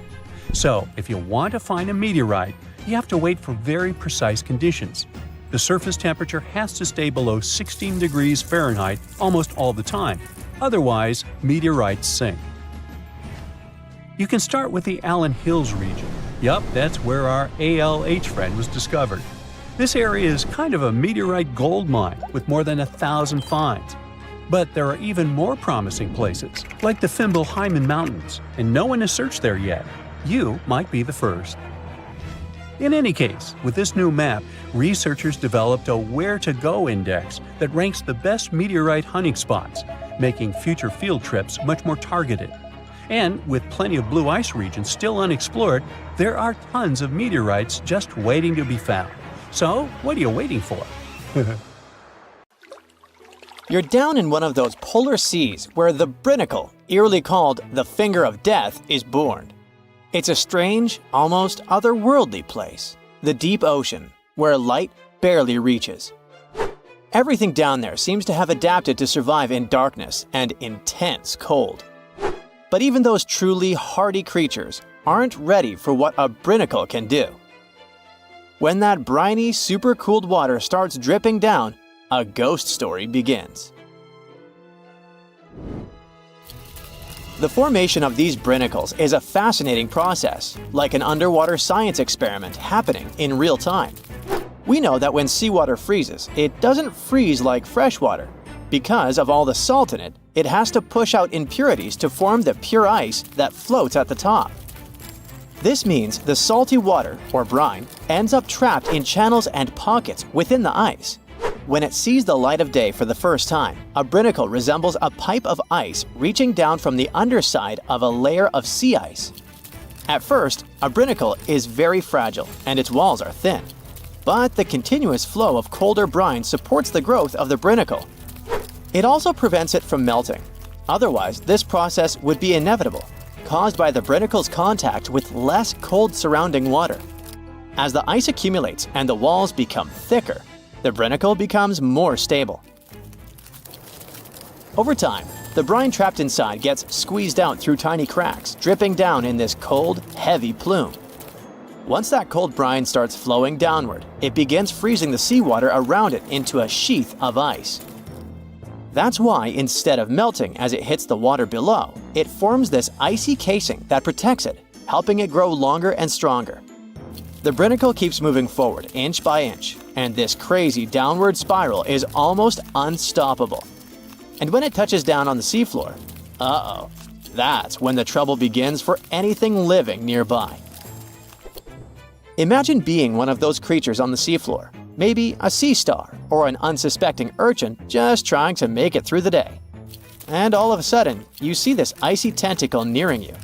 So, if you want to find a meteorite, you have to wait for very precise conditions. The surface temperature has to stay below 16 degrees Fahrenheit almost all the time. Otherwise, meteorites sink. You can start with the Allen Hills region. Yup, that's where our ALH friend was discovered. This area is kind of a meteorite gold mine with more than 1,000 finds. But there are even more promising places, like the Fimbulheimen Mountains, and no one has searched there yet. You might be the first. In any case, with this new map, researchers developed a where-to-go index that ranks the best meteorite hunting spots, making future field trips much more targeted. And with plenty of blue ice regions still unexplored, there are tons of meteorites just waiting to be found. So, what are you waiting for? You're down in one of those polar seas where the Brinacle, eerily called the Finger of Death, is born. It's a strange, almost otherworldly place, the deep ocean, where light barely reaches. Everything down there seems to have adapted to survive in darkness and intense cold. But even those truly hardy creatures aren't ready for what a Brinacle can do. When that briny, super-cooled water starts dripping down, a ghost story begins. The formation of these brinicles is a fascinating process, like an underwater science experiment happening in real time. We know that when seawater freezes, it doesn't freeze like freshwater. Because of all the salt in it, it has to push out impurities to form the pure ice that floats at the top. This means the salty water, or brine, ends up trapped in channels and pockets within the ice. When it sees the light of day for the first time, a brinacle resembles a pipe of ice reaching down from the underside of a layer of sea ice. At first, a brinacle is very fragile and its walls are thin. But the continuous flow of colder brine supports the growth of the brinacle. It also prevents it from melting. Otherwise, this process would be inevitable, caused by the brinicle's contact with less cold surrounding water. As the ice accumulates and the walls become thicker, the brinacle becomes more stable. Over time, the brine trapped inside gets squeezed out through tiny cracks, dripping down in this cold, heavy plume. Once that cold brine starts flowing downward, it begins freezing the seawater around it into a sheath of ice. That's why, instead of melting as it hits the water below, it forms this icy casing that protects it, helping it grow longer and stronger. The brinacle keeps moving forward inch by inch, and this crazy downward spiral is almost unstoppable. And when it touches down on the seafloor, that's when the trouble begins for anything living nearby. Imagine being one of those creatures on the seafloor, maybe a sea star or an unsuspecting urchin just trying to make it through the day. And all of a sudden, you see this icy tentacle nearing you.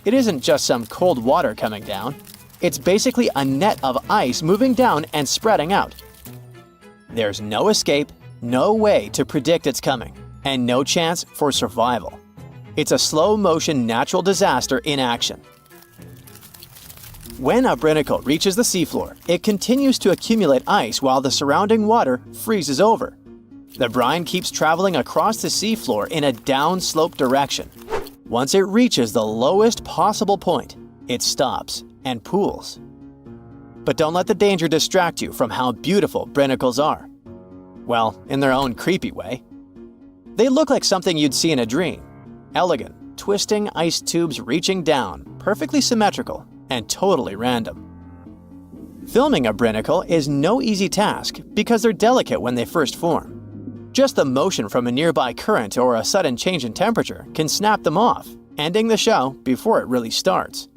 It isn't just some cold water coming down. It's basically a net of ice moving down and spreading out. There's no escape, no way to predict its coming, and no chance for survival. It's a slow-motion natural disaster in action. When a brinacle reaches the seafloor, it continues to accumulate ice while the surrounding water freezes over. The brine keeps traveling across the seafloor in a downslope direction. Once it reaches the lowest possible point, it stops and pools. But don't let the danger distract you from how beautiful brinicles are. Well, in their own creepy way. They look like something you'd see in a dream. Elegant, twisting ice tubes reaching down, perfectly symmetrical, and totally random. Filming a brinacle is no easy task because they're delicate when they first form. Just the motion from a nearby current or a sudden change in temperature can snap them off, ending the show before it really starts.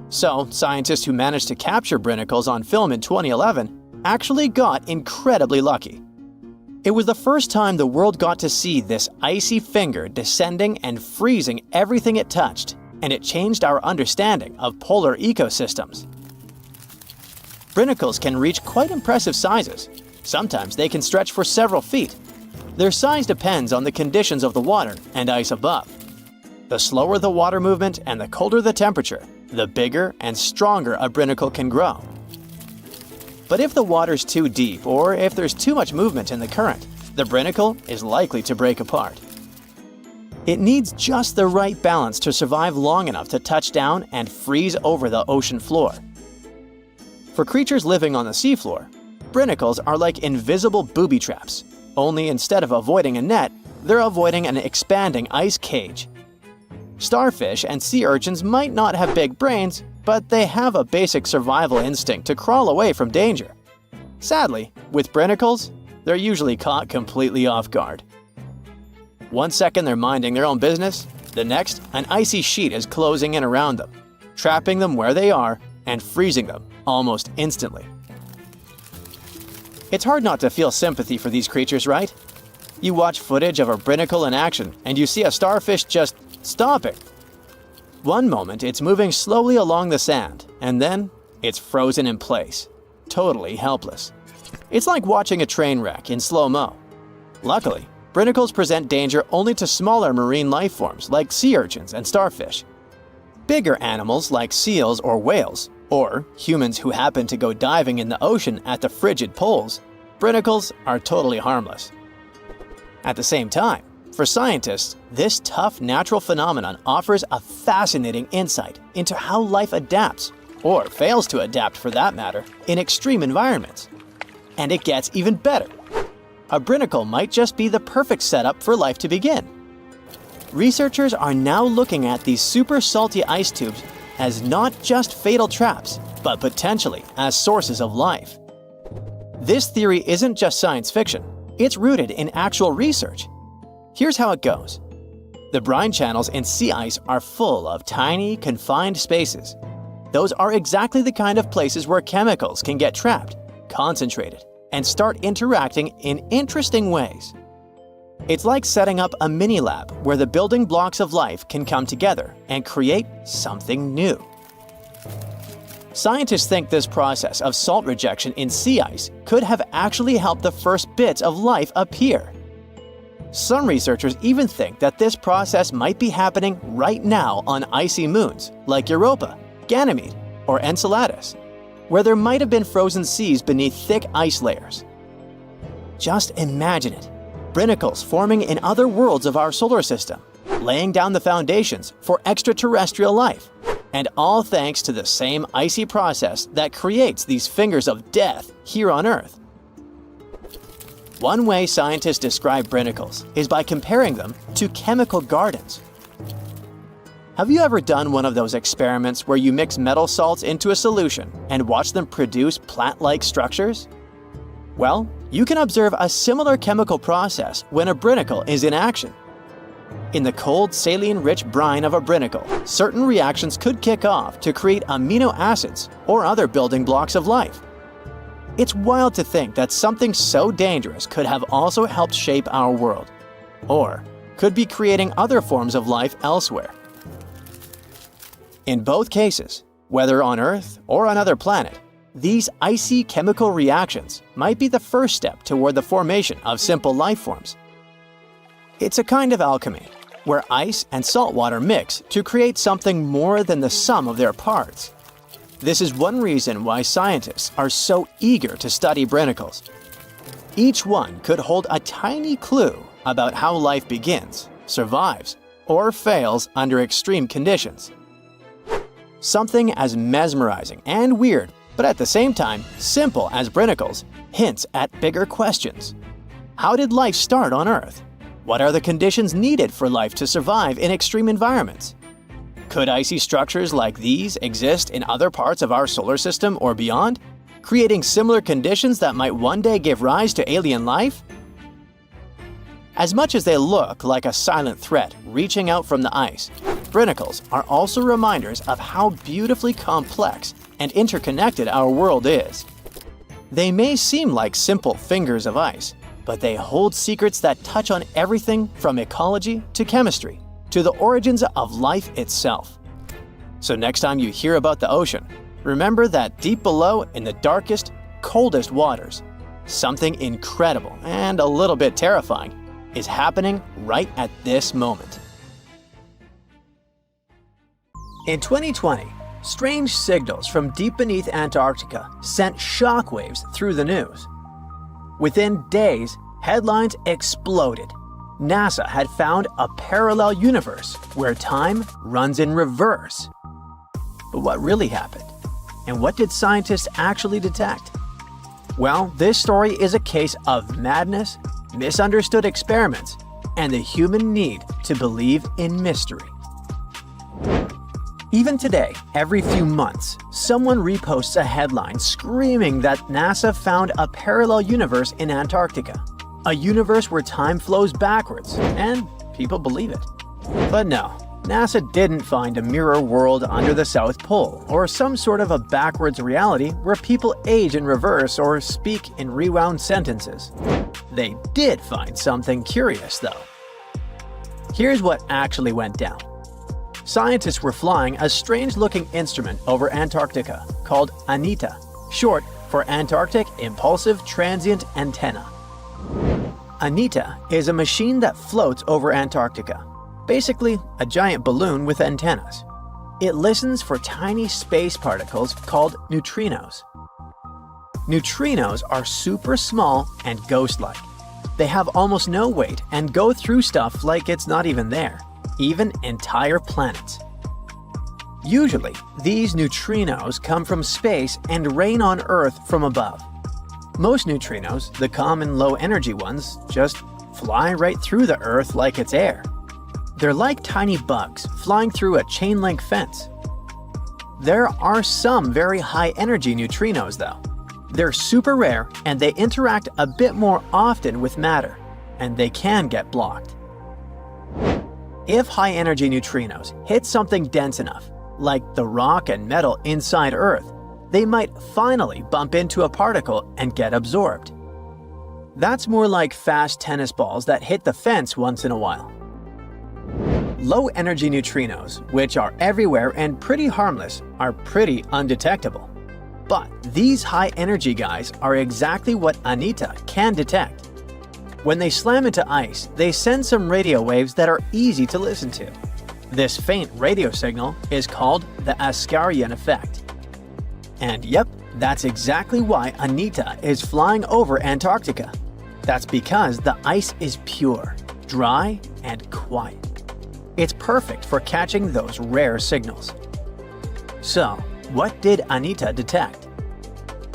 So, scientists who managed to capture brinicles on film in 2011 actually got incredibly lucky. It was the first time the world got to see this icy finger descending and freezing everything it touched, and it changed our understanding of polar ecosystems. Brinicles can reach quite impressive sizes. Sometimes they can stretch for several feet. Their size depends on the conditions of the water and ice above. The slower the water movement and the colder the temperature, the bigger and stronger a brinacle can grow. But if the water's too deep or if there's too much movement in the current, the brinacle is likely to break apart. It needs just the right balance to survive long enough to touch down and freeze over the ocean floor. For creatures living on the seafloor, brinicles are like invisible booby traps, only instead of avoiding a net, they're avoiding an expanding ice cage. Starfish and sea urchins might not have big brains, but they have a basic survival instinct to crawl away from danger. Sadly, with brinicles, they're usually caught completely off guard. One second they're minding their own business, the next, an icy sheet is closing in around them, trapping them where they are and freezing them almost instantly. It's hard not to feel sympathy for these creatures, right? You watch footage of a brinacle in action and you see a starfish just stopping. One moment it's moving slowly along the sand, and then it's frozen in place, totally helpless. It's like watching a train wreck in slow-mo. Luckily, brinicles present danger only to smaller marine life forms like sea urchins and starfish. Bigger animals like seals or whales, or humans who happen to go diving in the ocean at the frigid poles, brinicles are totally harmless. At the same time, for scientists, this tough natural phenomenon offers a fascinating insight into how life adapts, or fails to adapt for that matter, in extreme environments. And it gets even better. A brinacle might just be the perfect setup for life to begin. Researchers are now looking at these super salty ice tubes as not just fatal traps, but potentially as sources of life. This theory isn't just science fiction, it's rooted in actual research. Here's how it goes. The brine channels in sea ice are full of tiny, confined spaces. Those are exactly the kind of places where chemicals can get trapped, concentrated, and start interacting in interesting ways. It's like setting up a mini-lab where the building blocks of life can come together and create something new. Scientists think this process of salt rejection in sea ice could have actually helped the first bits of life appear. Some researchers even think that this process might be happening right now on icy moons like Europa, Ganymede, or Enceladus. where there might have been frozen seas beneath thick ice layers. Just imagine it, brinicles forming in other worlds of our solar system, laying down the foundations for extraterrestrial life, and all thanks to the same icy process that creates these fingers of death here on Earth. One way scientists describe brinicles is by comparing them to chemical gardens. Have you ever done one of those experiments where you mix metal salts into a solution and watch them produce plant-like structures? Well, you can observe a similar chemical process when a brinicle is in action. In the cold, saline-rich brine of a brinicle, certain reactions could kick off to create amino acids or other building blocks of life. It's wild to think that something so dangerous could have also helped shape our world, or could be creating other forms of life elsewhere. In both cases, whether on Earth or another planet, these icy chemical reactions might be the first step toward the formation of simple life forms. It's a kind of alchemy, where ice and salt water mix to create something more than the sum of their parts. This is one reason why scientists are so eager to study brinicles. Each one could hold a tiny clue about how life begins, survives, or fails under extreme conditions. Something as mesmerizing and weird, but at the same time simple as brinicles, hints at bigger questions. How did life start on Earth? What are the conditions needed for life to survive in extreme environments? Could icy structures like these exist in other parts of our solar system or beyond, creating similar conditions that might one day give rise to alien life? As much as they look like a silent threat reaching out from the ice, brinicles are also reminders of how beautifully complex and interconnected our world is. They may seem like simple fingers of ice, but they hold secrets that touch on everything from ecology to chemistry to the origins of life itself. So next time you hear about the ocean, remember that deep below in the darkest, coldest waters, something incredible and a little bit terrifying is happening right at this moment. In 2020, strange signals from deep beneath Antarctica sent shockwaves through the news. Within days, headlines exploded. NASA had found a parallel universe where time runs in reverse. But what really happened? And what did scientists actually detect? Well, this story is a case of madness, misunderstood experiments, and the human need to believe in mystery. Even today, every few months, someone reposts a headline screaming that NASA found a parallel universe in Antarctica. A universe where time flows backwards, and people believe it. But no, NASA didn't find a mirror world under the South Pole, or some sort of a backwards reality where people age in reverse or speak in rewound sentences. They did find something curious, though. Here's what actually went down. Scientists were flying a strange-looking instrument over Antarctica called ANITA, short for Antarctic Impulsive Transient Antenna. ANITA is a machine that floats over Antarctica, basically a giant balloon with antennas. It listens for tiny space particles called neutrinos. Neutrinos are super small and ghost-like. They have almost no weight and go through stuff like it's not even there, even entire planets. Usually, these neutrinos come from space and rain on Earth from above. Most neutrinos, the common low-energy ones, just fly right through the Earth like it's air. They're like tiny bugs flying through a chain-link fence. There are some very high-energy neutrinos, though. They're super rare and they interact a bit more often with matter, and they can get blocked. If high-energy neutrinos hit something dense enough, like the rock and metal inside Earth, they might finally bump into a particle and get absorbed. That's more like fast tennis balls that hit the fence once in a while. Low-energy neutrinos, which are everywhere and pretty harmless, are pretty undetectable. But these high-energy guys are exactly what ANITA can detect. When they slam into ice, they send some radio waves that are easy to listen to. This faint radio signal is called the Askaryan effect. And yep, That's exactly why Anita is flying over Antarctica. That's because the ice is pure, dry, and quiet. It's perfect for catching those rare signals. So, what did Anita detect?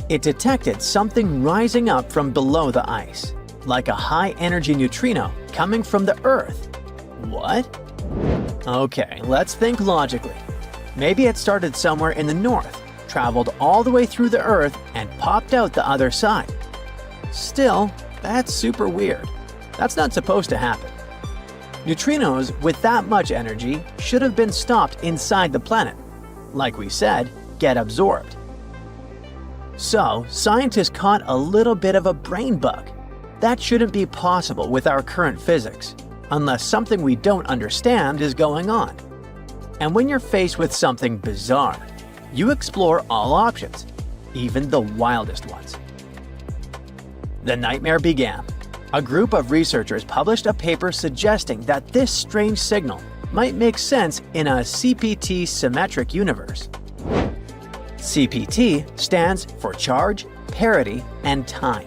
It detected something rising up from below the ice, like a high-energy neutrino coming from the Earth. What? Okay, let's think logically. Maybe it started somewhere in the north, traveled all the way through the Earth, and popped out the other side. Still, that's super weird. That's not supposed to happen. Neutrinos with that much energy should have been stopped inside the planet. Like we said, get absorbed. So, scientists caught a little bit of a brain bug. That shouldn't be possible with our current physics, unless something we don't understand is going on. And when you're faced with something bizarre, you explore all options, even the wildest ones. The nightmare began. A group of researchers published a paper suggesting that this strange signal might make sense in a CPT symmetric universe. CPT stands for charge, parity, and time.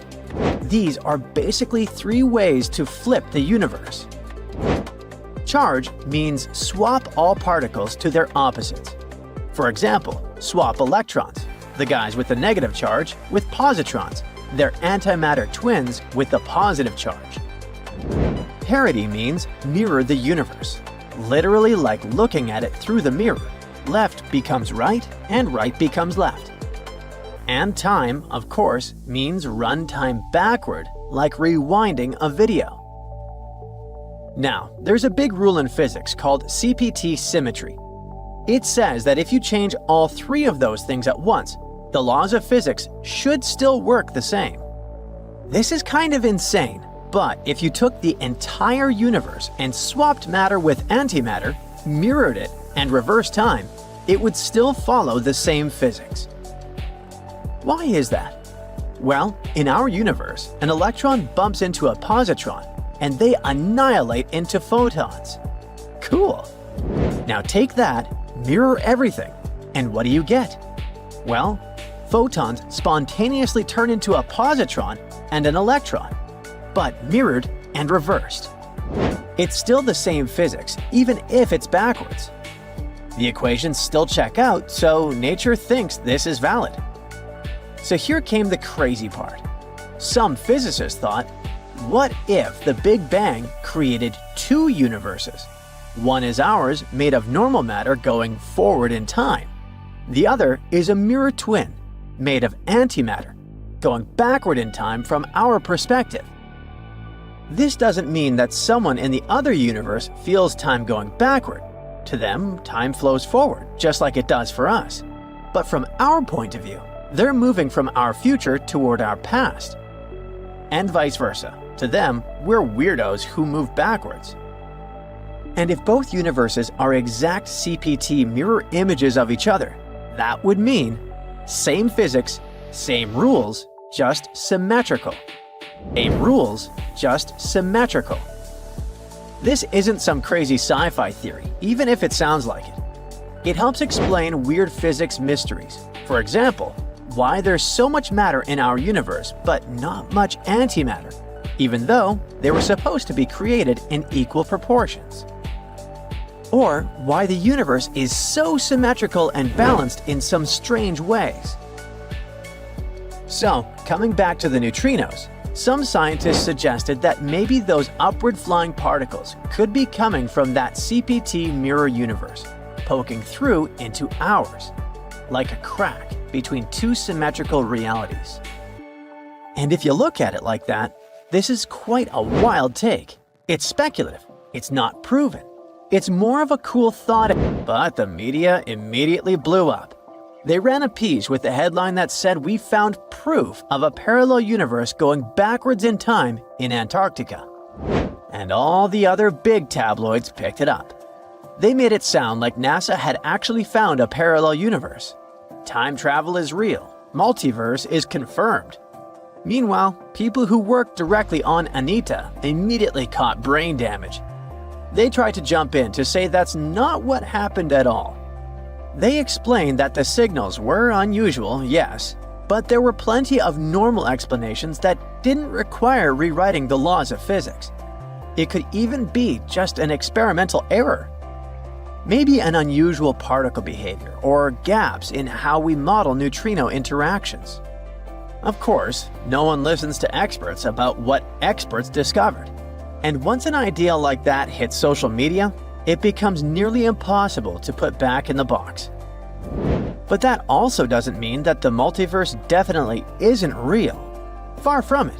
These are basically three ways to flip the universe. Charge means swap all particles to their opposites. For example, swap electrons, the guys with the negative charge, with positrons, their antimatter twins with the positive charge. Parity means mirror the universe, literally like looking at it through the mirror. Left becomes right and right becomes left. And time, of course, means run time backward, like rewinding a video. Now, there's a big rule in physics called CPT symmetry. It says that if you change all three of those things at once, the laws of physics should still work the same. This is kind of insane, but if you took the entire universe and swapped matter with antimatter, mirrored it, and reversed time, it would still follow the same physics. Why is that? Well, in our universe, an electron bumps into a positron, and they annihilate into photons. Cool! Now take that, mirror everything, and what do you get? Well, photons spontaneously turn into a positron and an electron, but mirrored and reversed. It's still the same physics, even if it's backwards. The equations still check out, so nature thinks this is valid. So here came the crazy part. Some physicists thought, what if the Big Bang created two universes? One is ours, made of normal matter going forward in time. The other is a mirror twin, made of antimatter, going backward in time from our perspective. This doesn't mean that someone in the other universe feels time going backward. To them, time flows forward, just like it does for us. But from our point of view, they're moving from our future toward our past. And vice versa. To them, we're weirdos who move backwards. And if both universes are exact CPT mirror images of each other, that would mean same physics, same rules, just symmetrical. Same rules, just symmetrical. This isn't some crazy sci-fi theory, even if it sounds like it. It helps explain weird physics mysteries. For example, why there's so much matter in our universe but not much antimatter, even though they were supposed to be created in equal proportions. Or why the universe is so symmetrical and balanced in some strange ways. So, coming back to the neutrinos, some scientists suggested that maybe those upward flying particles could be coming from that CPT mirror universe, poking through into ours, like a crack between two symmetrical realities. And if you look at it like that, this is quite a wild take. It's speculative, it's not proven. It's more of a cool thought, but the media immediately blew up. They ran a piece with the headline that said we found proof of a parallel universe going backwards in time in Antarctica. And all the other big tabloids picked it up. They made it sound like NASA had actually found a parallel universe. Time travel is real. Multiverse is confirmed. Meanwhile, people who worked directly on Anita immediately caught brain damage. They tried to jump in to say that's not what happened at all. They explained that the signals were unusual, yes, But there were plenty of normal explanations that didn't require rewriting the laws of physics. It could even be just an experimental error. Maybe an unusual particle behavior or gaps in how we model neutrino interactions. Of course, no one listens to experts about what experts discovered. And once an idea like that hits social media, it becomes nearly impossible to put back in the box. But that also doesn't mean that the multiverse definitely isn't real. Far from it.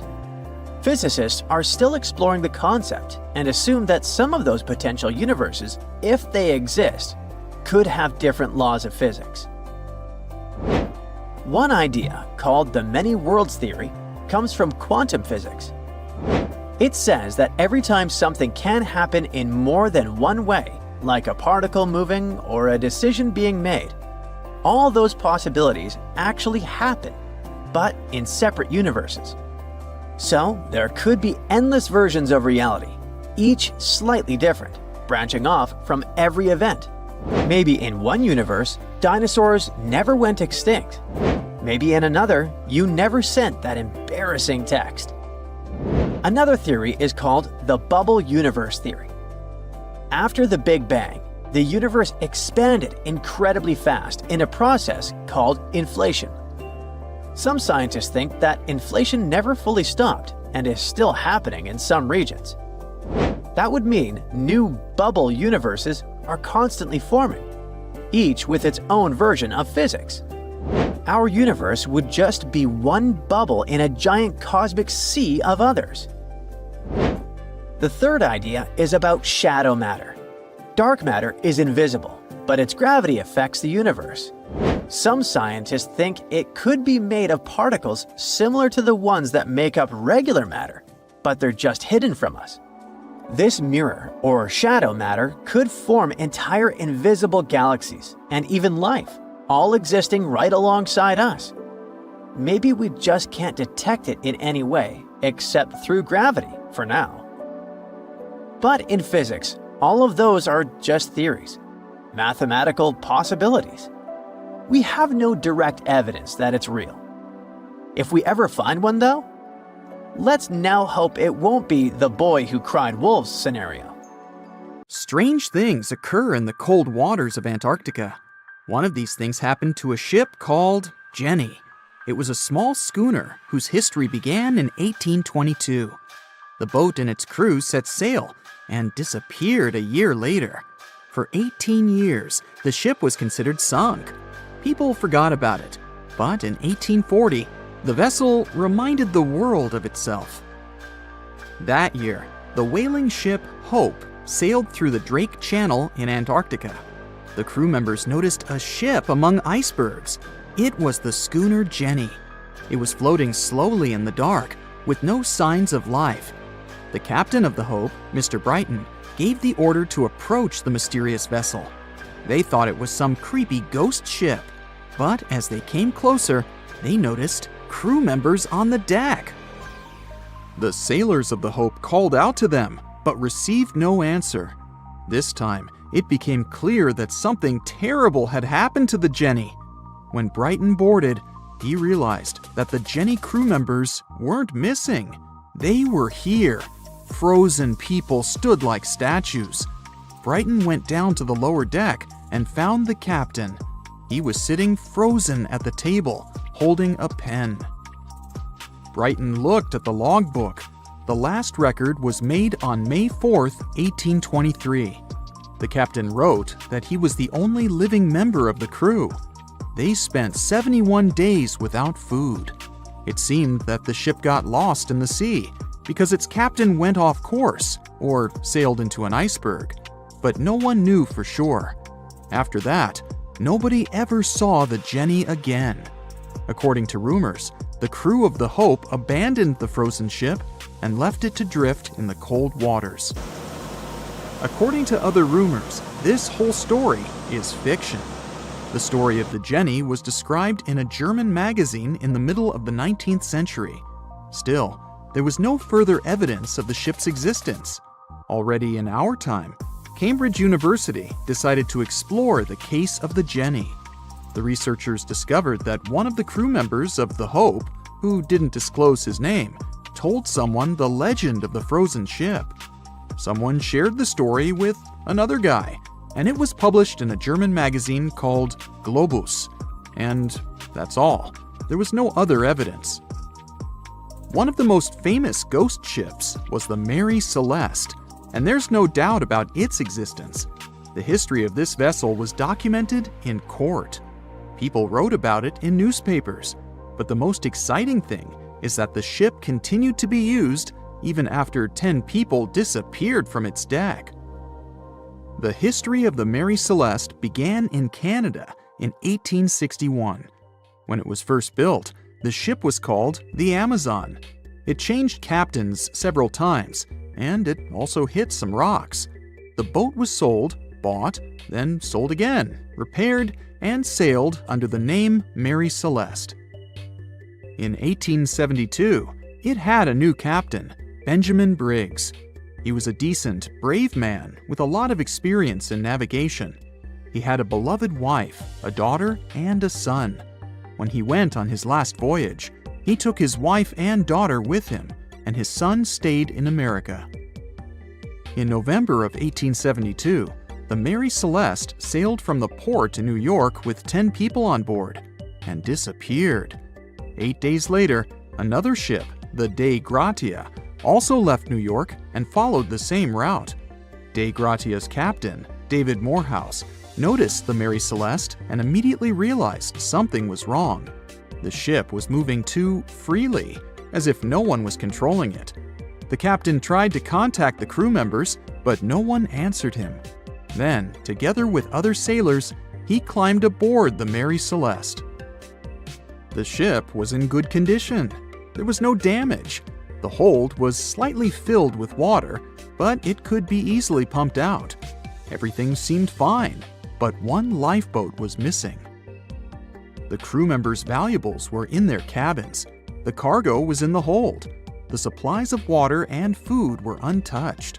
Physicists are still exploring the concept and assume that some of those potential universes, if they exist, could have different laws of physics. One idea, called the many worlds theory, comes from quantum physics. It says that every time something can happen in more than one way, like a particle moving or a decision being made, all those possibilities actually happen, but in separate universes. So there could be endless versions of reality, each slightly different, branching off from every event. Maybe in one universe, dinosaurs never went extinct. Maybe in another, you never sent that embarrassing text. Another theory is called the bubble universe theory. After the Big Bang, the universe expanded incredibly fast in a process called inflation. Some scientists think that inflation never fully stopped and is still happening in some regions. That would mean new bubble universes are constantly forming, each with its own version of physics. Our universe would just be one bubble in a giant cosmic sea of others. The third idea is about shadow matter. Dark matter is invisible, but its gravity affects the universe. Some scientists think it could be made of particles similar to the ones that make up regular matter, but they're just hidden from us. This mirror, or shadow matter, could form entire invisible galaxies and even life, all existing right alongside us. Maybe we just can't detect it in any way, except through gravity, for now. But in physics, all of those are just theories, mathematical possibilities. We have no direct evidence that it's real. If we ever find one, though, let's now hope it won't be the boy who cried wolves scenario. Strange things occur in the cold waters of Antarctica. One of these things happened to a ship called Jenny. It was a small schooner whose history began in 1822. The boat and its crew set sail and disappeared a year later. For 18 years, the ship was considered sunk. People forgot about it, but in 1840, the vessel reminded the world of itself. That year, the whaling ship Hope sailed through the Drake Channel in Antarctica. The crew members noticed a ship among icebergs. It was the schooner Jenny. It was floating slowly in the dark, with no signs of life. The captain of the Hope, Mr. Brighton, gave the order to approach the mysterious vessel. They thought it was some creepy ghost ship, but as they came closer, they noticed crew members on the deck. The sailors of the Hope called out to them, but received no answer. This time, it became clear that something terrible had happened to the Jenny. When Brighton boarded, he realized that the Jenny crew members weren't missing. They were here. Frozen people stood like statues. Brighton went down to the lower deck and found the captain. He was sitting frozen at the table, holding a pen. Brighton looked at the logbook. The last record was made on May 4th, 1823. The captain wrote that he was the only living member of the crew. They spent 71 days without food. It seemed that the ship got lost in the sea because its captain went off course or sailed into an iceberg, but no one knew for sure. After that, nobody ever saw the Jenny again. According to rumors, the crew of the Hope abandoned the frozen ship and left it to drift in the cold waters. According to other rumors, this whole story is fiction. The story of the Jenny was described in a German magazine in the middle of the 19th century. Still, there was no further evidence of the ship's existence. Already in our time, Cambridge University decided to explore the case of the Jenny. The researchers discovered that one of the crew members of the Hope, who didn't disclose his name, told someone the legend of the frozen ship. Someone shared the story with another guy, and it was published in a German magazine called Globus. And that's all. There was no other evidence. One of the most famous ghost ships was the Mary Celeste, and there's no doubt about its existence. The history of this vessel was documented in court. People wrote about it in newspapers, but the most exciting thing is that the ship continued to be used even after 10 people disappeared from its deck. The history of the Mary Celeste began in Canada in 1861. When it was first built, the ship was called the Amazon. It changed captains several times, and it also hit some rocks. The boat was sold, bought, then sold again, repaired, and sailed under the name Mary Celeste. In 1872, it had a new captain, Benjamin Briggs. He was a decent, brave man with a lot of experience in navigation. He had a beloved wife, a daughter, and a son. When he went on his last voyage, he took his wife and daughter with him, and his son stayed in America. In November of 1872, the Mary Celeste sailed from the port in New York with 10 people on board and disappeared. 8 days later, another ship, the Dei Gratia, also left New York and followed the same route. Dei Gratia's captain, David Morehouse, noticed the Mary Celeste and immediately realized something was wrong. The ship was moving too freely, as if no one was controlling it. The captain tried to contact the crew members, but no one answered him. Then, together with other sailors, he climbed aboard the Mary Celeste. The ship was in good condition. There was no damage. The hold was slightly filled with water, but it could be easily pumped out. Everything seemed fine, but one lifeboat was missing. The crew members' valuables were in their cabins. The cargo was in the hold. The supplies of water and food were untouched.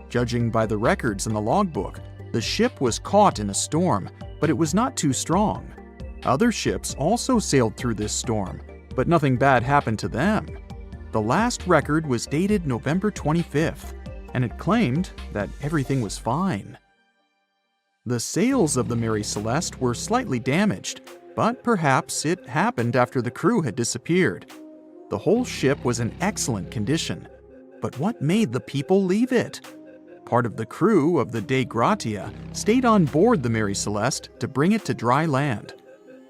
Judging by the records in the logbook, the ship was caught in a storm, but it was not too strong. Other ships also sailed through this storm, but nothing bad happened to them. The last record was dated November 25th, and it claimed that everything was fine. The sails of the Mary Celeste were slightly damaged, but perhaps it happened after the crew had disappeared. The whole ship was in excellent condition, but what made the people leave it? Part of the crew of the Dei Gratia stayed on board the Mary Celeste to bring it to dry land.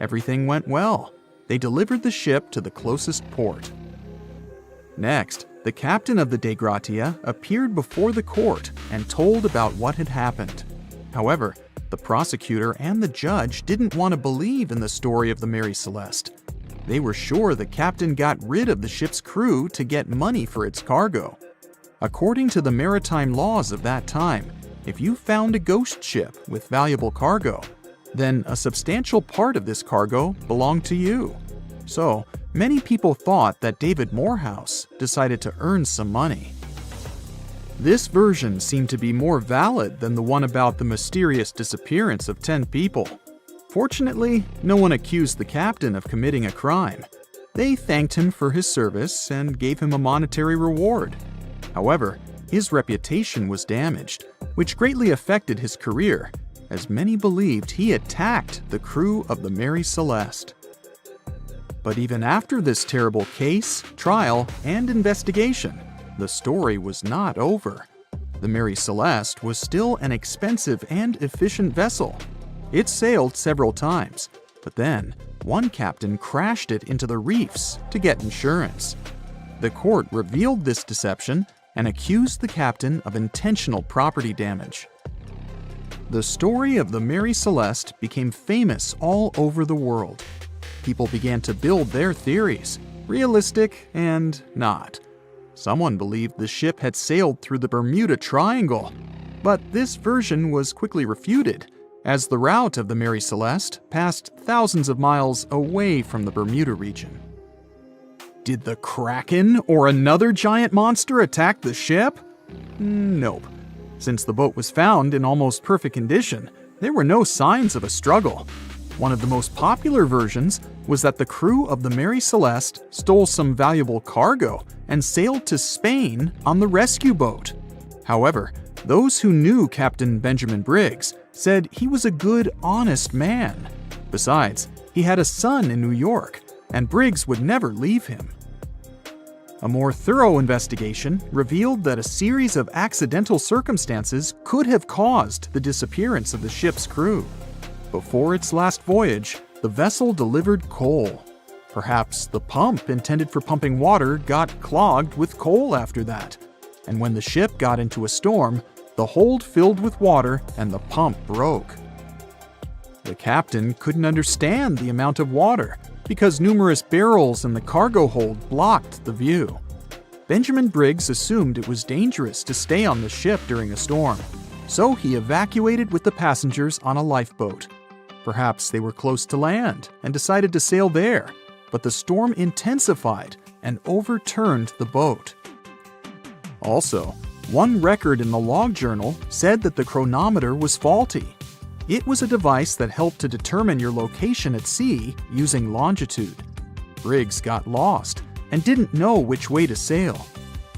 Everything went well. They delivered the ship to the closest port. Next, the captain of the Dei Gratia appeared before the court and told about what had happened. However, the prosecutor and the judge didn't want to believe in the story of the Mary Celeste. They were sure the captain got rid of the ship's crew to get money for its cargo. According to the maritime laws of that time, if you found a ghost ship with valuable cargo, then a substantial part of this cargo belonged to you. So, many people thought that David Morehouse decided to earn some money. This version seemed to be more valid than the one about the mysterious disappearance of 10 people. Fortunately, no one accused the captain of committing a crime. They thanked him for his service and gave him a monetary reward. However, his reputation was damaged, which greatly affected his career, as many believed he attacked the crew of the Mary Celeste. But even after this terrible case, trial, and investigation, the story was not over. The Mary Celeste was still an expensive and efficient vessel. It sailed several times, but then one captain crashed it into the reefs to get insurance. The court revealed this deception and accused the captain of intentional property damage. The story of the Mary Celeste became famous all over the world. People began to build their theories, realistic and not. Someone believed the ship had sailed through the Bermuda Triangle, but this version was quickly refuted, as the route of the Mary Celeste passed thousands of miles away from the Bermuda region. Did the Kraken or another giant monster attack the ship? Nope. Since the boat was found in almost perfect condition, there were no signs of a struggle. One of the most popular versions was that the crew of the Mary Celeste stole some valuable cargo and sailed to Spain on the rescue boat. However, those who knew Captain Benjamin Briggs said he was a good, honest man. Besides, he had a son in New York, and Briggs would never leave him. A more thorough investigation revealed that a series of accidental circumstances could have caused the disappearance of the ship's crew. Before its last voyage, the vessel delivered coal. Perhaps the pump intended for pumping water got clogged with coal after that. And when the ship got into a storm, the hold filled with water and the pump broke. The captain couldn't understand the amount of water because numerous barrels in the cargo hold blocked the view. Benjamin Briggs assumed it was dangerous to stay on the ship during a storm, so he evacuated with the passengers on a lifeboat. Perhaps they were close to land and decided to sail there, but the storm intensified and overturned the boat. Also, one record in the log journal said that the chronometer was faulty. It was a device that helped to determine your location at sea using longitude. Briggs got lost and didn't know which way to sail.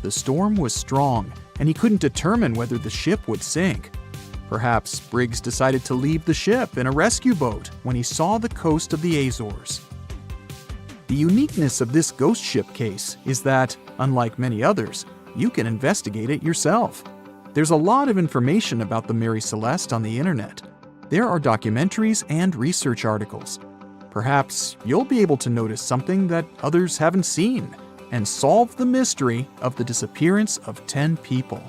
The storm was strong, and he couldn't determine whether the ship would sink. Perhaps Briggs decided to leave the ship in a rescue boat when he saw the coast of the Azores. The uniqueness of this ghost ship case is that, unlike many others, you can investigate it yourself. There's a lot of information about the Mary Celeste on the internet. There are documentaries and research articles. Perhaps you'll be able to notice something that others haven't seen and solve the mystery of the disappearance of 10 people.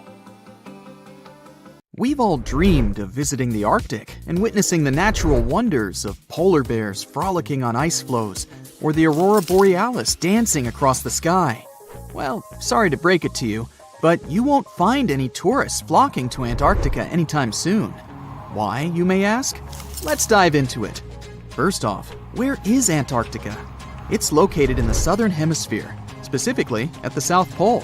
We've all dreamed of visiting the Arctic and witnessing the natural wonders of polar bears frolicking on ice floes or the aurora borealis dancing across the sky. Well, sorry to break it to you, but you won't find any tourists flocking to Antarctica anytime soon. Why, you may ask? Let's dive into it. First off, where is Antarctica? It's located in the southern hemisphere, specifically at the South Pole.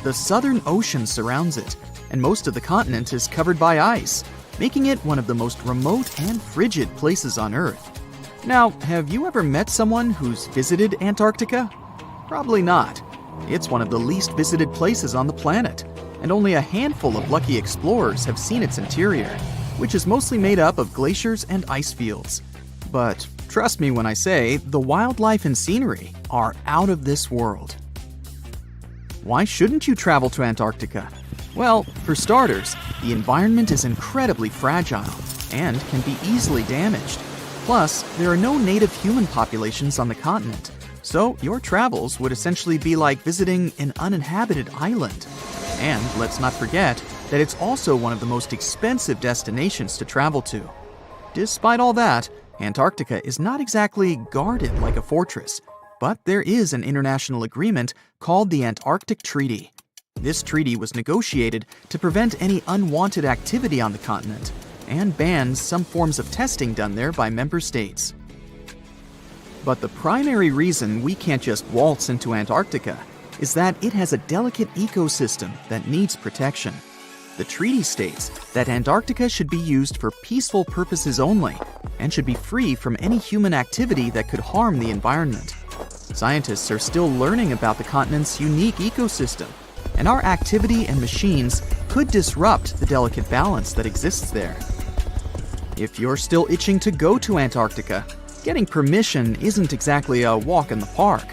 The Southern Ocean surrounds it, and most of the continent is covered by ice, making it one of the most remote and frigid places on Earth. Now, have you ever met someone who's visited Antarctica? Probably not. It's one of the least visited places on the planet, and only a handful of lucky explorers have seen its interior, which is mostly made up of glaciers and ice fields. But trust me when I say the wildlife and scenery are out of this world. Why shouldn't you travel to Antarctica? Well, for starters, the environment is incredibly fragile and can be easily damaged. Plus, there are no native human populations on the continent, so your travels would essentially be like visiting an uninhabited island. And let's not forget that it's also one of the most expensive destinations to travel to. Despite all that, Antarctica is not exactly guarded like a fortress, but there is an international agreement called the Antarctic Treaty. This treaty was negotiated to prevent any unwanted activity on the continent and bans some forms of testing done there by member states. But the primary reason we can't just waltz into Antarctica is that it has a delicate ecosystem that needs protection. The treaty states that Antarctica should be used for peaceful purposes only and should be free from any human activity that could harm the environment. Scientists are still learning about the continent's unique ecosystem, and our activity and machines could disrupt the delicate balance that exists there. If you're still itching to go to Antarctica, getting permission isn't exactly a walk in the park.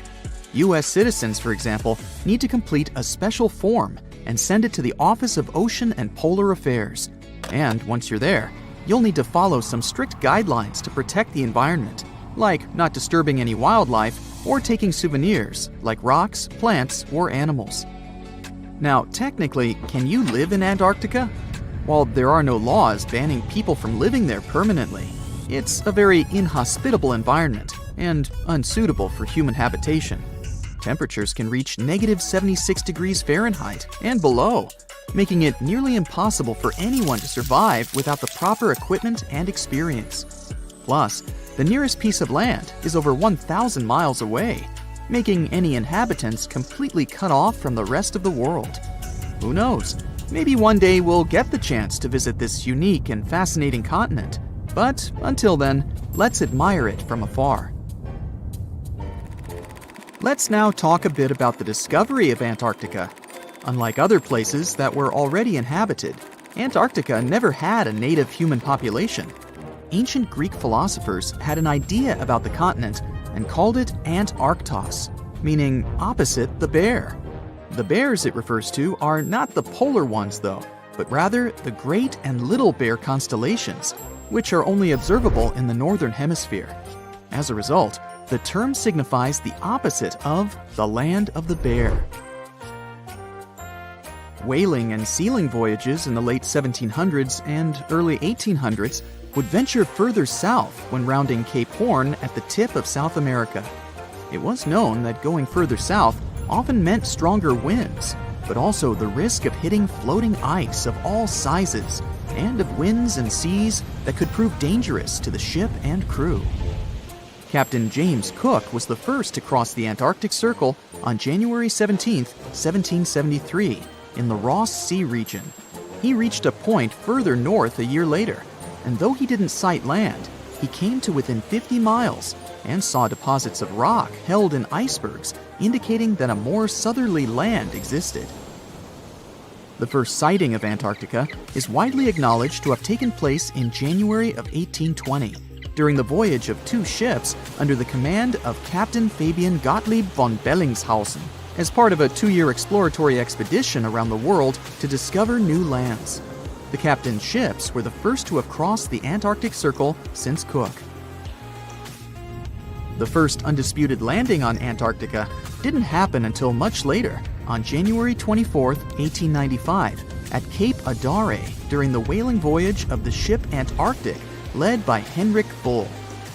U.S. citizens, for example, need to complete a special form and send it to the Office of Ocean and Polar Affairs. And once you're there, you'll need to follow some strict guidelines to protect the environment, like not disturbing any wildlife or taking souvenirs like rocks, plants, or animals. Now, technically, can you live in Antarctica? While there are no laws banning people from living there permanently, it's a very inhospitable environment and unsuitable for human habitation. Temperatures can reach -76 degrees Fahrenheit and below, making it nearly impossible for anyone to survive without the proper equipment and experience. Plus, the nearest piece of land is over 1,000 miles away, making any inhabitants completely cut off from the rest of the world. Who knows? Maybe one day we'll get the chance to visit this unique and fascinating continent, But until then, let's admire it from afar. Let's now talk a bit about the discovery of Antarctica. Unlike other places that were already inhabited, Antarctica never had a native human population. Ancient Greek philosophers had an idea about the continent and called it Antarctos, meaning opposite the bear. The bears it refers to are not the polar ones though, but rather the Great and Little Bear constellations, which are only observable in the northern hemisphere. As a result, the term signifies the opposite of the land of the bear. Whaling and sealing voyages in the late 1700s and early 1800s would venture further south when rounding Cape Horn at the tip of South America. It was known that going further south often meant stronger winds, but also the risk of hitting floating ice of all sizes and of winds and seas that could prove dangerous to the ship and crew. Captain James Cook was the first to cross the Antarctic Circle on January 17, 1773, in the Ross Sea region. He reached a point further north a year later, and though he didn't sight land, he came to within 50 miles and saw deposits of rock held in icebergs, indicating that a more southerly land existed. The first sighting of Antarctica is widely acknowledged to have taken place in January of 1820, during the voyage of two ships under the command of Captain Fabian Gottlieb von Bellingshausen, as part of a 2-year exploratory expedition around the world to discover new lands. The captain's ships were the first to have crossed the Antarctic Circle since Cook. The first undisputed landing on Antarctica didn't happen until much later, on January 24, 1895, at Cape Adare during the whaling voyage of the ship Antarctic, led by Henrik Bull.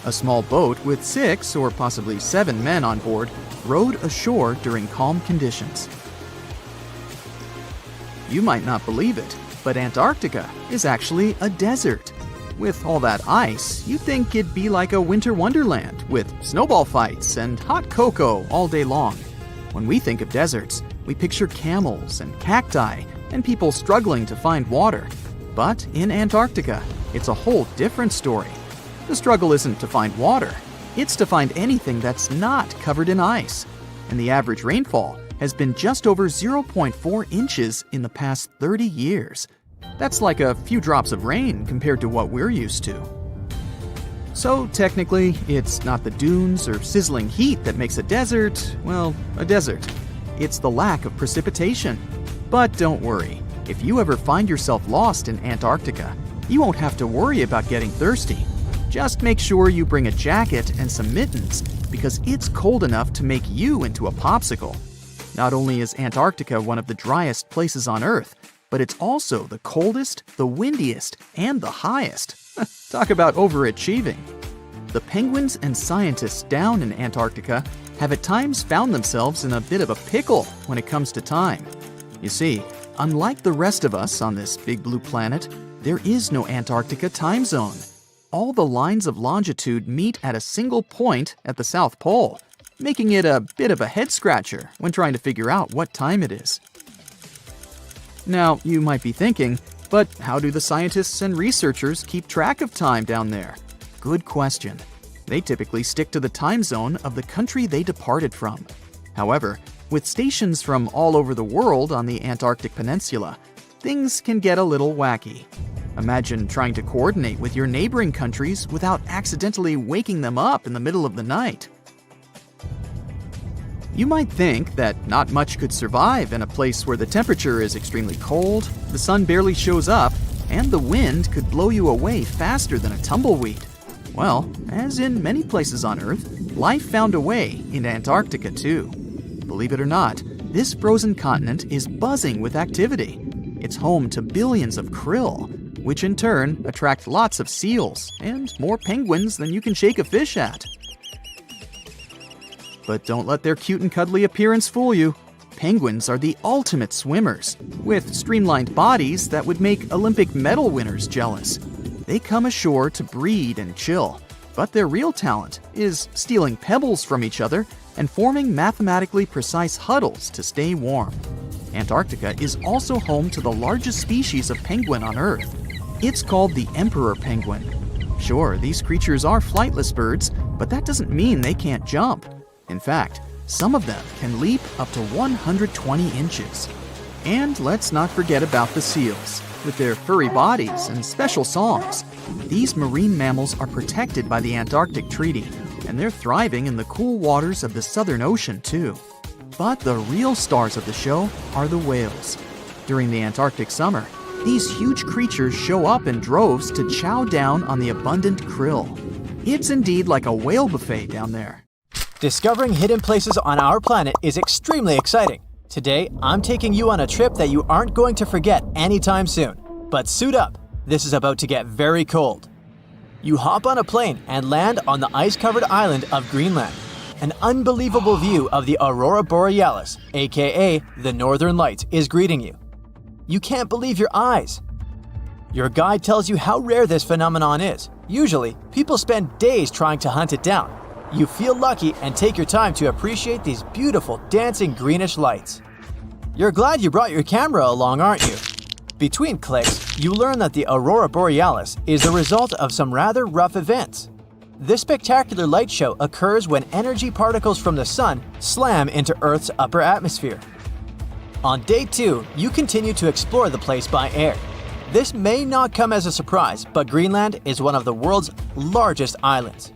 A small boat with 6 or possibly 7 men on board rowed ashore during calm conditions. You might not believe it, but Antarctica is actually a desert. With all that ice, you'd think it'd be like a winter wonderland with snowball fights and hot cocoa all day long. When we think of deserts, we picture camels and cacti and people struggling to find water. But in Antarctica, it's a whole different story. The struggle isn't to find water, it's to find anything that's not covered in ice. And the average rainfall has been just over 0.4 inches in the past 30 years. That's like a few drops of rain compared to what we're used to. So technically, it's not the dunes or sizzling heat that makes a desert, well, a desert. It's the lack of precipitation. But don't worry, if you ever find yourself lost in Antarctica, you won't have to worry about getting thirsty. Just make sure you bring a jacket and some mittens, because it's cold enough to make you into a popsicle. Not only is Antarctica one of the driest places on Earth, but it's also the coldest, the windiest, and the highest. Talk about overachieving. The penguins and scientists down in Antarctica have at times found themselves in a bit of a pickle when it comes to time. You see, unlike the rest of us on this big blue planet, there is no Antarctica time zone. All the lines of longitude meet at a single point at the South Pole, making it a bit of a head-scratcher when trying to figure out what time it is. Now, you might be thinking, but how do the scientists and researchers keep track of time down there? Good question. They typically stick to the time zone of the country they departed from. However, with stations from all over the world on the Antarctic Peninsula, things can get a little wacky. Imagine trying to coordinate with your neighboring countries without accidentally waking them up in the middle of the night. You might think that not much could survive in a place where the temperature is extremely cold, the sun barely shows up, and the wind could blow you away faster than a tumbleweed. Well, as in many places on Earth, life found a way in Antarctica too. Believe it or not, this frozen continent is buzzing with activity. It's home to billions of krill, which in turn attract lots of seals and more penguins than you can shake a fish at. But don't let their cute and cuddly appearance fool you. Penguins are the ultimate swimmers, with streamlined bodies that would make Olympic medal winners jealous. They come ashore to breed and chill, but their real talent is stealing pebbles from each other and forming mathematically precise huddles to stay warm. Antarctica is also home to the largest species of penguin on Earth. It's called the emperor penguin. Sure, these creatures are flightless birds, but that doesn't mean they can't jump. In fact, some of them can leap up to 120 inches. And let's not forget about the seals. With their furry bodies and special songs, these marine mammals are protected by the Antarctic Treaty, and they're thriving in the cool waters of the Southern Ocean too. But the real stars of the show are the whales. During the Antarctic summer, these huge creatures show up in droves to chow down on the abundant krill. It's indeed like a whale buffet down there. Discovering hidden places on our planet is extremely exciting. Today, I'm taking you on a trip that you aren't going to forget anytime soon. But suit up, this is about to get very cold. You hop on a plane and land on the ice-covered island of Greenland. An unbelievable view of the Aurora Borealis, aka the Northern Lights, is greeting you. You can't believe your eyes. Your guide tells you how rare this phenomenon is. Usually, people spend days trying to hunt it down. You feel lucky and take your time to appreciate these beautiful dancing greenish lights. You're glad you brought your camera along, aren't you? Between clicks, you learn that the Aurora Borealis is the result of some rather rough events. This spectacular light show occurs when energy particles from the sun slam into Earth's upper atmosphere. On day 2, you continue to explore the place by air. This may not come as a surprise, but Greenland is one of the world's largest islands.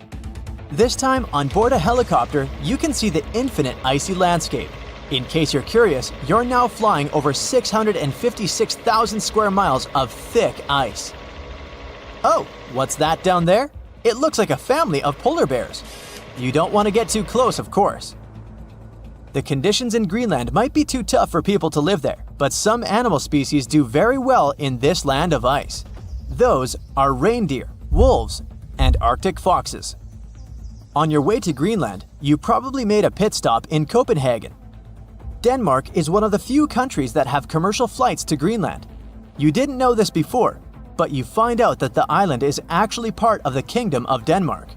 This time, on board a helicopter, you can see the infinite icy landscape. In case you're curious, you're now flying over 656,000 square miles of thick ice. Oh, what's that down there? It looks like a family of polar bears. You don't want to get too close, of course. The conditions in Greenland might be too tough for people to live there, but some animal species do very well in this land of ice. Those are reindeer, wolves, and Arctic foxes. On your way to Greenland, you probably made a pit stop in Copenhagen. Denmark is one of the few countries that have commercial flights to Greenland. You didn't know this before, but you find out that the island is actually part of the Kingdom of Denmark.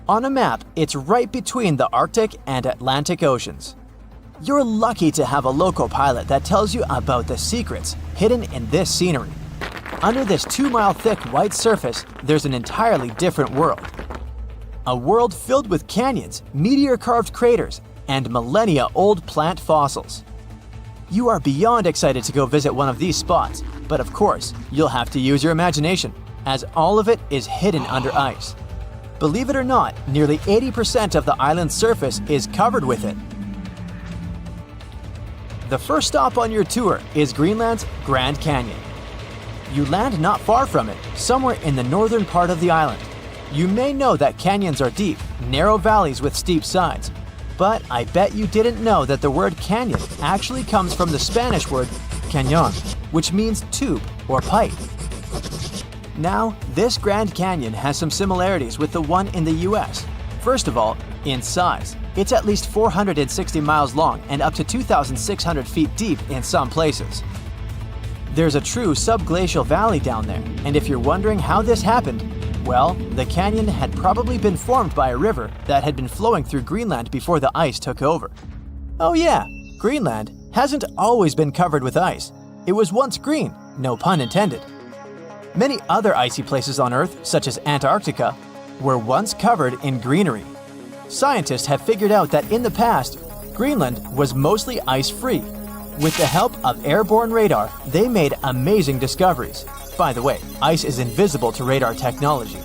On a map, it's right between the Arctic and Atlantic Oceans. You're lucky to have a local pilot that tells you about the secrets hidden in this scenery. Under this 2-mile thick white surface, there's an entirely different world. A world filled with canyons, meteor-carved craters, and millennia-old plant fossils. You are beyond excited to go visit one of these spots, but of course, you'll have to use your imagination, as all of it is hidden under ice. Believe it or not, nearly 80% of the island's surface is covered with it. The first stop on your tour is Greenland's Grand Canyon. You land not far from it, somewhere in the northern part of the island. You may know that canyons are deep, narrow valleys with steep sides, but I bet you didn't know that the word canyon actually comes from the Spanish word cañón, which means tube or pipe. Now, this Grand Canyon has some similarities with the one in the US. First of all, in size. It's at least 460 miles long and up to 2,600 feet deep in some places. There's a true subglacial valley down there, and if you're wondering how this happened, well, the canyon had probably been formed by a river that had been flowing through Greenland before the ice took over. Oh yeah, Greenland hasn't always been covered with ice. It was once green, no pun intended. Many other icy places on Earth, such as Antarctica, were once covered in greenery. Scientists have figured out that in the past, Greenland was mostly ice-free. With the help of airborne radar, they made amazing discoveries. By the way, ice is invisible to radar technology.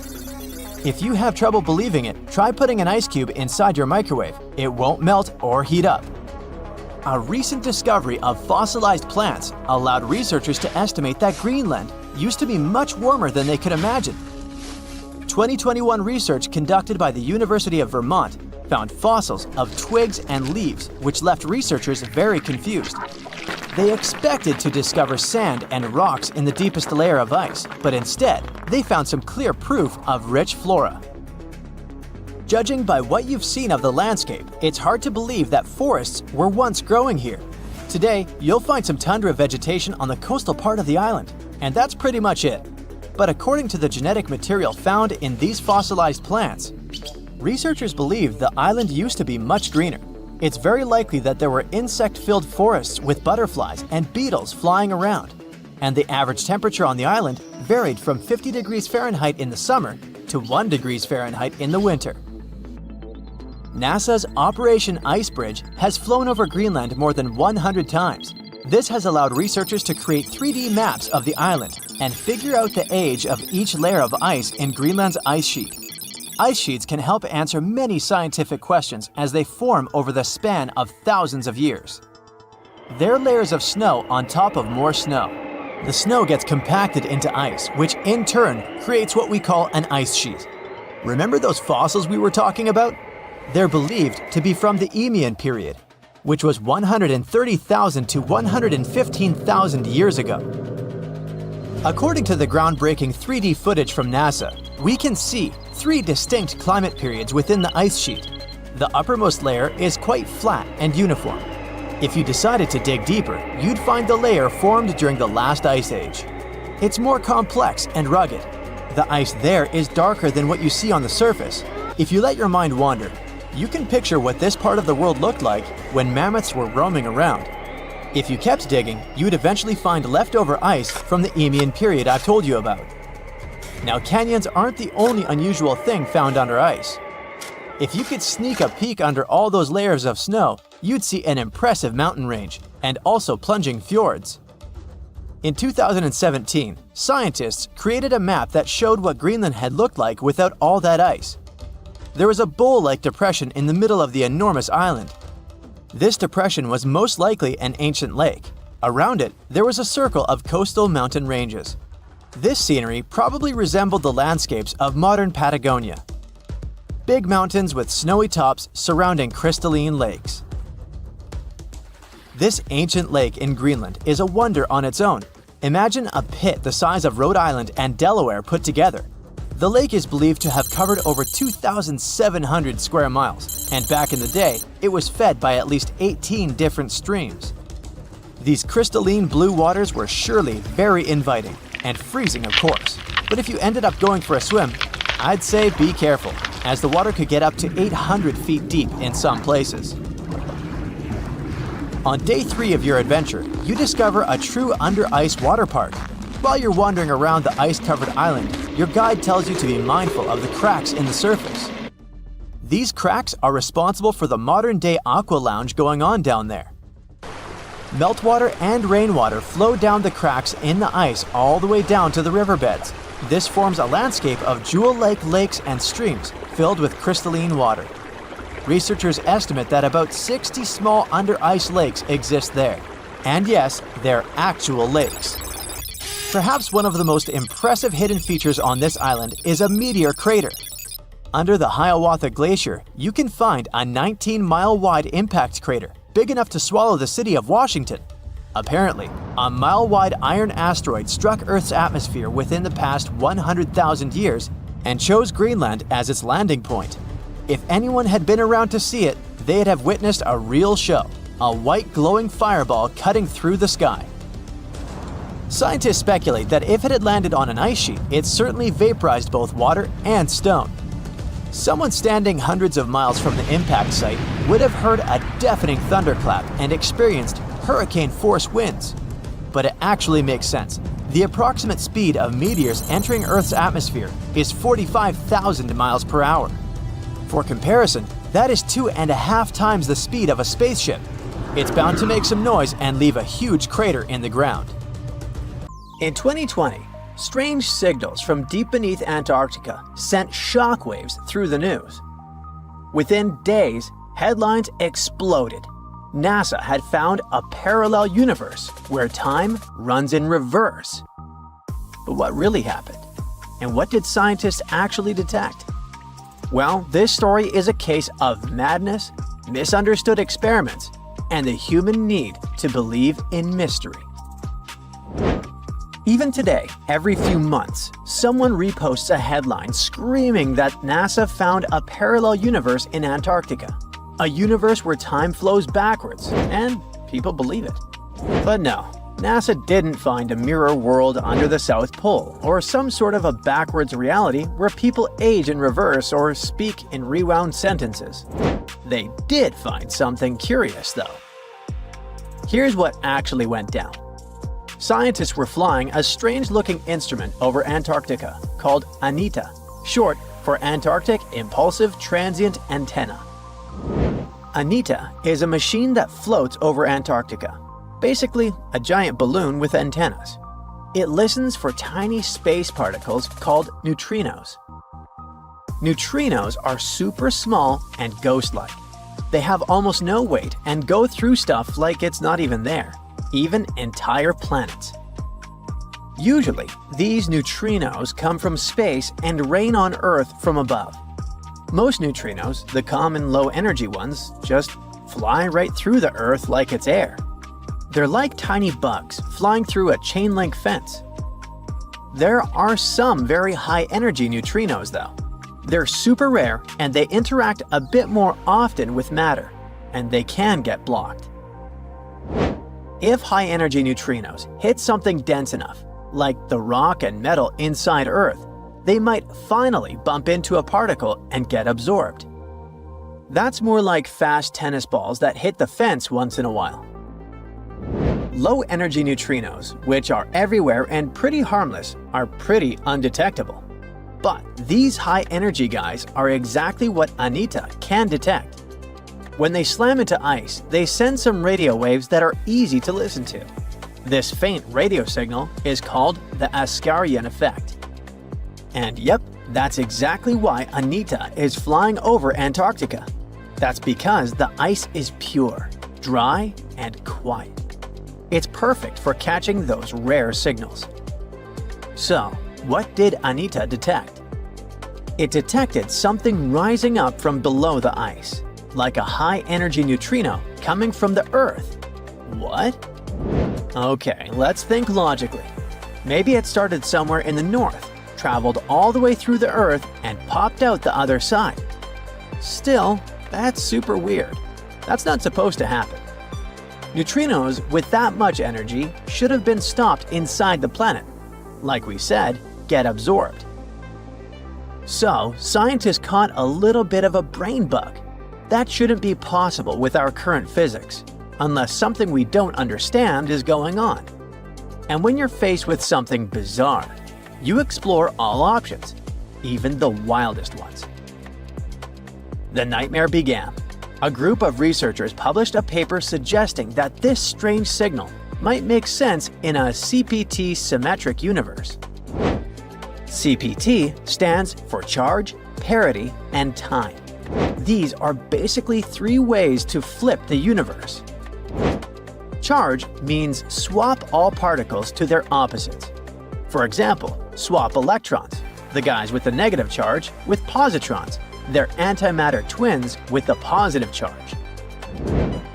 If you have trouble believing it, try putting an ice cube inside your microwave. It won't melt or heat up. A recent discovery of fossilized plants allowed researchers to estimate that Greenland used to be much warmer than they could imagine. 2021 research conducted by the University of Vermont found fossils of twigs and leaves, which left researchers very confused. They expected to discover sand and rocks in the deepest layer of ice, but instead, they found some clear proof of rich flora. Judging by what you've seen of the landscape, it's hard to believe that forests were once growing here. Today, you'll find some tundra vegetation on the coastal part of the island, and that's pretty much it. But according to the genetic material found in these fossilized plants, researchers believe the island used to be much greener. It's very likely that there were insect-filled forests with butterflies and beetles flying around, and the average temperature on the island varied from 50 degrees Fahrenheit in the summer to 1 degrees Fahrenheit in the winter. NASA's Operation Ice Bridge has flown over Greenland more than 100 times. This has allowed researchers to create 3D maps of the island and figure out the age of each layer of ice in Greenland's ice sheet. Ice sheets can help answer many scientific questions as they form over the span of thousands of years. They're layers of snow on top of more snow. The snow gets compacted into ice, which in turn creates what we call an ice sheet. Remember those fossils we were talking about? They're believed to be from the Eocene period, which was 130,000 to 115,000 years ago. According to the groundbreaking 3D footage from NASA, we can see 3 distinct climate periods within the ice sheet. The uppermost layer is quite flat and uniform. If you decided to dig deeper, you'd find the layer formed during the last ice age. It's more complex and rugged. The ice there is darker than what you see on the surface. If you let your mind wander, you can picture what this part of the world looked like when mammoths were roaming around. If you kept digging, you'd eventually find leftover ice from the Eocene period I've told you about. Now, canyons aren't the only unusual thing found under ice. If you could sneak a peek under all those layers of snow, you'd see an impressive mountain range and also plunging fjords. In 2017, scientists created a map that showed what Greenland had looked like without all that ice. There was a bowl-like depression in the middle of the enormous island. This depression was most likely an ancient lake. Around it, there was a circle of coastal mountain ranges. This scenery probably resembled the landscapes of modern Patagonia. Big mountains with snowy tops surrounding crystalline lakes. This ancient lake in Greenland is a wonder on its own. Imagine a pit the size of Rhode Island and Delaware put together. The lake is believed to have covered over 2,700 square miles, and back in the day, it was fed by at least 18 different streams. These crystalline blue waters were surely very inviting, and freezing of course. But if you ended up going for a swim, I'd say be careful, as the water could get up to 800 feet deep in some places. On day 3 of your adventure, you discover a true under-ice water park. While you're wandering around the ice-covered island, your guide tells you to be mindful of the cracks in the surface. These cracks are responsible for the modern-day aqua lounge going on down there. Meltwater and rainwater flow down the cracks in the ice all the way down to the riverbeds. This forms a landscape of jewel-like lakes and streams filled with crystalline water. Researchers estimate that about 60 small under-ice lakes exist there. And yes, they're actual lakes. Perhaps one of the most impressive hidden features on this island is a meteor crater. Under the Hiawatha Glacier, you can find a 19-mile-wide impact crater, big enough to swallow the city of Washington. Apparently, a mile-wide iron asteroid struck Earth's atmosphere within the past 100,000 years and chose Greenland as its landing point. If anyone had been around to see it, they'd have witnessed a real show, a white glowing fireball cutting through the sky. Scientists speculate that if it had landed on an ice sheet, it certainly vaporized both water and stone. Someone standing hundreds of miles from the impact site would have heard a deafening thunderclap and experienced hurricane-force winds. But it actually makes sense. The approximate speed of meteors entering Earth's atmosphere is 45,000 miles per hour. For comparison, that is 2.5 times the speed of a spaceship. It's bound to make some noise and leave a huge crater in the ground. In 2020, strange signals from deep beneath Antarctica sent shockwaves through the news. Within days, headlines exploded. NASA had found a parallel universe where time runs in reverse. But what really happened? And what did scientists actually detect? Well, this story is a case of madness, misunderstood experiments, and the human need to believe in mystery. Even today, every few months, someone reposts a headline screaming that NASA found a parallel universe in Antarctica. A universe where time flows backwards, and people believe it. But no, NASA didn't find a mirror world under the South Pole, or some sort of a backwards reality where people age in reverse or speak in rewound sentences. They did find something curious, though. Here's what actually went down. Scientists were flying a strange-looking instrument over Antarctica called ANITA. short for Antarctic Impulsive Transient Antenna. ANITA is a machine that floats over Antarctica, basically a giant balloon with antennas. It listens for tiny space particles called neutrinos. Neutrinos are super small and ghost-like. They have almost no weight and go through stuff like it's not even there, even entire planets. Usually, these neutrinos come from space and rain on Earth from above. Most neutrinos, the common low-energy ones, just fly right through the Earth like it's air. They're like tiny bugs flying through a chain-link fence. There are some very high-energy neutrinos, though. They're super rare and they interact a bit more often with matter, and they can get blocked. If high-energy neutrinos hit something dense enough, like the rock and metal inside Earth, they might finally bump into a particle and get absorbed. That's more like fast tennis balls that hit the fence once in a while. Low-energy neutrinos, which are everywhere and pretty harmless, are pretty undetectable. But these high-energy guys are exactly what ANITA can detect. When they slam into ice, they send some radio waves that are easy to listen to. This faint radio signal is called the Askaryan effect. And yep, that's exactly why ANITA is flying over Antarctica. That's because the ice is pure, dry, and quiet. It's perfect for catching those rare signals. So, what did ANITA detect? It detected something rising up from below the ice, like a high-energy neutrino coming from the Earth. What? Okay, let's think logically. Maybe it started somewhere in the north, traveled all the way through the Earth, and popped out the other side. Still, that's super weird. That's not supposed to happen. Neutrinos with that much energy should have been stopped inside the planet. Like we said, get absorbed. So, scientists caught a little bit of a brain bug. That shouldn't be possible with our current physics, unless something we don't understand is going on. And when you're faced with something bizarre, you explore all options, even the wildest ones. The nightmare began. A group of researchers published a paper suggesting that this strange signal might make sense in a CPT symmetric universe. CPT stands for charge, parity, and time. These are basically three ways to flip the universe. Charge means swap all particles to their opposites. For example, swap electrons, the guys with the negative charge, with positrons, their antimatter twins with the positive charge.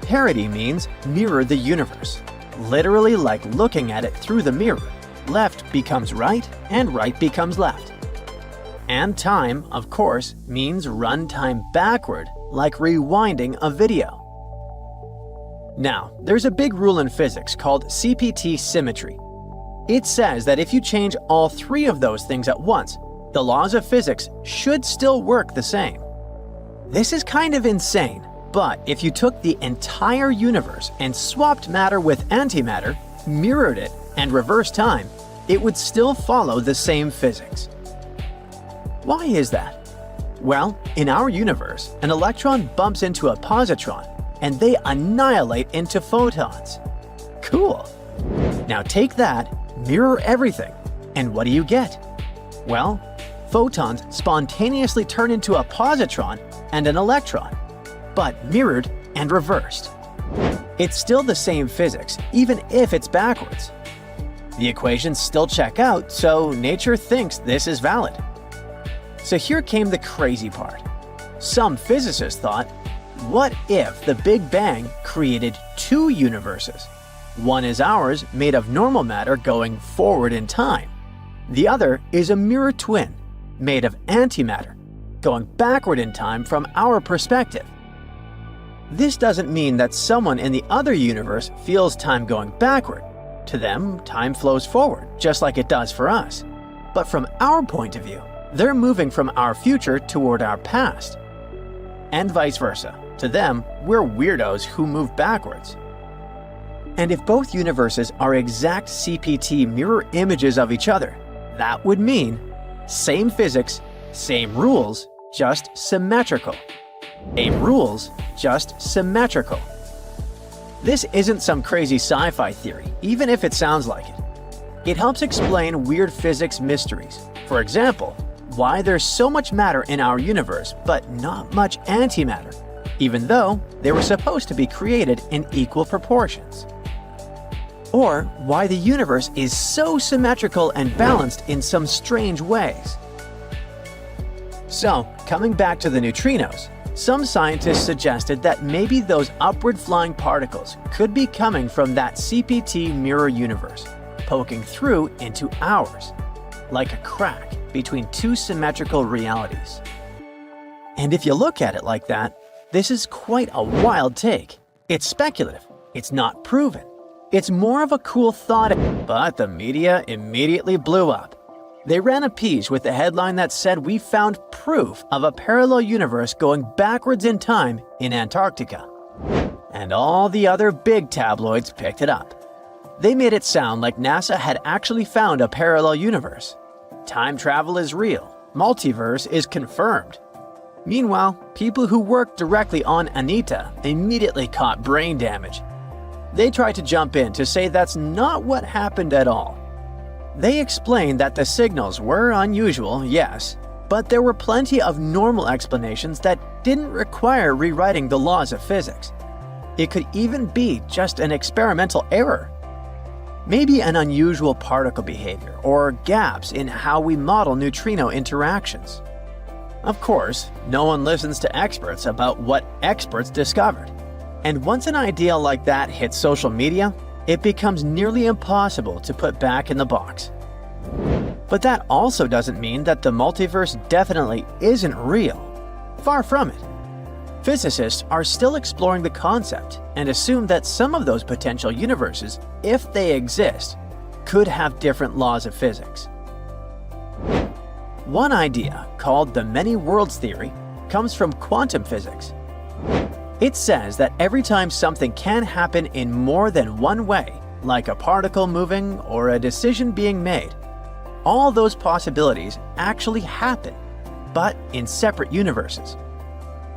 Parity means mirror the universe, literally like looking at it through the mirror. Left becomes right and right becomes left. And time, of course, means run time backward, like rewinding a video. Now, there's a big rule in physics called CPT symmetry. It says that if you change all three of those things at once, the laws of physics should still work the same. This is kind of insane, but if you took the entire universe and swapped matter with antimatter, mirrored it, and reversed time, it would still follow the same physics. Why is that? Well, in our universe, an electron bumps into a positron, and they annihilate into photons. Cool! Now take that, mirror everything, and what do you get? Well, photons spontaneously turn into a positron and an electron, but mirrored and reversed. It's still the same physics, even if it's backwards. The equations still check out, so nature thinks this is valid. So here came the crazy part. Some physicists thought, what if the Big Bang created two universes? One is ours, made of normal matter going forward in time. The other is a mirror twin, made of antimatter, going backward in time from our perspective. This doesn't mean that someone in the other universe feels time going backward. To them, time flows forward, just like it does for us. But from our point of view, they're moving from our future toward our past. And vice versa. To them, we're weirdos who move backwards. And if both universes are exact CPT mirror images of each other, that would mean same physics, Same rules, just symmetrical. Same rules, just symmetrical. This isn't some crazy sci-fi theory, even if it sounds like it. It helps explain weird physics mysteries. For example, why there's so much matter in our universe but not much antimatter, even though they were supposed to be created in equal proportions. Or why the universe is so symmetrical and balanced in some strange ways. So, coming back to the neutrinos, some scientists suggested that maybe those upward flying particles could be coming from that CPT mirror universe, poking through into ours, like a crack between two symmetrical realities. And if you look at it like that, this is quite a wild take. It's speculative, it's not proven. It's more of a cool thought, but the media immediately blew up. They ran a piece with the headline that said we found proof of a parallel universe going backwards in time in Antarctica. And all the other big tabloids picked it up. They made it sound like NASA had actually found a parallel universe. Time travel is real. Multiverse is confirmed. Meanwhile, people who worked directly on Anita immediately caught brain damage. They tried to jump in to say that's not what happened at all. They explained that the signals were unusual, yes, but there were plenty of normal explanations that didn't require rewriting the laws of physics. It could even be just an experimental error. Maybe an unusual particle behavior or gaps in how we model neutrino interactions. Of course, no one listens to experts about what experts discovered. And once an idea like that hits social media, it becomes nearly impossible to put back in the box. But that also doesn't mean that the multiverse definitely isn't real. Far from it. Physicists are still exploring the concept and assume that some of those potential universes, if they exist, could have different laws of physics. One idea, called the many worlds theory, comes from quantum physics. It says that every time something can happen in more than one way, like a particle moving or a decision being made, all those possibilities actually happen, but in separate universes.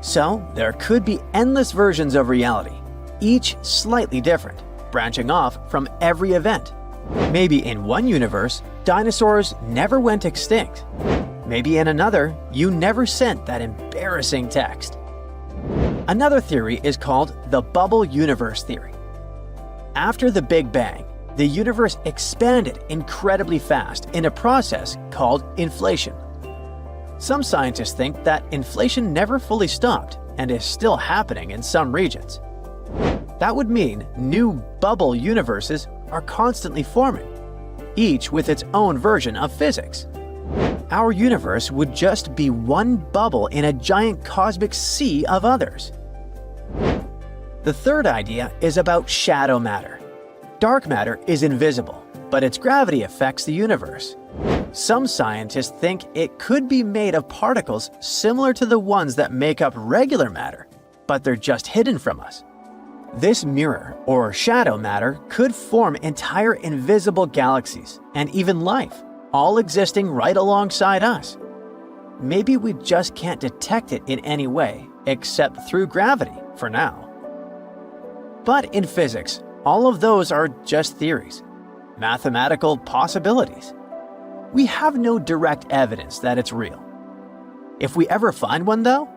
So there could be endless versions of reality, each slightly different, branching off from every event. Maybe in one universe, dinosaurs never went extinct. Maybe in another, you never sent that embarrassing text. Another theory is called the bubble universe theory. After the Big Bang, the universe expanded incredibly fast in a process called inflation. Some scientists think that inflation never fully stopped and is still happening in some regions. That would mean new bubble universes are constantly forming, each with its own version of physics. Our universe would just be one bubble in a giant cosmic sea of others. The third idea is about shadow matter. Dark matter is invisible, but its gravity affects the universe. Some scientists think it could be made of particles similar to the ones that make up regular matter, but they're just hidden from us. This mirror, or shadow matter, could form entire invisible galaxies and even life, all existing right alongside us. Maybe we just can't detect it in any way except through gravity for now. But in physics, all of those are just theories, mathematical possibilities. We have no direct evidence that it's real. If we ever find one though,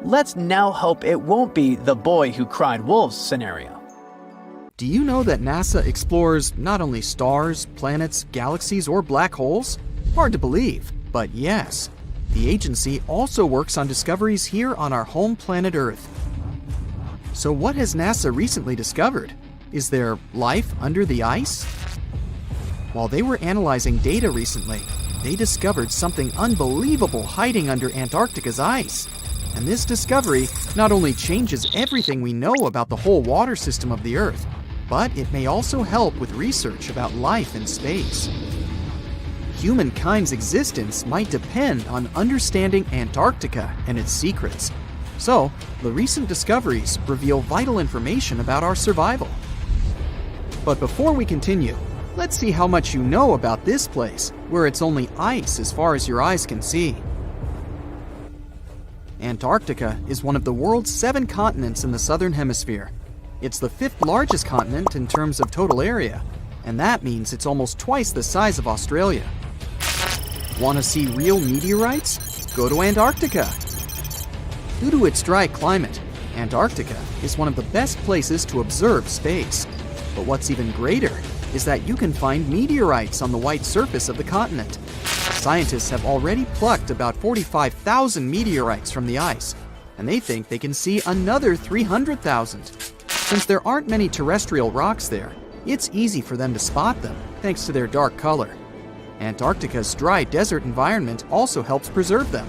let's now hope it won't be the boy who cried wolf scenario. Do you know that NASA explores not only stars, planets, galaxies, or black holes? Hard to believe, but yes. The agency also works on discoveries here on our home planet Earth. So what has NASA recently discovered? Is there life under the ice? While they were analyzing data recently, they discovered something unbelievable hiding under Antarctica's ice. And this discovery not only changes everything we know about the whole water system of the Earth, but it may also help with research about life in space. Humankind's existence might depend on understanding Antarctica and its secrets. So, the recent discoveries reveal vital information about our survival. But before we continue, let's see how much you know about this place, where it's only ice as far as your eyes can see. Antarctica is one of the world's 7 continents in the southern hemisphere. It's the 5th largest continent in terms of total area, and that means it's almost twice the size of Australia. Want to see real meteorites? Go to Antarctica. Due to its dry climate, Antarctica is one of the best places to observe space. But what's even greater is that you can find meteorites on the white surface of the continent. Scientists have already plucked about 45,000 meteorites from the ice, and they think they can see another 300,000. Since there aren't many terrestrial rocks there, it's easy for them to spot them, thanks to their dark color. Antarctica's dry desert environment also helps preserve them,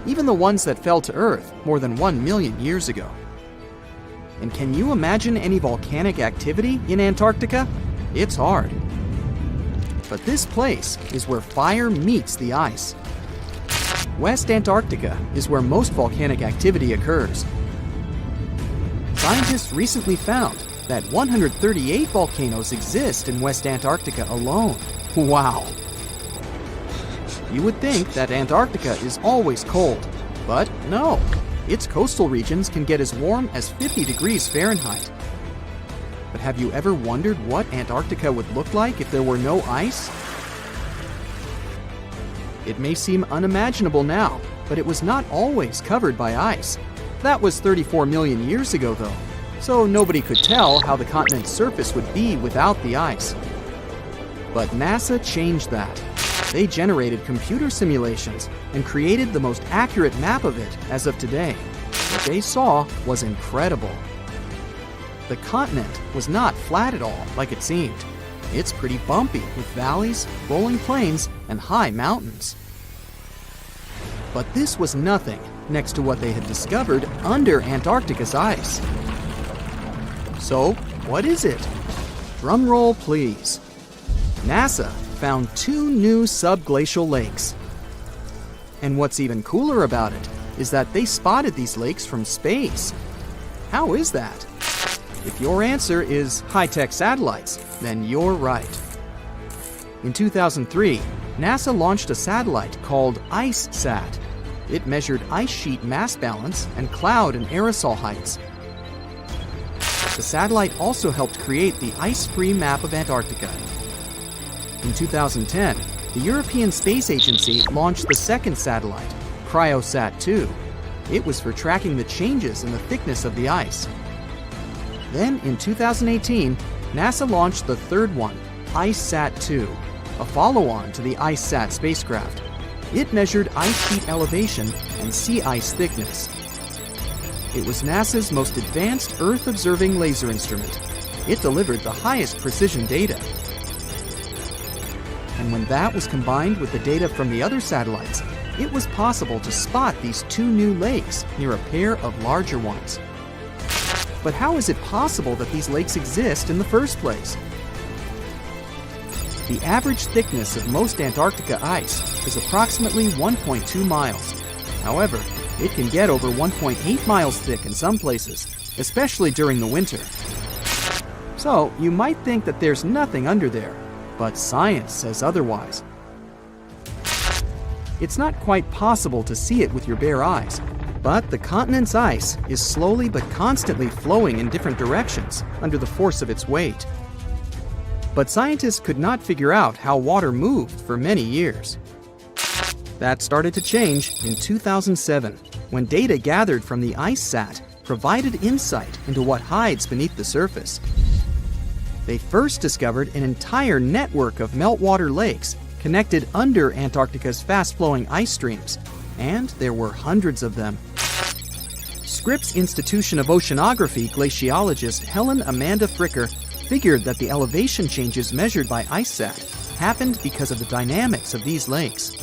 even the ones that fell to Earth more than 1 million years ago. And can you imagine any volcanic activity in Antarctica? It's hard. But this place is where fire meets the ice. West Antarctica is where most volcanic activity occurs. Scientists recently found that 138 volcanoes exist in West Antarctica alone. Wow! You would think that Antarctica is always cold, but no. Its coastal regions can get as warm as 50 degrees Fahrenheit. But have you ever wondered what Antarctica would look like if there were no ice? It may seem unimaginable now, but it was not always covered by ice. That was 34 million years ago, though, so nobody could tell how the continent's surface would be without the ice. But NASA changed that. They generated computer simulations and created the most accurate map of it as of today. What they saw was incredible. The continent was not flat at all like it seemed. It's pretty bumpy with valleys, rolling plains, and high mountains. But this was nothing next to what they had discovered under Antarctica's ice. So, what is it? Drum roll, please. NASA found 2 new subglacial lakes. And what's even cooler about it is that they spotted these lakes from space. How is that? If your answer is high-tech satellites, then you're right. In 2003, NASA launched a satellite called IceSat. It measured ice sheet mass balance and cloud and aerosol heights. The satellite also helped create the ice-free map of Antarctica. In 2010, the European Space Agency launched the second satellite, CryoSat-2. It was for tracking the changes in the thickness of the ice. Then, in 2018, NASA launched the third one, IceSat-2, a follow-on to the IceSat spacecraft. It measured ice sheet elevation and sea ice thickness. It was NASA's most advanced Earth-observing laser instrument. It delivered the highest precision data. And when that was combined with the data from the other satellites, it was possible to spot these 2 new lakes near a pair of larger ones. But how is it possible that these lakes exist in the first place? The average thickness of most Antarctica ice is approximately 1.2 miles. However, it can get over 1.8 miles thick in some places, especially during the winter. So, you might think that there's nothing under there, but science says otherwise. It's not quite possible to see it with your bare eyes, but the continent's ice is slowly but constantly flowing in different directions under the force of its weight. But scientists could not figure out how water moved for many years. That started to change in 2007, when data gathered from the IceSat provided insight into what hides beneath the surface. They first discovered an entire network of meltwater lakes connected under Antarctica's fast-flowing ice streams, and there were hundreds of them. Scripps Institution of Oceanography glaciologist Helen Amanda Fricker figured that the elevation changes measured by IceSat happened because of the dynamics of these lakes.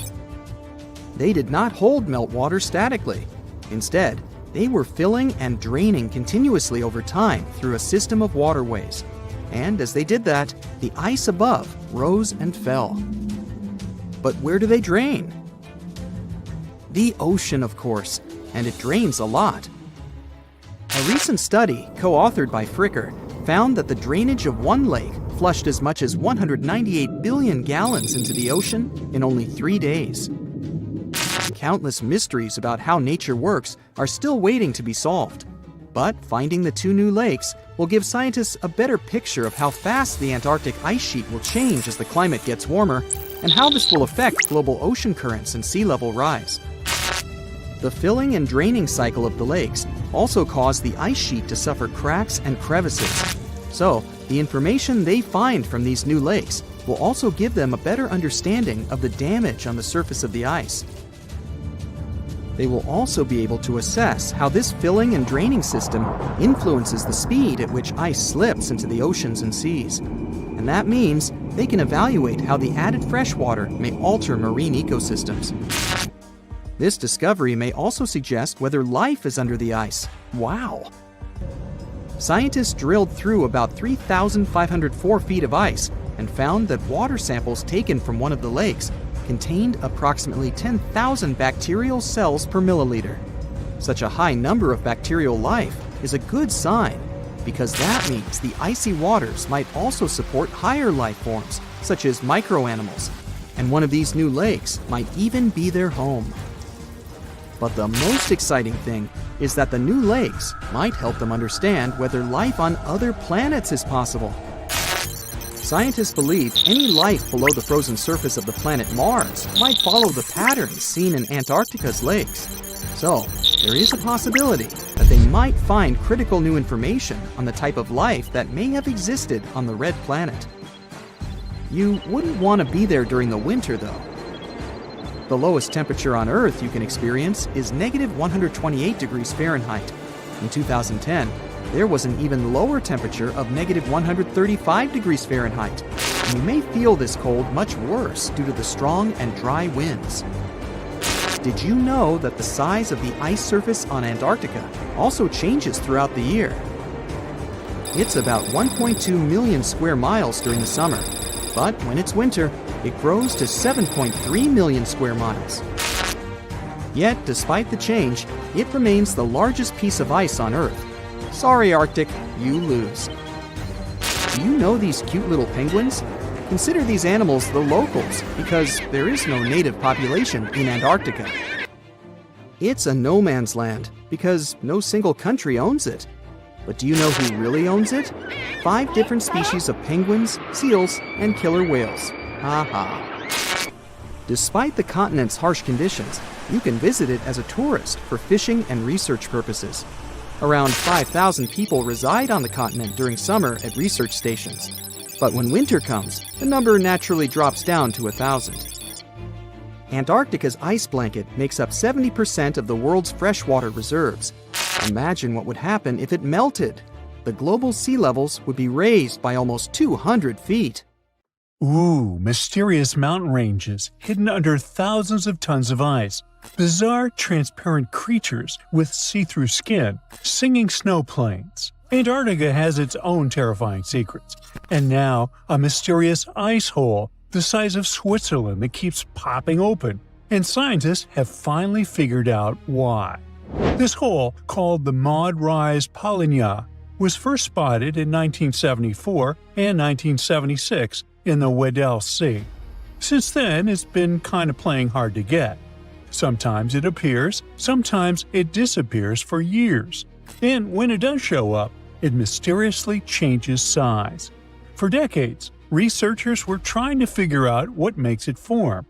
They did not hold meltwater statically. Instead, they were filling and draining continuously over time through a system of waterways. And as they did that, the ice above rose and fell. But where do they drain? The ocean, of course, and it drains a lot. A recent study, co-authored by Fricker, found that the drainage of one lake flushed as much as 198 billion gallons into the ocean in only 3 days. countless mysteries about how nature works are still waiting to be solved. But finding the two new lakes will give scientists a better picture of how fast the Antarctic ice sheet will change as the climate gets warmer, and how this will affect global ocean currents and sea level rise. The filling and draining cycle of the lakes also cause the ice sheet to suffer cracks and crevices. So, the information they find from these new lakes will also give them a better understanding of the damage on the surface of the ice. They will also be able to assess how this filling and draining system influences the speed at which ice slips into the oceans and seas. And that means they can evaluate how the added fresh water may alter marine ecosystems. This discovery may also suggest whether life is under the ice. Wow! Scientists drilled through about 3,504 feet of ice and found that water samples taken from one of the lakes contained approximately 10,000 bacterial cells per milliliter. Such a high number of bacterial life is a good sign, because that means the icy waters might also support higher life forms, such as microanimals, and one of these new lakes might even be their home. But the most exciting thing is that the new lakes might help them understand whether life on other planets is possible. Scientists believe any life below the frozen surface of the planet Mars might follow the patterns seen in Antarctica's lakes. So, there is a possibility that they might find critical new information on the type of life that may have existed on the red planet. You wouldn't want to be there during the winter, though. The lowest temperature on Earth you can experience is negative 128 degrees Fahrenheit. In 2010, there was an even lower temperature of negative 135 degrees Fahrenheit, and you may feel this cold much worse due to the strong and dry winds. Did you know that the size of the ice surface on Antarctica also changes throughout the year? It's about 1.2 million square miles during the summer, but when it's winter, it grows to 7.3 million square miles. Yet, despite the change, it remains the largest piece of ice on Earth. Sorry, Arctic, you lose. Do you know these cute little penguins? Consider these animals the locals, because there is no native population in Antarctica. It's a no man's land, because no single country owns it. But do you know who really owns it? 5 different species of penguins, seals, and killer whales. Ha ha. Despite the continent's harsh conditions, you can visit it as a tourist for fishing and research purposes. Around 5,000 people reside on the continent during summer at research stations. But when winter comes, the number naturally drops down to 1,000. Antarctica's ice blanket makes up 70% of the world's freshwater reserves. Imagine what would happen if it melted. The global sea levels would be raised by almost 200 feet. Ooh, mysterious mountain ranges hidden under thousands of tons of ice. Bizarre, transparent creatures with see-through skin, singing snow plains. Antarctica has its own terrifying secrets. And now, a mysterious ice hole the size of Switzerland that keeps popping open. And scientists have finally figured out why. This hole, called the Maud Rise Polynya, was first spotted in 1974 and 1976 in the Weddell Sea. Since then, it's been kind of playing hard to get. Sometimes it appears, sometimes it disappears for years. And when it does show up, it mysteriously changes size. For decades, researchers were trying to figure out what makes it form.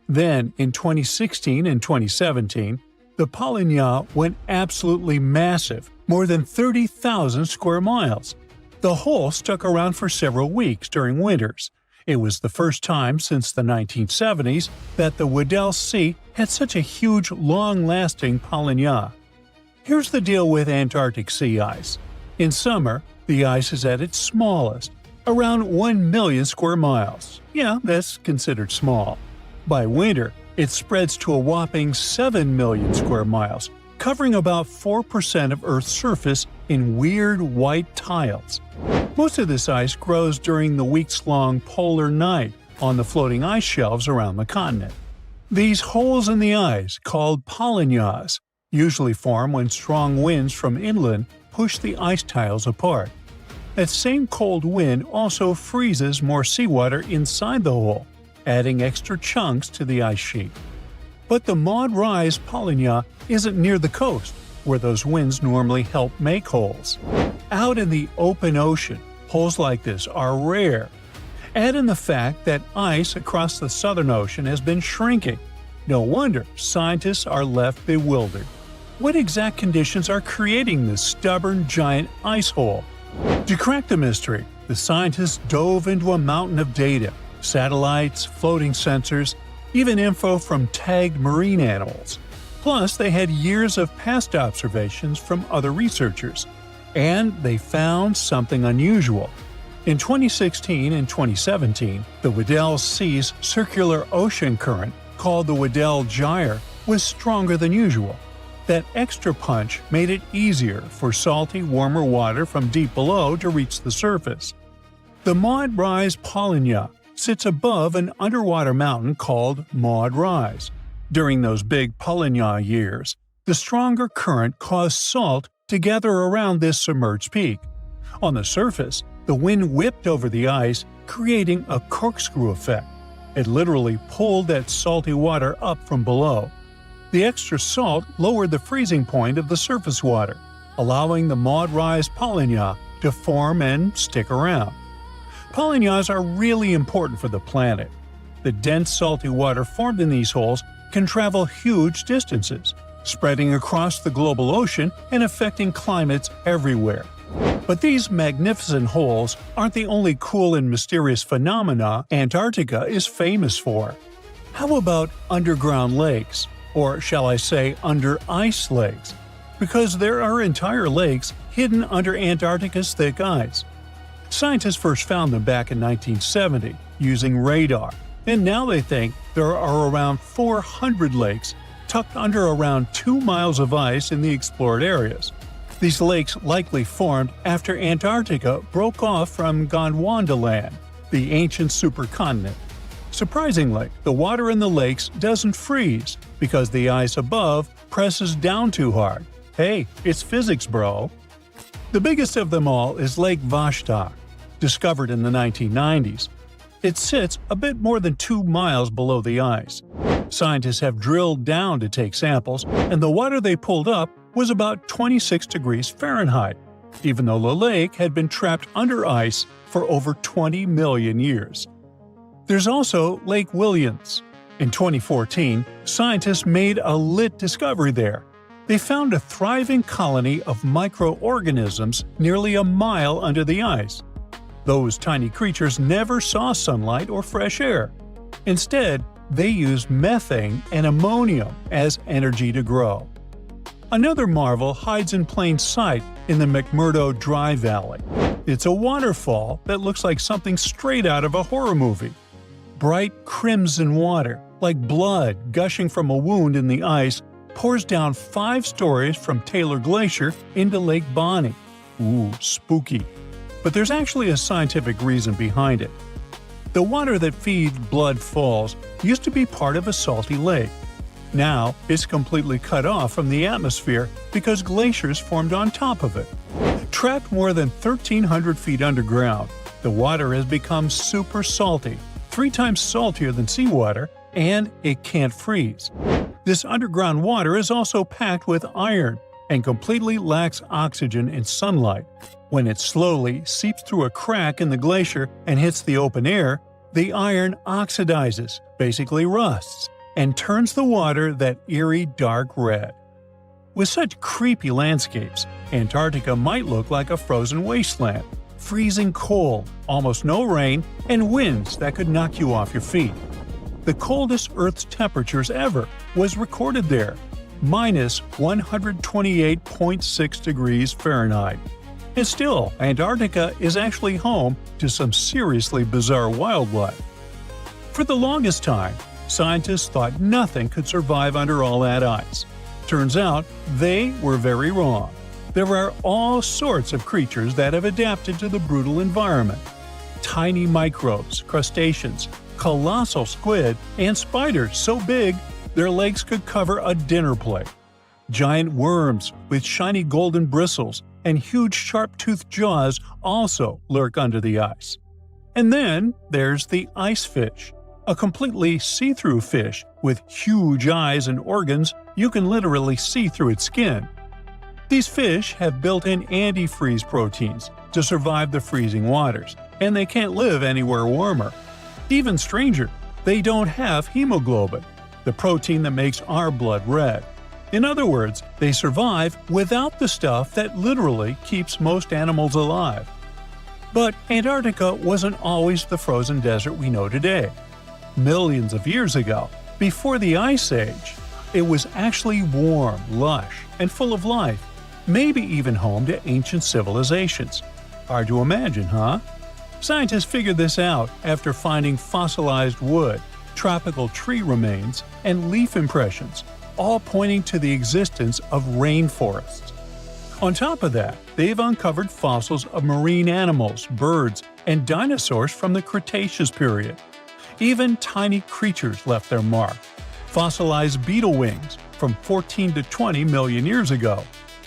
Then, in 2016 and 2017, the Polynya went absolutely massive, more than 30,000 square miles. The hole stuck around for several weeks during winters. It was the first time since the 1970s that the Weddell Sea had such a huge, long-lasting Polynya. Here's the deal with Antarctic sea ice. In summer, the ice is at its smallest, around 1 million square miles. Yeah, that's considered small. By winter, it spreads to a whopping 7 million square miles, covering about 4% of Earth's surface in weird white tiles. Most of this ice grows during the weeks-long polar night on the floating ice shelves around the continent. These holes in the ice, called polynyas, usually form when strong winds from inland push the ice tiles apart. That same cold wind also freezes more seawater inside the hole, adding extra chunks to the ice sheet. But the Maud Rise Polynya isn't near the coast, where those winds normally help make holes. Out in the open ocean, holes like this are rare. Add in the fact that ice across the Southern Ocean has been shrinking. No wonder scientists are left bewildered. What exact conditions are creating this stubborn giant ice hole? To crack the mystery, the scientists dove into a mountain of data: satellites, floating sensors, even info from tagged marine animals. Plus, they had years of past observations from other researchers. And they found something unusual. In 2016 and 2017, the Weddell Sea's circular ocean current, called the Weddell Gyre, was stronger than usual. That extra punch made it easier for salty, warmer water from deep below to reach the surface. The Maud Rise Polynya sits above an underwater mountain called Maud Rise. During those big Polynya years, the stronger current caused salt to gather around this submerged peak. On the surface, the wind whipped over the ice, creating a corkscrew effect. It literally pulled that salty water up from below. The extra salt lowered the freezing point of the surface water, allowing the Maud Rise Polynya to form and stick around. Polynyas are really important for the planet. The dense salty water formed in these holes can travel huge distances, spreading across the global ocean and affecting climates everywhere. But these magnificent holes aren't the only cool and mysterious phenomena Antarctica is famous for. How about underground lakes? Or shall I say under-ice lakes? Because there are entire lakes hidden under Antarctica's thick ice. Scientists first found them back in 1970 using radar, and now they think there are around 400 lakes tucked under around 2 miles of ice in the explored areas. These lakes likely formed after Antarctica broke off from Gondwanaland, the ancient supercontinent. Surprisingly, the water in the lakes doesn't freeze because the ice above presses down too hard. Hey, it's physics, bro! The biggest of them all is Lake Vostok, discovered in the 1990s. It sits a bit more than 2 miles below the ice. Scientists have drilled down to take samples, and the water they pulled up was about 26 degrees Fahrenheit, even though the lake had been trapped under ice for over 20 million years. There's also Lake Williams. In 2014, scientists made a lit discovery there. They found a thriving colony of microorganisms nearly a mile under the ice. Those tiny creatures never saw sunlight or fresh air. Instead, they used methane and ammonium as energy to grow. Another marvel hides in plain sight in the McMurdo Dry Valley. It's a waterfall that looks like something straight out of a horror movie. Bright crimson water, like blood gushing from a wound in the ice, pours down 5 stories from Taylor Glacier into Lake Bonny. Ooh, spooky. But there's actually a scientific reason behind it. The water that feeds Blood Falls used to be part of a salty lake. Now, it's completely cut off from the atmosphere because glaciers formed on top of it. Trapped more than 1,300 feet underground, the water has become super salty, 3 times saltier than seawater, and it can't freeze. This underground water is also packed with iron and completely lacks oxygen and sunlight. When it slowly seeps through a crack in the glacier and hits the open air, the iron oxidizes, basically rusts, and turns the water that eerie dark red. With such creepy landscapes, Antarctica might look like a frozen wasteland, freezing cold, almost no rain, and winds that could knock you off your feet. The coldest Earth's temperatures ever was recorded there, minus 128.6 degrees Fahrenheit. And still, Antarctica is actually home to some seriously bizarre wildlife. For the longest time, scientists thought nothing could survive under all that ice. Turns out, they were very wrong. There are all sorts of creatures that have adapted to the brutal environment. Tiny microbes, crustaceans, colossal squid, and spiders so big their legs could cover a dinner plate. Giant worms with shiny golden bristles and huge sharp-toothed jaws also lurk under the ice. And then there's the ice fish. a completely see-through fish with huge eyes and organs you can literally see through its skin. These fish have built-in antifreeze proteins to survive the freezing waters, and they can't live anywhere warmer. Even stranger, they don't have hemoglobin, the protein that makes our blood red. In other words, they survive without the stuff that literally keeps most animals alive. But Antarctica wasn't always the frozen desert we know today. Millions of years ago, before the Ice Age, it was actually warm, lush, and full of life, maybe even home to ancient civilizations. Hard to imagine, huh? Scientists figured this out after finding fossilized wood, tropical tree remains, and leaf impressions, all pointing to the existence of rainforests. On top of that, they've uncovered fossils of marine animals, birds, and dinosaurs from the Cretaceous period. Even tiny creatures left their mark. Fossilized beetle wings from 14 to 20 million years ago,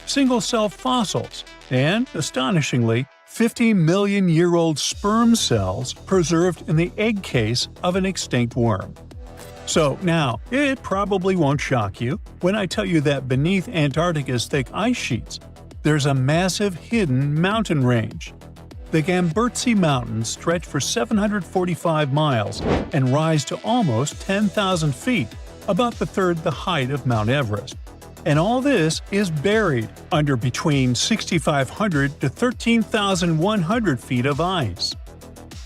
single-cell fossils, and, astonishingly, 50-million-year-old sperm cells preserved in the egg case of an extinct worm. So now, it probably won't shock you when I tell you that beneath Antarctica's thick ice sheets, there's a massive hidden mountain range. The Gamburtsi Mountains stretch for 745 miles and rise to almost 10,000 feet, about the third the height of Mount Everest. And all this is buried under between 6,500 to 13,100 feet of ice.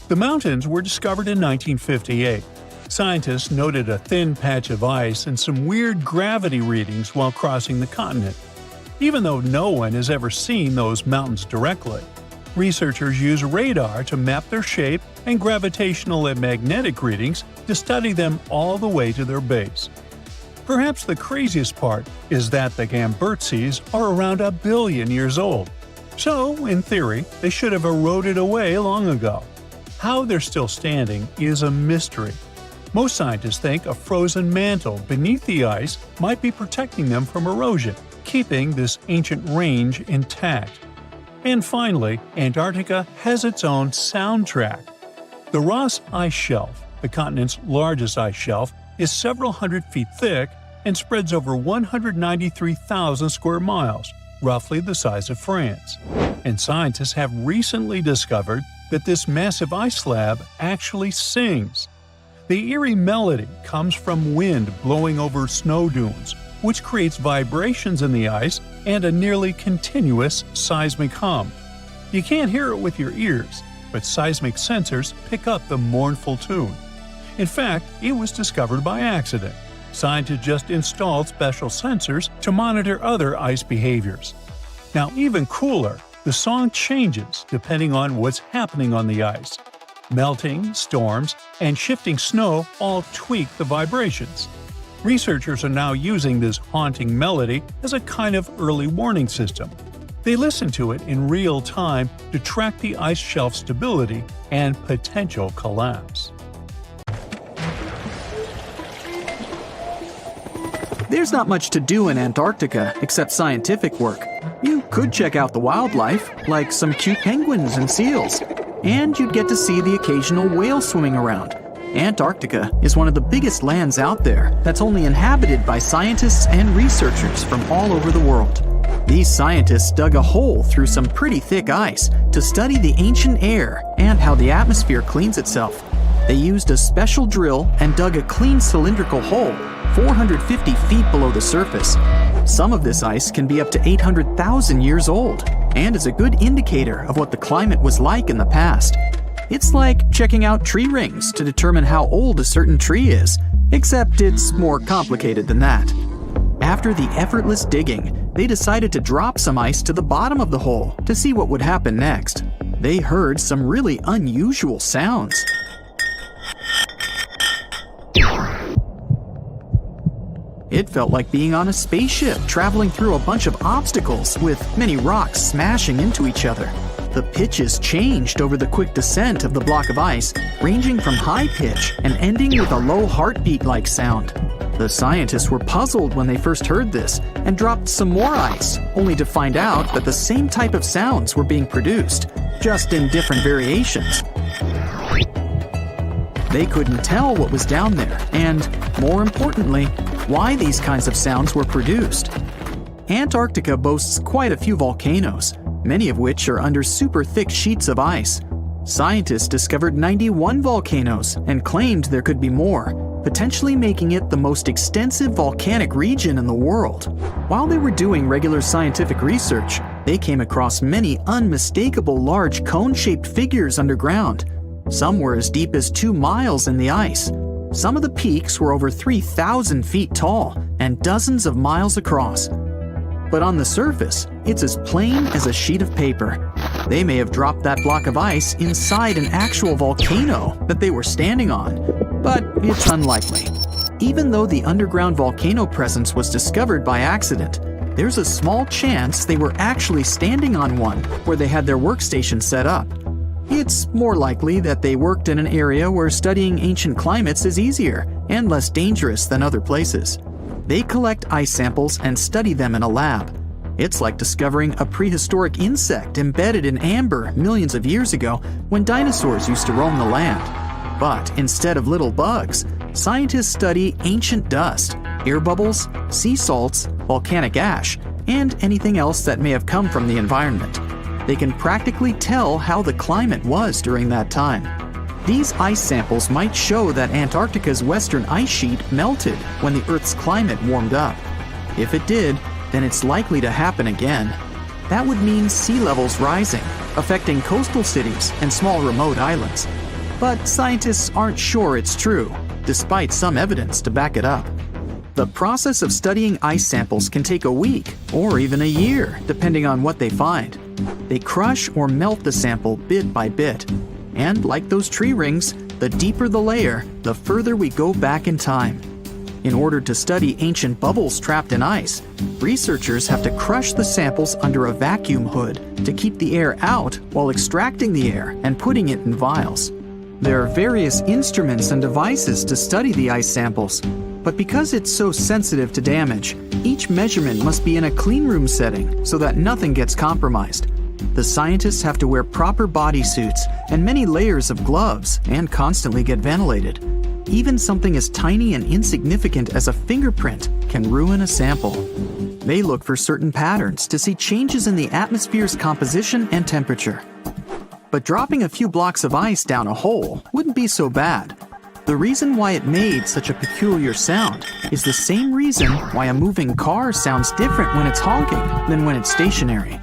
The mountains were discovered in 1958. Scientists noted a thin patch of ice and some weird gravity readings while crossing the continent. Even though no one has ever seen those mountains directly, researchers use radar to map their shape and gravitational and magnetic readings to study them all the way to their base. Perhaps the craziest part is that the Gamburtsis are around 1 billion years old. So, in theory, they should have eroded away long ago. How they're still standing is a mystery. Most scientists think a frozen mantle beneath the ice might be protecting them from erosion, keeping this ancient range intact. And finally, Antarctica has its own soundtrack. The Ross Ice Shelf, the continent's largest ice shelf, is several hundred feet thick and spreads over 193,000 square miles, roughly the size of France. And scientists have recently discovered that this massive ice slab actually sings. The eerie melody comes from wind blowing over snow dunes, which creates vibrations in the ice and a nearly continuous seismic hum. You can't hear it with your ears, but seismic sensors pick up the mournful tune. In fact, it was discovered by accident. Scientists just installed special sensors to monitor other ice behaviors. Now, even cooler, the song changes depending on what's happening on the ice. Melting, storms, and shifting snow all tweak the vibrations. Researchers are now using this haunting melody as a kind of early warning system. They listen to it in real time to track the ice shelf stability and potential collapse. There's not much to do in Antarctica except scientific work. You could check out the wildlife, like some cute penguins and seals, and you'd get to see the occasional whale swimming around. Antarctica is one of the biggest lands out there that's only inhabited by scientists and researchers from all over the world. These scientists dug a hole through some pretty thick ice to study the ancient air and how the atmosphere cleans itself. They used a special drill and dug a clean cylindrical hole 450 feet below the surface. Some of this ice can be up to 800,000 years old and is a good indicator of what the climate was like in the past. It's like checking out tree rings to determine how old a certain tree is, except it's more complicated than that. After the effortless digging, they decided to drop some ice to the bottom of the hole to see what would happen next. They heard some really unusual sounds. It felt like being on a spaceship traveling through a bunch of obstacles with many rocks smashing into each other. The pitches changed over the quick descent of the block of ice, ranging from high pitch and ending with a low heartbeat-like sound. The scientists were puzzled when they first heard this and dropped some more ice, only to find out that the same type of sounds were being produced, just in different variations. They couldn't tell what was down there, and, more importantly, why these kinds of sounds were produced. Antarctica boasts quite a few volcanoes, many of which are under super thick sheets of ice. Scientists discovered 91 volcanoes and claimed there could be more, potentially making it the most extensive volcanic region in the world. While they were doing regular scientific research, they came across many unmistakable large cone-shaped figures underground. Some were as deep as 2 miles in the ice. Some of the peaks were over 3,000 feet tall and dozens of miles across. But on the surface, it's as plain as a sheet of paper. They may have dropped that block of ice inside an actual volcano that they were standing on, but it's unlikely. Even though the underground volcano presence was discovered by accident, there's a small chance they were actually standing on one where they had their workstation set up. It's more likely that they worked in an area where studying ancient climates is easier and less dangerous than other places. They collect ice samples and study them in a lab. It's like discovering a prehistoric insect embedded in amber millions of years ago when dinosaurs used to roam the land. But instead of little bugs, scientists study ancient dust, air bubbles, sea salts, volcanic ash, and anything else that may have come from the environment. They can practically tell how the climate was during that time. These ice samples might show that Antarctica's western ice sheet melted when the Earth's climate warmed up. If it did, then it's likely to happen again. That would mean sea levels rising, affecting coastal cities and small remote islands. But scientists aren't sure it's true, despite some evidence to back it up. The process of studying ice samples can take a week or even a year, depending on what they find. They crush or melt the sample bit by bit. And like those tree rings, the deeper the layer, the further we go back in time. In order to study ancient bubbles trapped in ice, researchers have to crush the samples under a vacuum hood to keep the air out while extracting the air and putting it in vials. There are various instruments and devices to study the ice samples, but because it's so sensitive to damage, each measurement must be in a clean room setting so that nothing gets compromised. The scientists have to wear proper bodysuits and many layers of gloves and constantly get ventilated. Even something as tiny and insignificant as a fingerprint can ruin a sample. They look for certain patterns to see changes in the atmosphere's composition and temperature. But dropping a few blocks of ice down a hole wouldn't be so bad. The reason why it made such a peculiar sound is the same reason why a moving car sounds different when it's honking than when it's stationary.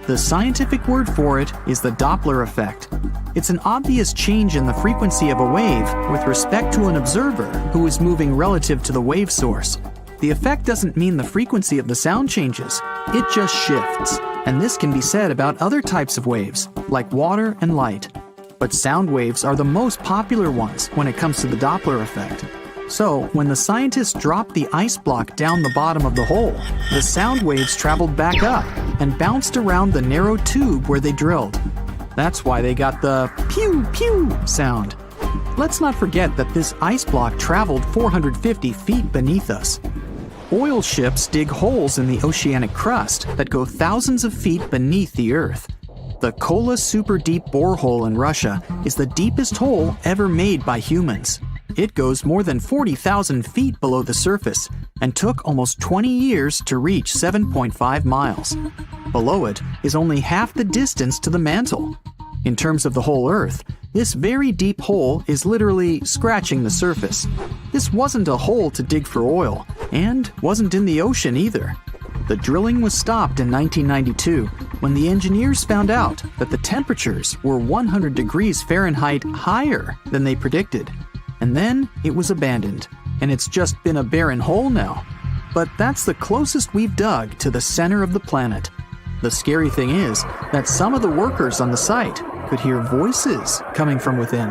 The scientific word for it is the Doppler effect. It's an obvious change in the frequency of a wave with respect to an observer who is moving relative to the wave source. The effect doesn't mean the frequency of the sound changes, it just shifts. And this can be said about other types of waves, like water and light. But sound waves are the most popular ones when it comes to the Doppler effect. So, when the scientists dropped the ice block down the bottom of the hole, the sound waves traveled back up and bounced around the narrow tube where they drilled. That's why they got the pew pew sound. Let's not forget that this ice block traveled 450 feet beneath us. Oil ships dig holes in the oceanic crust that go thousands of feet beneath the Earth. The Kola Super Deep Borehole in Russia is the deepest hole ever made by humans. It goes more than 40,000 feet below the surface and took almost 20 years to reach 7.5 miles. Below it is only half the distance to the mantle. In terms of the whole Earth, this very deep hole is literally scratching the surface. This wasn't a hole to dig for oil, and wasn't in the ocean either. The drilling was stopped in 1992 when the engineers found out that the temperatures were 100 degrees Fahrenheit higher than they predicted. And then it was abandoned, and it's just been a barren hole now. But that's the closest we've dug to the center of the planet. The scary thing is that some of the workers on the site could hear voices coming from within.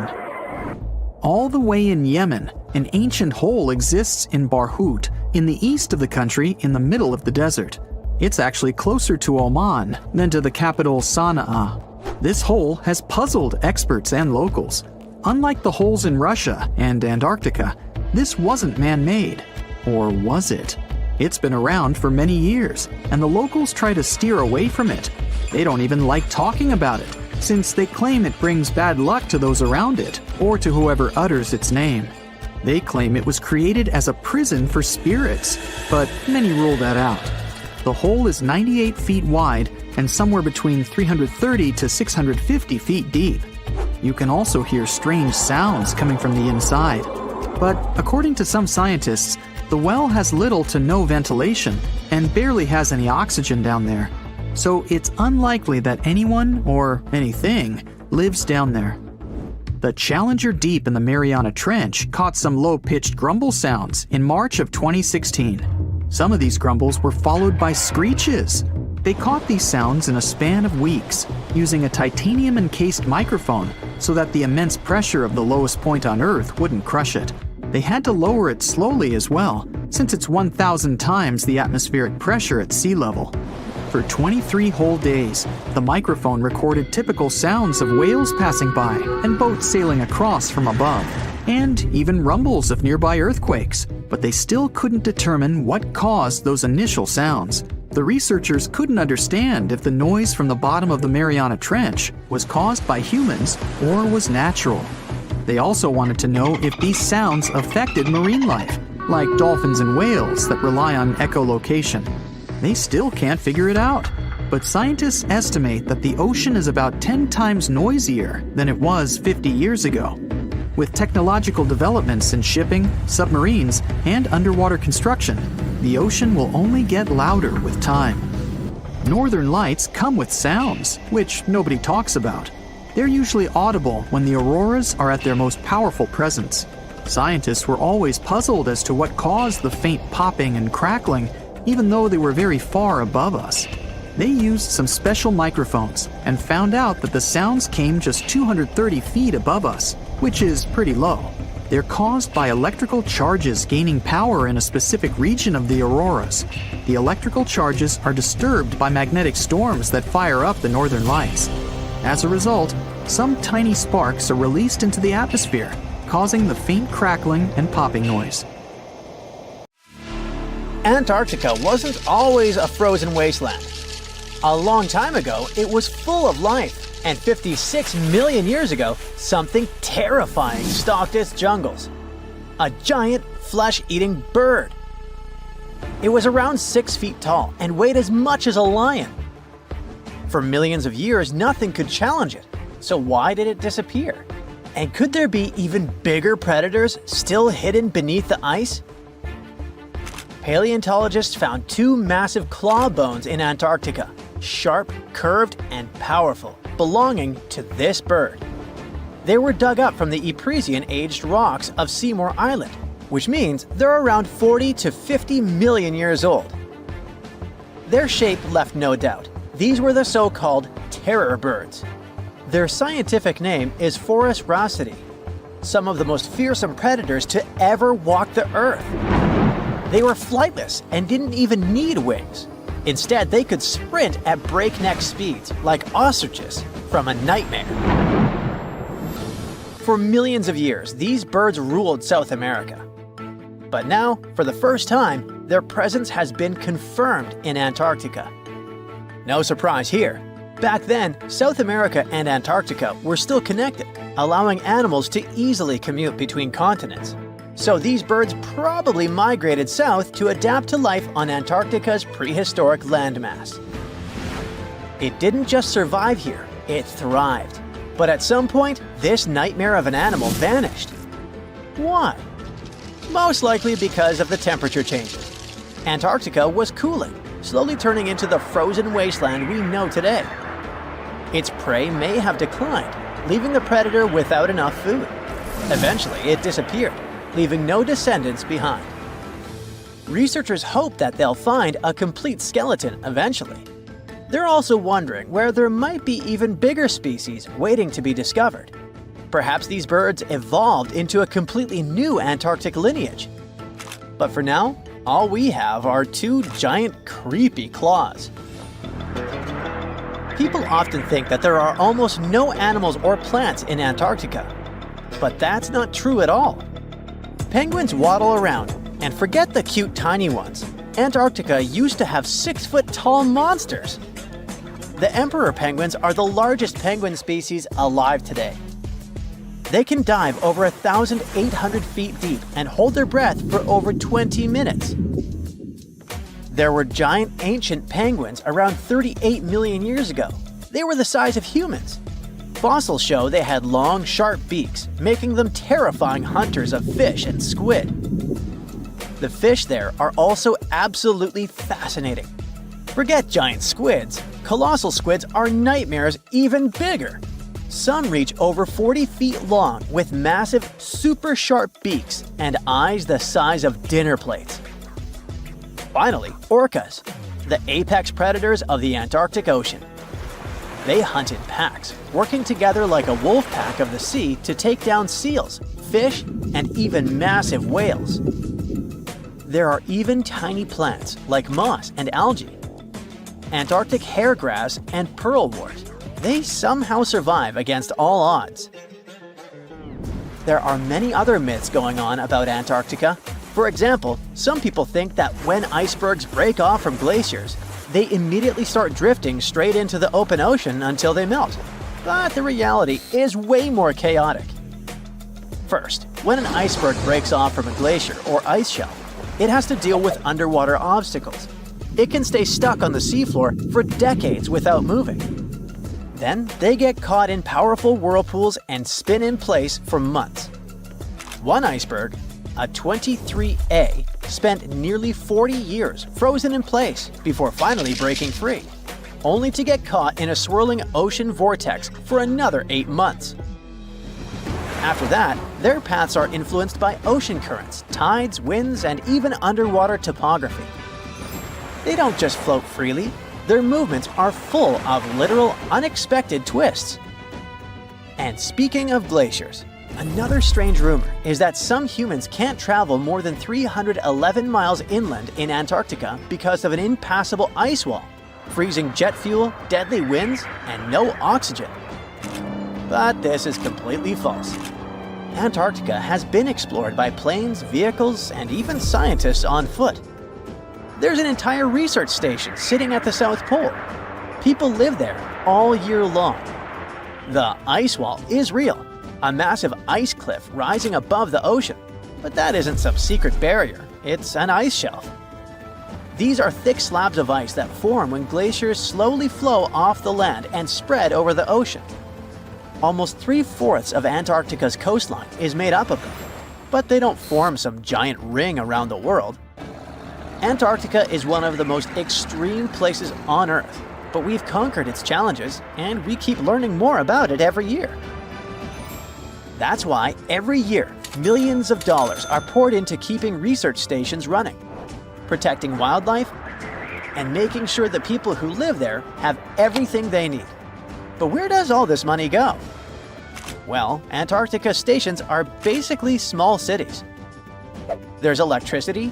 All the way in Yemen, an ancient hole exists in Barhout, in the east of the country in the middle of the desert. It's actually closer to Oman than to the capital Sana'a. This hole has puzzled experts and locals. Unlike the holes in Russia and Antarctica, this wasn't man-made. Or was it? It's been around for many years, and the locals try to steer away from it. They don't even like talking about it, since they claim it brings bad luck to those around it, or to whoever utters its name. They claim it was created as a prison for spirits, but many rule that out. The hole is 98 feet wide and somewhere between 330 to 650 feet deep. You can also hear strange sounds coming from the inside. But according to some scientists, the well has little to no ventilation and barely has any oxygen down there. So it's unlikely that anyone or anything lives down there. The Challenger Deep in the Mariana Trench caught some low-pitched grumble sounds in March of 2016. Some of these grumbles were followed by screeches. They caught these sounds in a span of weeks, using a titanium-encased microphone so that the immense pressure of the lowest point on Earth wouldn't crush it. They had to lower it slowly as well, since it's 1,000 times the atmospheric pressure at sea level. For 23 whole days, the microphone recorded typical sounds of whales passing by and boats sailing across from above, and even rumbles of nearby earthquakes, but they still couldn't determine what caused those initial sounds. The researchers couldn't understand if the noise from the bottom of the Mariana Trench was caused by humans or was natural. They also wanted to know if these sounds affected marine life, like dolphins and whales that rely on echolocation. They still can't figure it out, but scientists estimate that the ocean is about 10 times noisier than it was 50 years ago. With technological developments in shipping, submarines, and underwater construction, the ocean will only get louder with time. Northern lights come with sounds, which nobody talks about. They're usually audible when the auroras are at their most powerful presence. Scientists were always puzzled as to what caused the faint popping and crackling, even though they were very far above us. They used some special microphones and found out that the sounds came just 230 feet above us, which is pretty low. They're caused by electrical charges gaining power in a specific region of the auroras. The electrical charges are disturbed by magnetic storms that fire up the northern lights. As a result, some tiny sparks are released into the atmosphere, causing the faint crackling and popping noise. Antarctica wasn't always a frozen wasteland. A long time ago, it was full of life, and 56 million years ago, something terrifying stalked its jungles. A giant, flesh-eating bird. It was around 6 feet tall and weighed as much as a lion. For millions of years, nothing could challenge it, so why did it disappear? And could there be even bigger predators still hidden beneath the ice? Paleontologists found 2 massive claw bones in Antarctica, sharp, curved, and powerful, belonging to this bird. They were dug up from the Epresian-aged rocks of Seymour Island, which means they're around 40 to 50 million years old. Their shape left no doubt. These were the so-called terror birds. Their scientific name is Forus raceti, some of the most fearsome predators to ever walk the earth. They were flightless and didn't even need wings. Instead, they could sprint at breakneck speeds, like ostriches from a nightmare. For millions of years, these birds ruled South America. But now, for the first time, their presence has been confirmed in Antarctica. No surprise here. Back then, South America and Antarctica were still connected, allowing animals to easily commute between continents. So these birds probably migrated south to adapt to life on Antarctica's prehistoric landmass. It didn't just survive here, it thrived. But at some point, this nightmare of an animal vanished. Why? Most likely because of the temperature changes. Antarctica was cooling, slowly turning into the frozen wasteland we know today. Its prey may have declined, leaving the predator without enough food. Eventually, it disappeared, leaving no descendants behind. Researchers hope that they'll find a complete skeleton eventually. They're also wondering where there might be even bigger species waiting to be discovered. Perhaps these birds evolved into a completely new Antarctic lineage. But for now, all we have are 2 giant, creepy claws. People often think that there are almost no animals or plants in Antarctica. But that's not true at all. Penguins waddle around, and forget the cute tiny ones. Antarctica used to have 6-foot-tall monsters. The emperor penguins are the largest penguin species alive today. They can dive over 1,800 feet deep and hold their breath for over 20 minutes. There were giant ancient penguins around 38 million years ago. They were the size of humans. Fossils show they had long, sharp beaks, making them terrifying hunters of fish and squid. The fish there are also absolutely fascinating. Forget giant squids. Colossal squids are nightmares even bigger. Some reach over 40 feet long with massive, super sharp beaks and eyes the size of dinner plates. Finally, orcas, the apex predators of the Antarctic Ocean. They hunt in packs, working together like a wolf pack of the sea to take down seals, fish, and even massive whales. There are even tiny plants like moss and algae, Antarctic hairgrass and pearlwort. They somehow survive against all odds. There are many other myths going on about Antarctica. For example, some people think that when icebergs break off from glaciers, they immediately start drifting straight into the open ocean until they melt. But the reality is way more chaotic. First, when an iceberg breaks off from a glacier or ice shelf, it has to deal with underwater obstacles. It can stay stuck on the seafloor for decades without moving. Then they get caught in powerful whirlpools and spin in place for months. One iceberg, a 23A, spent nearly 40 years frozen in place before finally breaking free, only to get caught in a swirling ocean vortex for another 8 months. After that, their paths are influenced by ocean currents, tides, winds, and even underwater topography. They don't just float freely. Their movements are full of literal, unexpected twists. And speaking of glaciers, another strange rumor is that some humans can't travel more than 311 miles inland in Antarctica because of an impassable ice wall, freezing jet fuel, deadly winds, and no oxygen. But this is completely false. Antarctica has been explored by planes, vehicles, and even scientists on foot. There's an entire research station sitting at the South Pole. People live there all year long. The ice wall is real, a massive ice cliff rising above the ocean. But that isn't some secret barrier, it's an ice shelf. These are thick slabs of ice that form when glaciers slowly flow off the land and spread over the ocean. Almost 3/4 of Antarctica's coastline is made up of them, but they don't form some giant ring around the world. Antarctica is one of the most extreme places on Earth, but we've conquered its challenges and we keep learning more about it every year. That's why every year, millions of dollars are poured into keeping research stations running, protecting wildlife, and making sure the people who live there have everything they need. But where does all this money go? Well, Antarctica stations are basically small cities. There's electricity,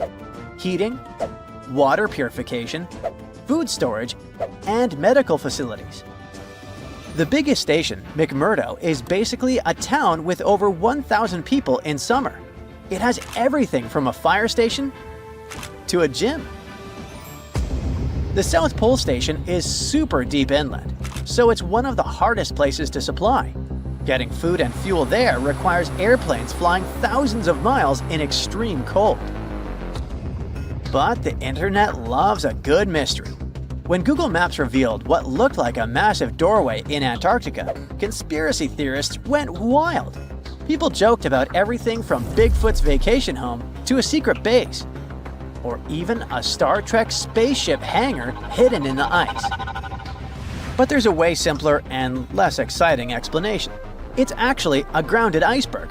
heating, water purification, food storage, and medical facilities. The biggest station, McMurdo, is basically a town with over 1,000 people in summer. It has everything from a fire station to a gym. The South Pole Station is super deep inland, so it's one of the hardest places to supply. Getting food and fuel there requires airplanes flying thousands of miles in extreme cold. But the internet loves a good mystery. When Google Maps revealed what looked like a massive doorway in Antarctica, conspiracy theorists went wild. People joked about everything from Bigfoot's vacation home to a secret base, or even a Star Trek spaceship hangar hidden in the ice. But there's a way simpler and less exciting explanation. It's actually a grounded iceberg,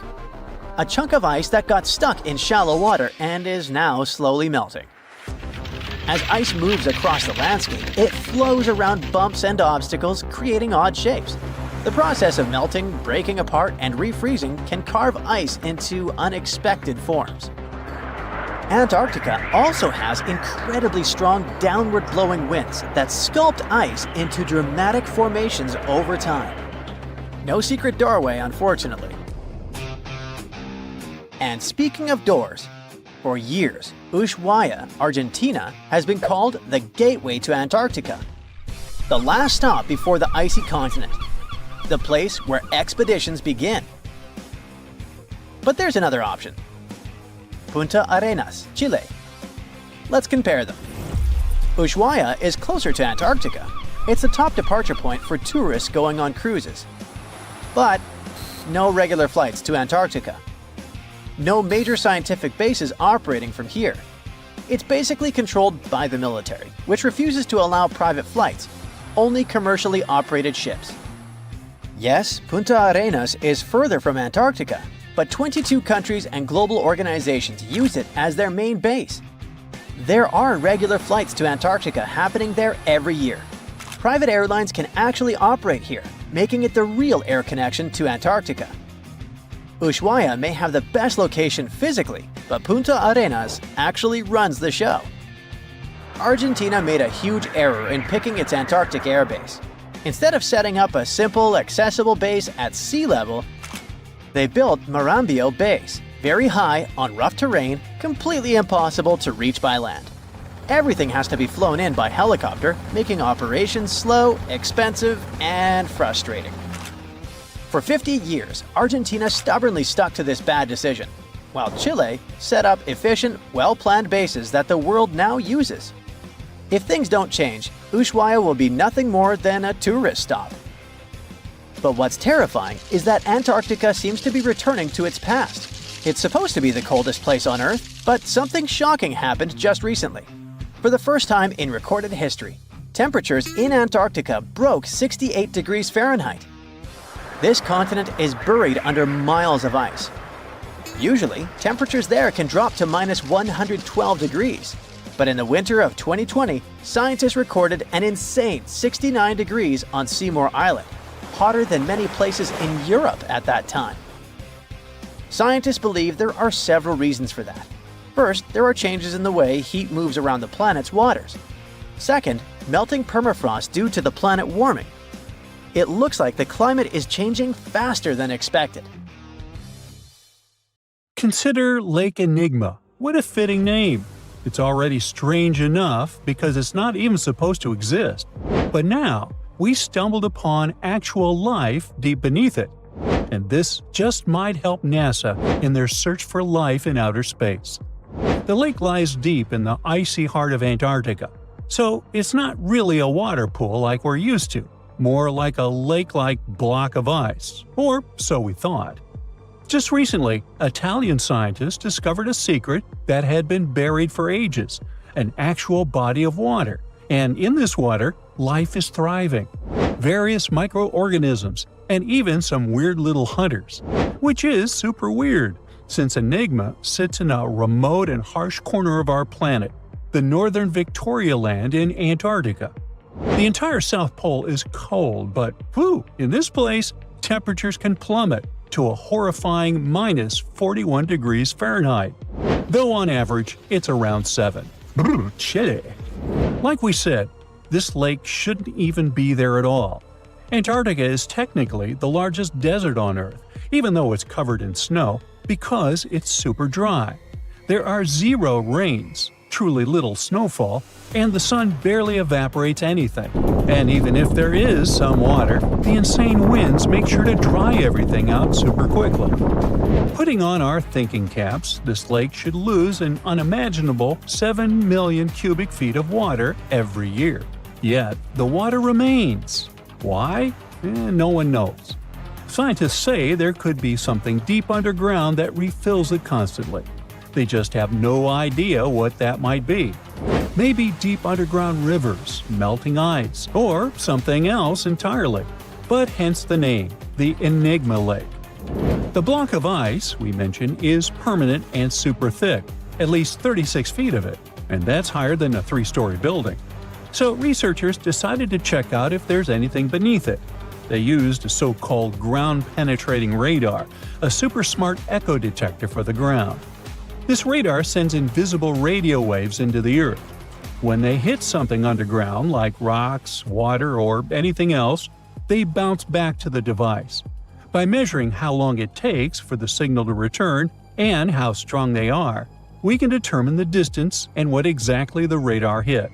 a chunk of ice that got stuck in shallow water and is now slowly melting. As ice moves across the landscape, it flows around bumps and obstacles, creating odd shapes. The process of melting, breaking apart, and refreezing can carve ice into unexpected forms. Antarctica also has incredibly strong downward-blowing winds that sculpt ice into dramatic formations over time. No secret doorway, unfortunately. And speaking of doors, for years, Ushuaia, Argentina, has been called the gateway to Antarctica, the last stop before the icy continent, the place where expeditions begin. But there's another option. Punta Arenas, Chile. Let's compare them. Ushuaia is closer to Antarctica. It's a top departure point for tourists going on cruises. But no regular flights to Antarctica. No major scientific bases operating from here. It's basically controlled by the military, which refuses to allow private flights, only commercially operated ships. Yes, Punta Arenas is further from Antarctica, but 22 countries and global organizations use it as their main base. There are regular flights to Antarctica happening there every year. Private airlines can actually operate here, making it the real air connection to Antarctica. Ushuaia may have the best location physically, but Punta Arenas actually runs the show. Argentina made a huge error in picking its Antarctic airbase. Instead of setting up a simple, accessible base at sea level, they built Marambio Base, very high on rough terrain, completely impossible to reach by land. Everything has to be flown in by helicopter, making operations slow, expensive, and frustrating. For 50 years, Argentina stubbornly stuck to this bad decision, while Chile set up efficient, well-planned bases that the world now uses. If things don't change, Ushuaia will be nothing more than a tourist stop. But what's terrifying is that Antarctica seems to be returning to its past. It's supposed to be the coldest place on Earth, but something shocking happened just recently. For the first time in recorded history, temperatures in Antarctica broke 68 degrees Fahrenheit. This continent is buried under miles of ice. Usually, temperatures there can drop to minus 112 degrees. But in the winter of 2020, scientists recorded an insane 69 degrees on Seymour Island, hotter than many places in Europe at that time. Scientists believe there are several reasons for that. First, there are changes in the way heat moves around the planet's waters. Second, melting permafrost due to the planet warming. It looks like the climate is changing faster than expected. Consider Lake Enigma. What a fitting name. It's already strange enough because it's not even supposed to exist. But now, we stumbled upon actual life deep beneath it. And this just might help NASA in their search for life in outer space. The lake lies deep in the icy heart of Antarctica, so it's not really a water pool like we're used to, more like a lake-like block of ice, or so we thought. Just recently, Italian scientists discovered a secret that had been buried for ages, an actual body of water, and in this water, life is thriving. Various microorganisms, and even some weird little hunters, which is super weird, since Enigma sits in a remote and harsh corner of our planet, the northern Victoria Land in Antarctica. The entire South Pole is cold, but in this place, temperatures can plummet to a horrifying minus 41 degrees Fahrenheit, though on average it's around 7. Chilly. Like we said, this lake shouldn't even be there at all. Antarctica is technically the largest desert on Earth, even though it's covered in snow, because it's super dry. There are zero rains, truly little snowfall, and the sun barely evaporates anything. And even if there is some water, the insane winds make sure to dry everything out super quickly. Putting on our thinking caps, this lake should lose an unimaginable 7 million cubic feet of water every year. Yet, the water remains. Why? No one knows. Scientists say there could be something deep underground that refills it constantly. They just have no idea what that might be. Maybe deep underground rivers, melting ice, or something else entirely. But hence the name, the Enigma Lake. The block of ice, we mentioned, is permanent and super thick, at least 36 feet of it, and that's higher than a 3-story building. So researchers decided to check out if there's anything beneath it. They used a so-called ground-penetrating radar, a super smart echo detector for the ground. This radar sends invisible radio waves into the Earth. When they hit something underground, like rocks, water, or anything else, they bounce back to the device. By measuring how long it takes for the signal to return and how strong they are, we can determine the distance and what exactly the radar hit.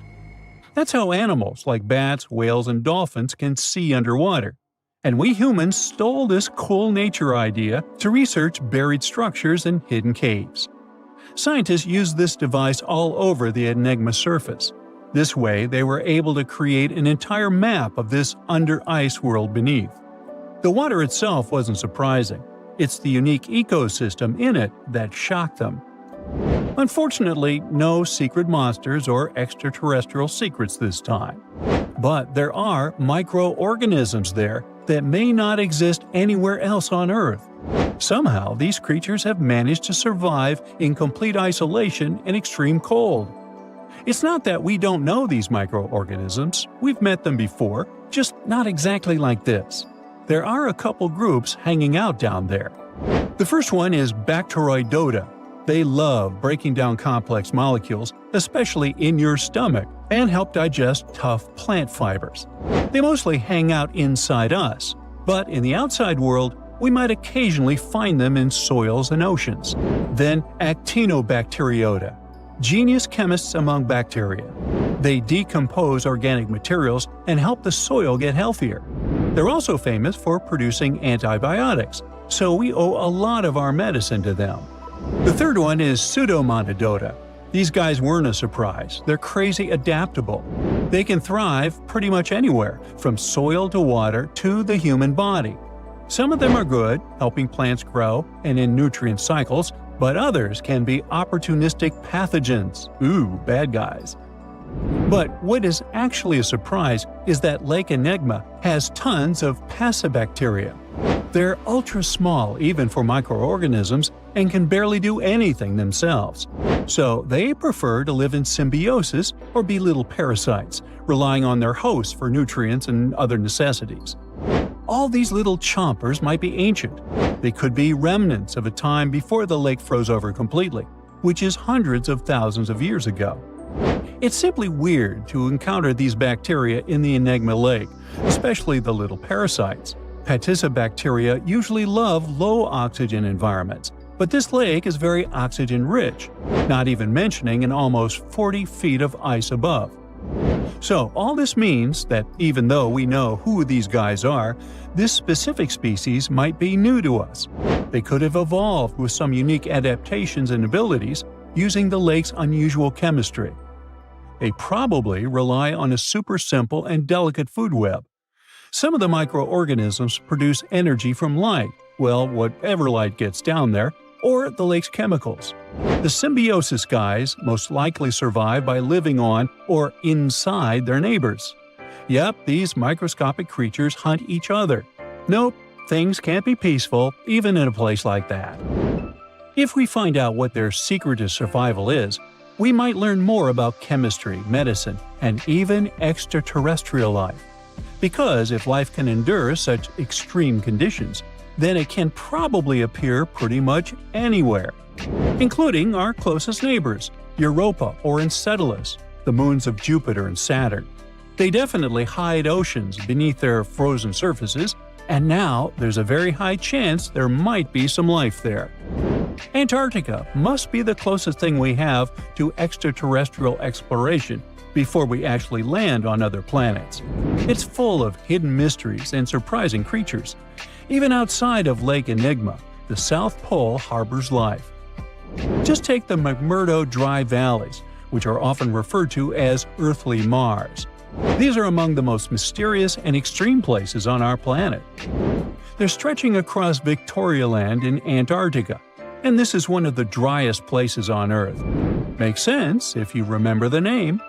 That's how animals like bats, whales, and dolphins can see underwater. And we humans stole this cool nature idea to research buried structures and hidden caves. Scientists used this device all over the Enigma surface. This way, they were able to create an entire map of this under-ice world beneath. The water itself wasn't surprising. It's the unique ecosystem in it that shocked them. Unfortunately, no secret monsters or extraterrestrial secrets this time. But there are microorganisms there that may not exist anywhere else on Earth. Somehow, these creatures have managed to survive in complete isolation and extreme cold. It's not that we don't know these microorganisms, we've met them before, just not exactly like this. There are a couple groups hanging out down there. The first one is Bacteroidota. They love breaking down complex molecules, especially in your stomach, and help digest tough plant fibers. They mostly hang out inside us, but in the outside world, we might occasionally find them in soils and oceans. Then Actinobacteriota, genius chemists among bacteria. They decompose organic materials and help the soil get healthier. They're also famous for producing antibiotics, so we owe a lot of our medicine to them. The third one is Pseudomonadota. These guys weren't a surprise. They're crazy adaptable. They can thrive pretty much anywhere, from soil to water to the human body. Some of them are good, helping plants grow and in nutrient cycles, but others can be opportunistic pathogens. Ooh, bad guys. But what is actually a surprise is that Lake Enigma has tons of passibacteria. They're ultra small even for microorganisms and can barely do anything themselves. So they prefer to live in symbiosis or be little parasites, relying on their hosts for nutrients and other necessities. All these little chompers might be ancient. They could be remnants of a time before the lake froze over completely, which is hundreds of thousands of years ago. It's simply weird to encounter these bacteria in the Enigma Lake, especially the little parasites. Passibacteria usually love low-oxygen environments, but this lake is very oxygen-rich, not even mentioning an almost 40 feet of ice above. So all this means that even though we know who these guys are, this specific species might be new to us. They could have evolved with some unique adaptations and abilities using the lake's unusual chemistry. They probably rely on a super simple and delicate food web. Some of the microorganisms produce energy from light, well, whatever light gets down there, or the lake's chemicals. The symbiosis guys most likely survive by living on or inside their neighbors. Yep, these microscopic creatures hunt each other. Nope, things can't be peaceful even in a place like that. If we find out what their secret to survival is, we might learn more about chemistry, medicine, and even extraterrestrial life. Because if life can endure such extreme conditions, then it can probably appear pretty much anywhere, including our closest neighbors, Europa or Enceladus, the moons of Jupiter and Saturn. They definitely hide oceans beneath their frozen surfaces, and now there's a very high chance there might be some life there. Antarctica must be the closest thing we have to extraterrestrial exploration before we actually land on other planets. It's full of hidden mysteries and surprising creatures. Even outside of Lake Enigma, the South Pole harbors life. Just take the McMurdo Dry Valleys, which are often referred to as Earthly Mars. These are among the most mysterious and extreme places on our planet. They're stretching across Victoria Land in Antarctica, and this is one of the driest places on Earth. Makes sense if you remember the name.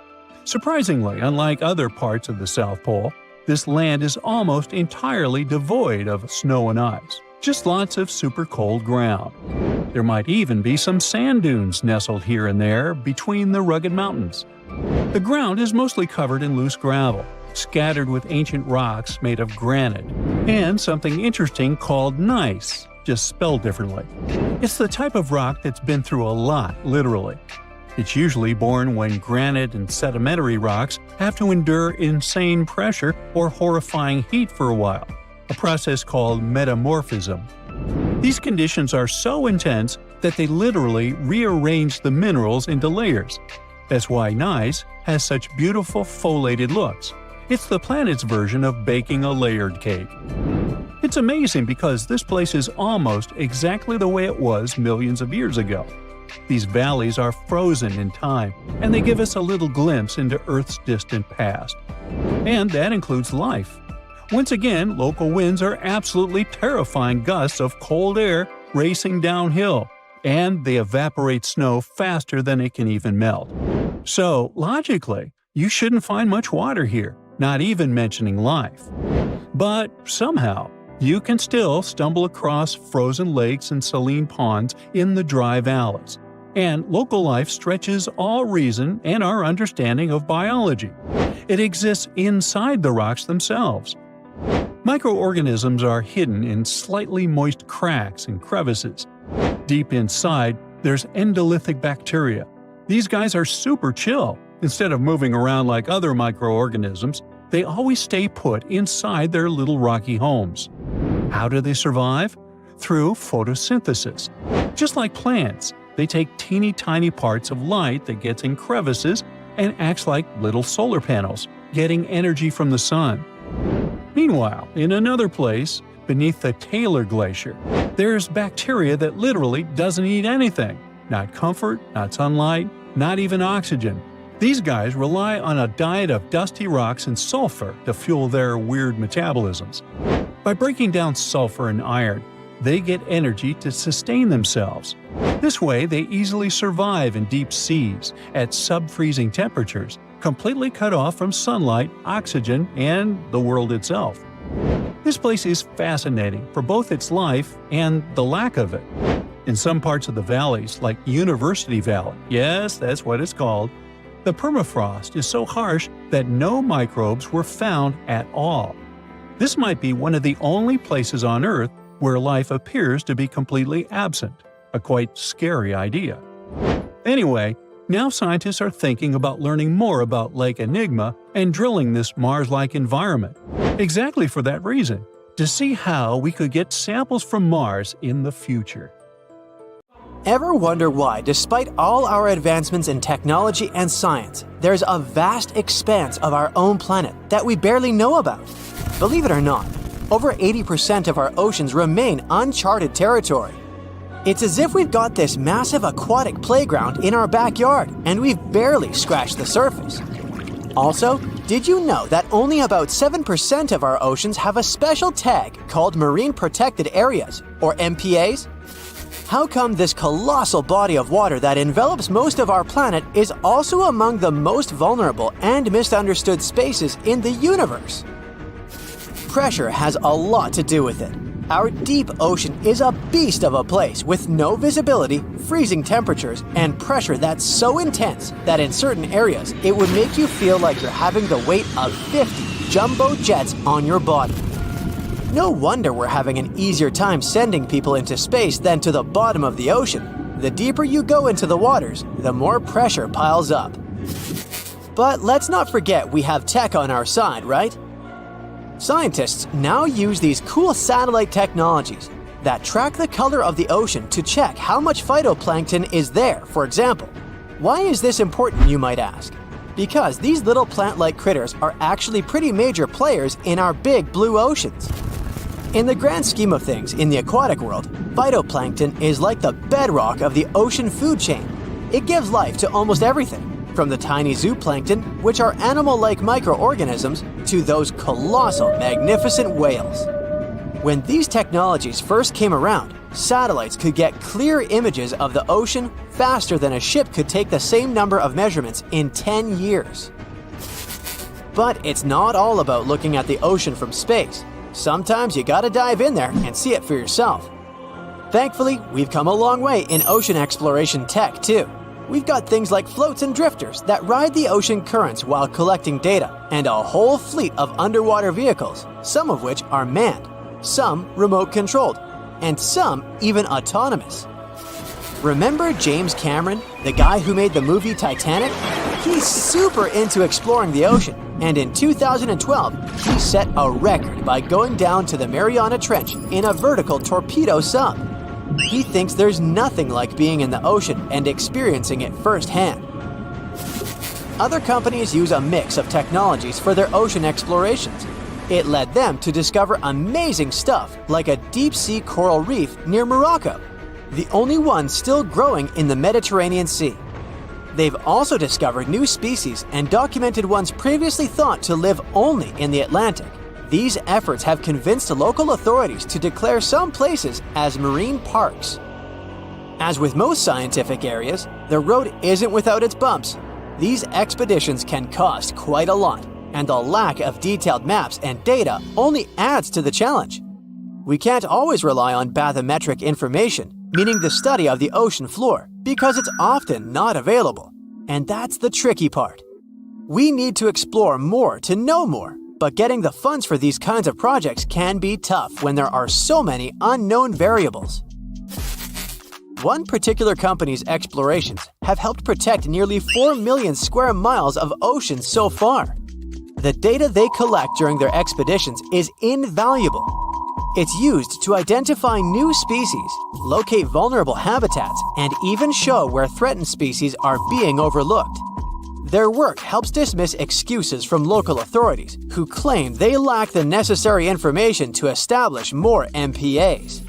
Surprisingly, unlike other parts of the South Pole, this land is almost entirely devoid of snow and ice, just lots of super cold ground. There might even be some sand dunes nestled here and there between the rugged mountains. The ground is mostly covered in loose gravel, scattered with ancient rocks made of granite, and something interesting called gneiss, just spelled differently. It's the type of rock that's been through a lot, literally. It's usually born when granite and sedimentary rocks have to endure insane pressure or horrifying heat for a while, a process called metamorphism. These conditions are so intense that they literally rearrange the minerals into layers. That's why gneiss has such beautiful foliated looks. It's the planet's version of baking a layered cake. It's amazing because this place is almost exactly the way it was millions of years ago. These valleys are frozen in time, and they give us a little glimpse into Earth's distant past. And that includes life. Once again, local winds are absolutely terrifying gusts of cold air racing downhill, and they evaporate snow faster than it can even melt. So, logically, you shouldn't find much water here, not even mentioning life. But somehow, you can still stumble across frozen lakes and saline ponds in the dry valleys. And local life stretches all reason and our understanding of biology. It exists inside the rocks themselves. Microorganisms are hidden in slightly moist cracks and crevices. Deep inside, there's endolithic bacteria. These guys are super chill. Instead of moving around like other microorganisms, they always stay put inside their little rocky homes. How do they survive? Through photosynthesis. Just like plants, they take teeny tiny parts of light that gets in crevices and acts like little solar panels, getting energy from the sun. Meanwhile, in another place, beneath the Taylor Glacier, there's bacteria that literally doesn't eat anything. Not comfort, not sunlight, not even oxygen. These guys rely on a diet of dusty rocks and sulfur to fuel their weird metabolisms. By breaking down sulfur and iron, they get energy to sustain themselves. This way, they easily survive in deep seas at sub-freezing temperatures, completely cut off from sunlight, oxygen, and the world itself. This place is fascinating for both its life and the lack of it. In some parts of the valleys, like University Valley, yes, that's what it's called, the permafrost is so harsh that no microbes were found at all. This might be one of the only places on Earth where life appears to be completely absent, a quite scary idea. Anyway, now scientists are thinking about learning more about Lake Enigma and drilling this Mars-like environment, exactly for that reason, to see how we could get samples from Mars in the future. Ever wonder why, despite all our advancements in technology and science, there's a vast expanse of our own planet that we barely know about? Believe it or not, over 80% of our oceans remain uncharted territory. It's as if we've got this massive aquatic playground in our backyard, and we've barely scratched the surface. Also, did you know that only about 7% of our oceans have a special tag called Marine Protected Areas, or MPAs? How come this colossal body of water that envelops most of our planet is also among the most vulnerable and misunderstood spaces in the universe? Pressure has a lot to do with it. Our deep ocean is a beast of a place with no visibility, freezing temperatures, and pressure that's so intense that in certain areas it would make you feel like you're having the weight of 50 jumbo jets on your body. No wonder we're having an easier time sending people into space than to the bottom of the ocean. The deeper you go into the waters, the more pressure piles up. But let's not forget we have tech on our side, right? Scientists now use these cool satellite technologies that track the color of the ocean to check how much phytoplankton is there, for example. Why is this important, you might ask? Because these little plant-like critters are actually pretty major players in our big blue oceans. In the grand scheme of things in the aquatic world, phytoplankton is like the bedrock of the ocean food chain. It gives life to almost everything, from the tiny zooplankton, which are animal-like microorganisms, to those colossal, magnificent whales. When these technologies first came around, satellites could get clear images of the ocean faster than a ship could take the same number of measurements in 10 years. But it's not all about looking at the ocean from space. Sometimes you gotta dive in there and see it for yourself. Thankfully, we've come a long way in ocean exploration tech too. We've got things like floats and drifters that ride the ocean currents while collecting data, and a whole fleet of underwater vehicles, some of which are manned, some remote-controlled, and some even autonomous. Remember James Cameron, the guy who made the movie Titanic? He's super into exploring the ocean, and in 2012, he set a record by going down to the Mariana Trench in a vertical torpedo sub. He thinks there's nothing like being in the ocean and experiencing it firsthand. Other companies use a mix of technologies for their ocean explorations. It led them to discover amazing stuff like a deep-sea coral reef near Morocco, the only one still growing in the Mediterranean Sea. They've also discovered new species and documented ones previously thought to live only in the Atlantic. These efforts have convinced local authorities to declare some places as marine parks. As with most scientific areas, the road isn't without its bumps. These expeditions can cost quite a lot, and the lack of detailed maps and data only adds to the challenge. We can't always rely on bathymetric information, meaning the study of the ocean floor, because it's often not available. And that's the tricky part. We need to explore more to know more, but getting the funds for these kinds of projects can be tough when there are so many unknown variables. One particular company's explorations have helped protect nearly 4 million square miles of ocean so far. The data they collect during their expeditions is invaluable. It's used to identify new species, locate vulnerable habitats, and even show where threatened species are being overlooked. Their work helps dismiss excuses from local authorities who claim they lack the necessary information to establish more MPAs.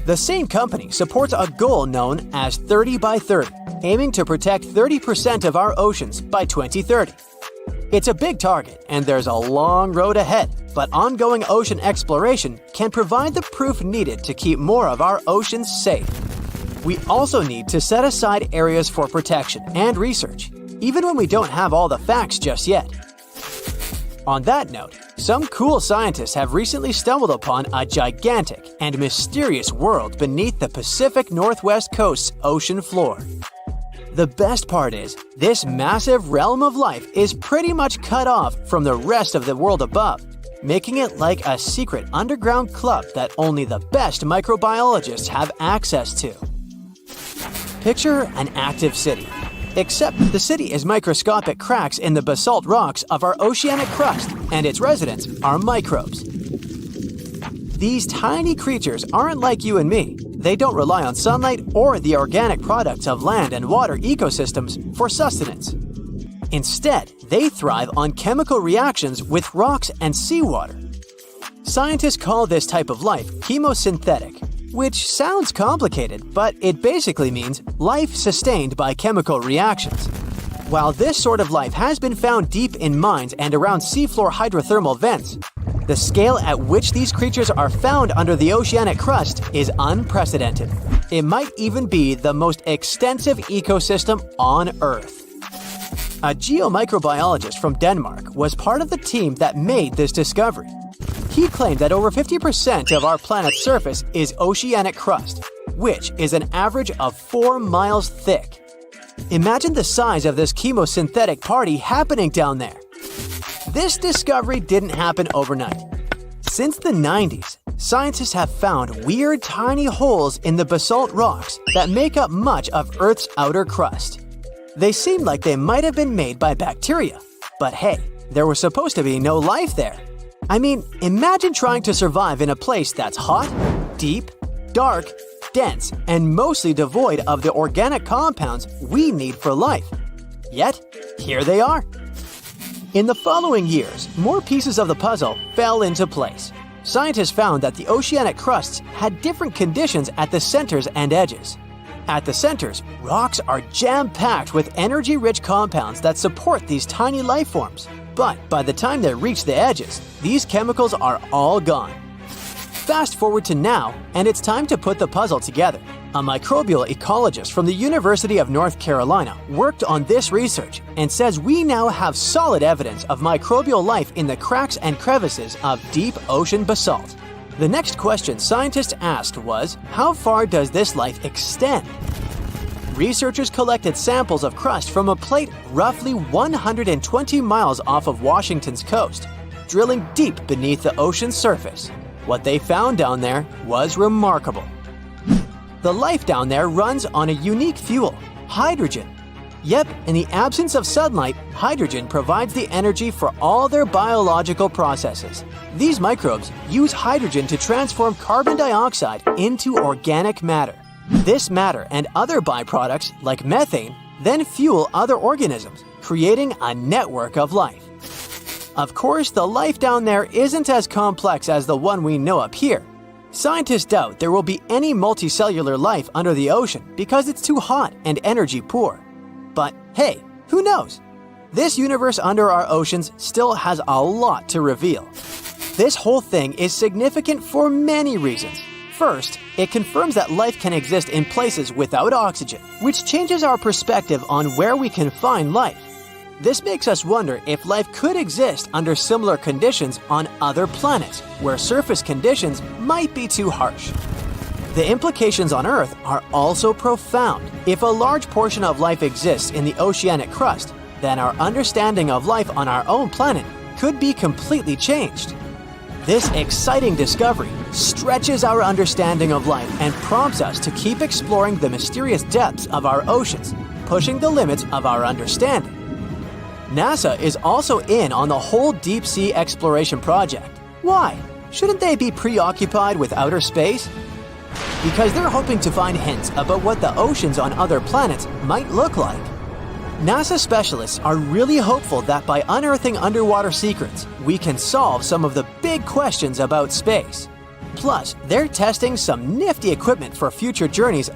The same company supports a goal known as 30 by 30, aiming to protect 30% of our oceans by 2030. It's a big target, and there's a long road ahead, but ongoing ocean exploration can provide the proof needed to keep more of our oceans safe. We also need to set aside areas for protection and research, even when we don't have all the facts just yet. On that note, some cool scientists have recently stumbled upon a gigantic and mysterious world beneath the Pacific Northwest coast's ocean floor. The best part is, this massive realm of life is pretty much cut off from the rest of the world above, making it like a secret underground club that only the best microbiologists have access to. Picture an active city, except the city is microscopic cracks in the basalt rocks of our oceanic crust, and its residents are microbes. These tiny creatures aren't like you and me. They don't rely on sunlight or the organic products of land and water ecosystems for sustenance. Instead, they thrive on chemical reactions with rocks and seawater. Scientists call this type of life chemosynthetic, which sounds complicated, but it basically means life sustained by chemical reactions. While this sort of life has been found deep in mines and around seafloor hydrothermal vents, the scale at which these creatures are found under the oceanic crust is unprecedented. It might even be the most extensive ecosystem on Earth. A geomicrobiologist from Denmark was part of the team that made this discovery. He claimed that over 50% of our planet's surface is oceanic crust, which is an average of 4 miles thick. Imagine the size of this chemosynthetic party happening down there. This discovery didn't happen overnight. Since the 90s, scientists have found weird tiny holes in the basalt rocks that make up much of Earth's outer crust. They seem like they might have been made by bacteria, but hey, there was supposed to be no life there. I mean, imagine trying to survive in a place that's hot, deep, dark, dense, and mostly devoid of the organic compounds we need for life. Yet, here they are. In the following years, more pieces of the puzzle fell into place. Scientists found that the oceanic crusts had different conditions at the centers and edges. At the centers, rocks are jam-packed with energy-rich compounds that support these tiny life forms. But by the time they reach the edges, these chemicals are all gone. Fast forward to now, and it's time to put the puzzle together. A microbial ecologist from the University of North Carolina worked on this research and says we now have solid evidence of microbial life in the cracks and crevices of deep ocean basalt. The next question scientists asked was, how far does this life extend? Researchers collected samples of crust from a plate roughly 120 miles off of Washington's coast, drilling deep beneath the ocean's surface. What they found down there was remarkable. The life down there runs on a unique fuel, hydrogen. Yep, in the absence of sunlight, hydrogen provides the energy for all their biological processes. These microbes use hydrogen to transform carbon dioxide into organic matter. This matter and other byproducts, like methane, then fuel other organisms, creating a network of life. Of course, the life down there isn't as complex as the one we know up here. Scientists doubt there will be any multicellular life under the ocean because it's too hot and energy poor. But hey, who knows? This universe under our oceans still has a lot to reveal. This whole thing is significant for many reasons. First, it confirms that life can exist in places without oxygen, which changes our perspective on where we can find life. This makes us wonder if life could exist under similar conditions on other planets, where surface conditions might be too harsh. The implications on Earth are also profound. If a large portion of life exists in the oceanic crust, then our understanding of life on our own planet could be completely changed. This exciting discovery stretches our understanding of life and prompts us to keep exploring the mysterious depths of our oceans, pushing the limits of our understanding. NASA is also in on the whole deep sea exploration project. Why? Shouldn't they be preoccupied with outer space? Because they're hoping to find hints about what the oceans on other planets might look like. NASA specialists are really hopeful that by unearthing underwater secrets, we can solve some of the big questions about space. Plus, they're testing some nifty equipment for future journeys